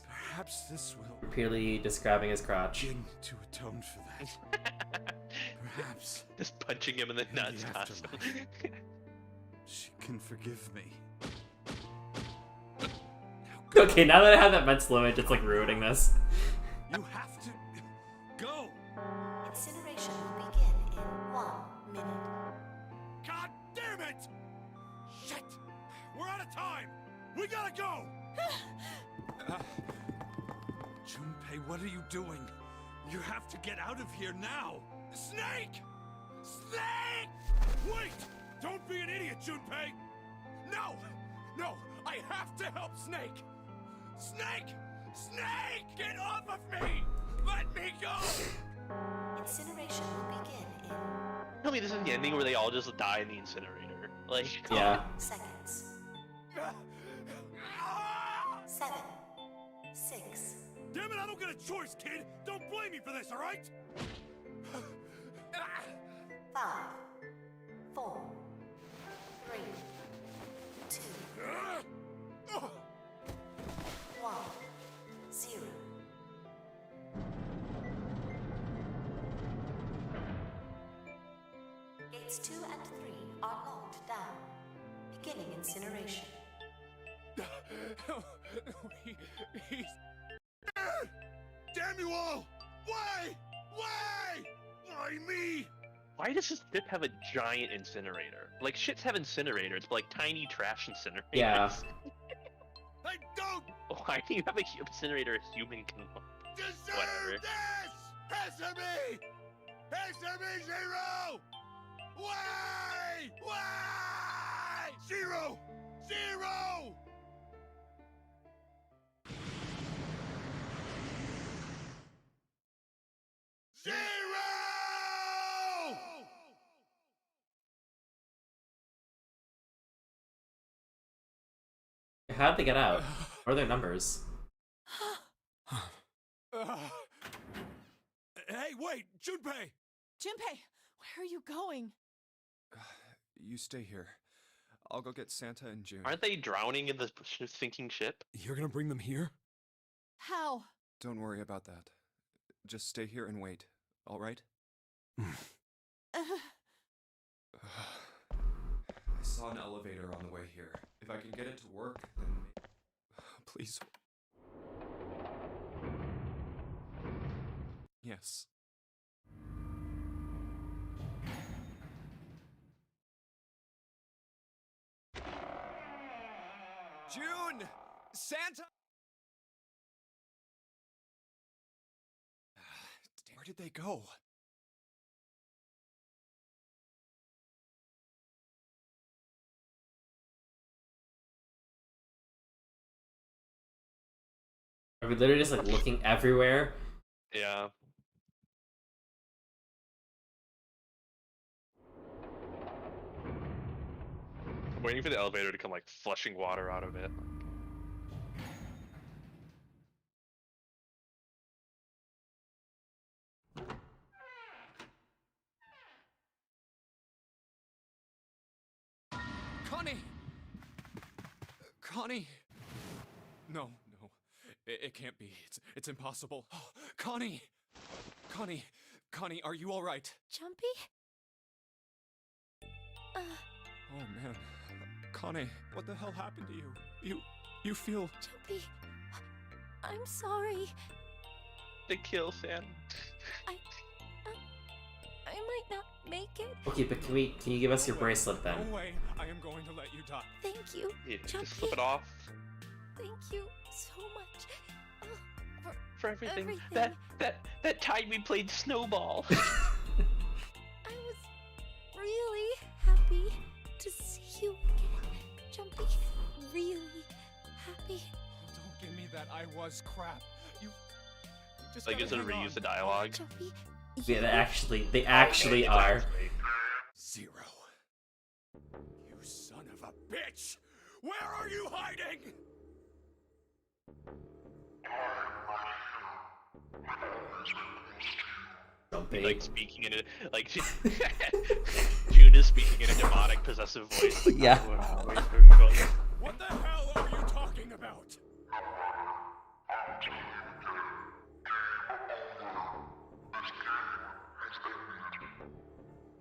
Perhaps this will Repeatedly describing his crotch. begin to atone for that. Perhaps. Just punching him in the in nuts the constantly. afterlife, she can forgive me. Okay, now that I have that mental image, it's like ruining this. You have to go. Incineration will begin in 1 minute. God damn it! Shit! We're out of time! We gotta go! Junpei, what are you doing? You have to get out of here now. Snake! Snake! Wait! Don't be an idiot, Junpei! No! No! I have to help Snake! Snake! Snake! Get off of me! Let me go! Incineration will begin in Tell me this is the ending where they all just die in the incinerator. Like, Yeah. seconds. 7, 6, Damn it, I don't get a choice, kid! Don't blame me for this, alright? 5, 4, 3, 2, 1, 0. Gates 2 and 3 are locked down. Beginning incineration. He's... Damn you all! Why? Why? Why me? why does this ship have a giant incinerator? Like, ships have incinerators, but like tiny trash incinerators. Yeah. I don't Why do you have a incinerator a human can... deserve Whatever. this! Answer me! Answer me, Zero! Why? Why? Zero! Zero! Zero! How'd they get out? What are their numbers? Hey, wait! Junpei! Junpei, where are you going? You stay here. I'll go get Santa and June. Aren't they drowning in the sinking ship? You're gonna bring them here? How? Don't worry about that. Just stay here and wait, alright? I saw an elevator on the way here. If I can get it to work, then... Please. Yes. June! Santa! Where did they go? Are we literally just like looking everywhere? Yeah. I'm waiting for the elevator to come like flushing water out of it. Connie! Connie! No, no. It can't be. It's impossible. Oh, Connie! Connie, are you alright? Jumpy? Oh man. Connie, what the hell happened to you? You feel... Jumpy, I'm sorry. They kill Sam. I might not make it. Okay, but can you give us your bracelet then? No way I am going to let you die. Thank you, Yeah, Jumpy. just slip it off. Thank you so much. For everything. Everything. That time we played Snowball. I was really happy to see you again, Jumpy. Really happy. Don't give me that I was crap. You just Like, is it a gotta hang reuse on. the dialogue? Jumpy, Yeah, they actually are. Zero. You son of a bitch! Where are you hiding? Jumpy. Like speaking in a like June is speaking in a demonic possessive voice. Like, Yeah. What the hell are you talking about?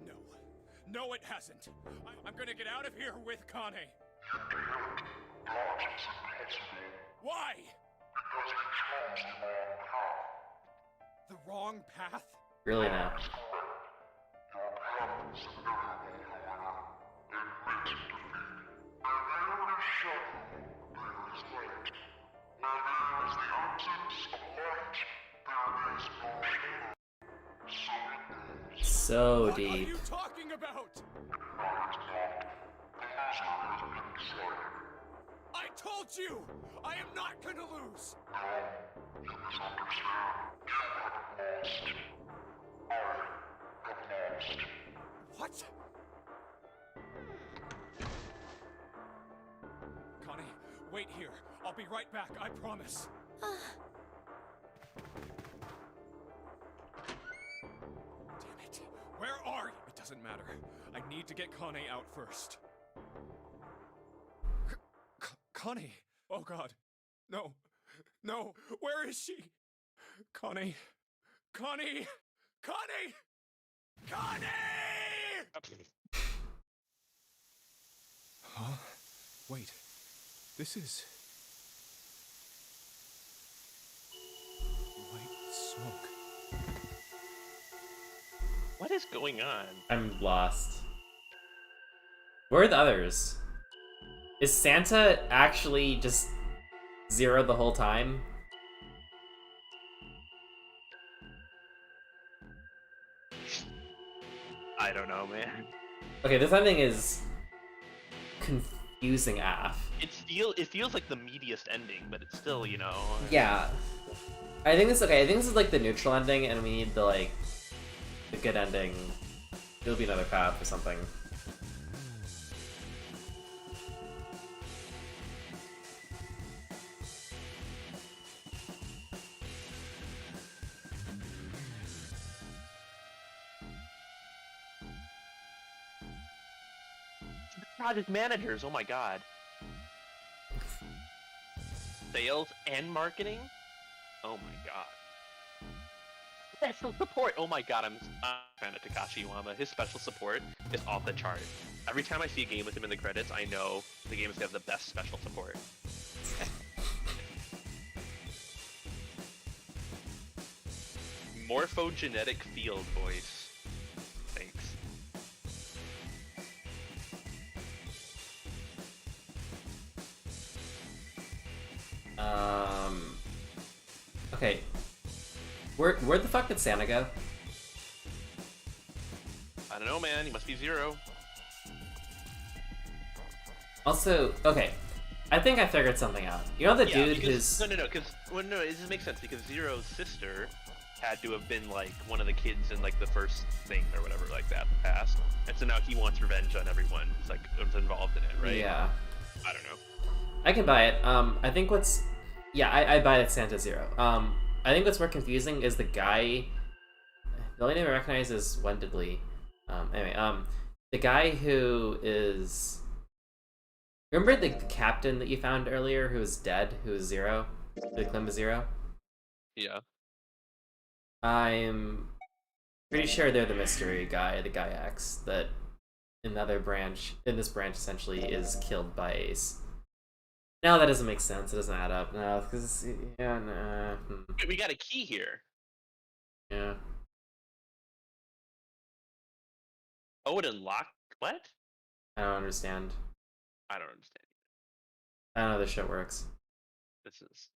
No. No, it hasn't. I'm gonna get out of here with Kane. Why? The wrong path? Really now. So What deep. are you talking about? I told you! I am not gonna lose! What? Connie, wait here. I'll be right back, I promise. Damn it. Where are you? It doesn't matter. I need to get Connie out first. Connie! Oh god. No. No. Where is she? Connie. Connie! Connie! Connie! Huh? Wait. This is... white smoke. What is going on? I'm lost. Where are the others? Is Santa actually just zero the whole time? I don't know, man. Okay, this ending is confusing AF. It feels like the meatiest ending, but it's still, you know. Yeah. I think this is like the neutral ending, and we need the good ending. It'll be another path or something. Project managers, oh my god. Sales and marketing? Oh my god. Special support! Oh my god, I'm a fan of Takashi Iwama. His special support is off the chart. Every time I see a game with him in the credits, I know the game is gonna have the best special support. Morphogenetic field voice. Thanks. Okay. Where the fuck did Santa go? I don't know, man. He must be Zero. Also, okay. I think I figured something out. You know the dude because, who's... No, because... Well, no, it just makes sense, because Zero's sister had to have been, like, one of the kids in, like, the first thing or whatever like that in the past. And so now he wants revenge on everyone who's, like, involved in it, right? Yeah. I don't know. I can buy it. I think what's... Yeah, I buy it Santa Zero. I think what's more confusing is the guy... The only name I recognize is Wendedly. The guy who is... Remember the captain that you found earlier who was dead, who was Zero? The claim was Zero? Yeah. I'm pretty sure they're the mystery guy, the guy X, that in this branch essentially is killed by Ace. No, that doesn't make sense. It doesn't add up. No, because We got a key here. Yeah. Oh, it unlocked... What? I don't understand. I don't understand. I don't know how this shit works. This is...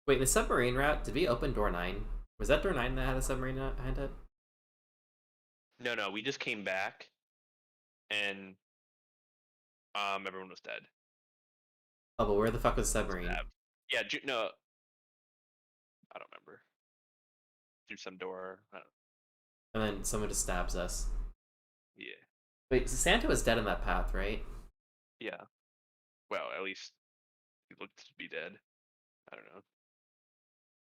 Wait, the submarine route, did we open door 9? Was that door 9 that had a submarine behind it? No, we just came back, and everyone was dead. Oh, but where the fuck was the submarine? Yeah, no, I don't remember. Through some door. I don't And then someone just stabs us. Yeah. Wait, so Santa was dead in that path, right? Yeah. Well, at least he looked to be dead. I don't know.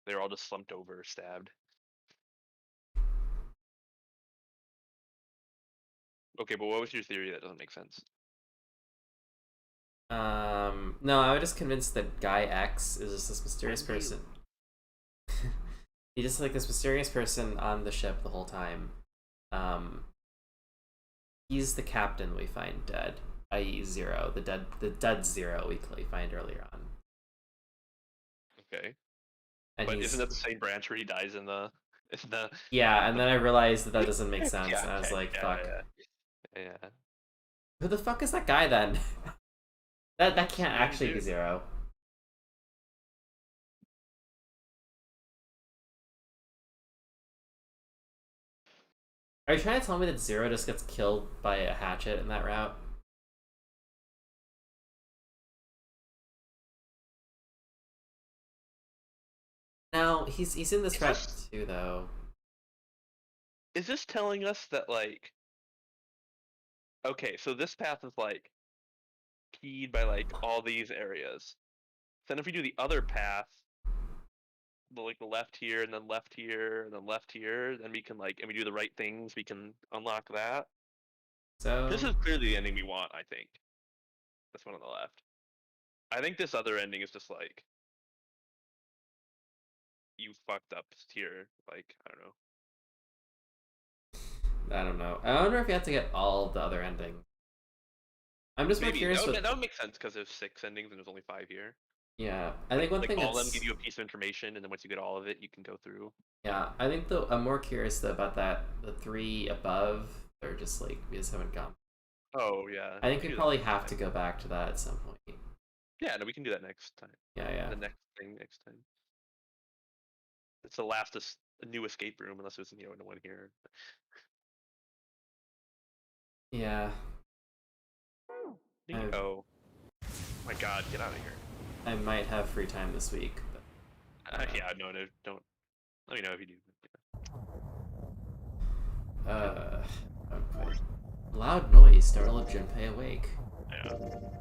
They were all just slumped over, stabbed. Okay, but what was your theory? That doesn't make sense. No, I was just convinced that Guy X is just this mysterious person. He's just like this mysterious person on the ship the whole time. He's the captain we find dead, i.e. Zero, the dead Zero we find earlier on. Okay. And but isn't that the same branch where he dies in the? Yeah, and then I realized that doesn't make sense, Yeah, and I was like, fuck. Yeah. Who the fuck is that guy then? that can't actually be Zero. Are you trying to tell me that Zero just gets killed by a hatchet in that route? No, he's in this route too, though. Is this telling us that, like... Okay, so this path is, like, keyed by, like, all these areas. Then if we do the other path, like the left here, and then left here, and then left here, then we can, like, and we do the right things, we can unlock that. So... This is clearly the ending we want, I think. This one on the left. I think this other ending is just, like... You fucked up here, like, I don't know. I don't know. I wonder if you have to get all the other endings. I'm just more curious. That would make sense because there's 6 endings and there's only 5 here. Yeah, I think one thing all of them give you a piece of information, and then once you get all of it, you can go through. Yeah, I think though I'm more curious though about that. The 3 above, they're just like we just haven't gone. Oh yeah. I think we probably have to go back to that at some point. Yeah, no, we can do that next time. Yeah. The next thing next time. It's the last new escape room, unless there's no one here. Yeah. Oh my god, get out of here. I might have free time this week. But, yeah, no, don't. Let me know if you do. Okay. Loud noise startled Junpei awake. Yeah.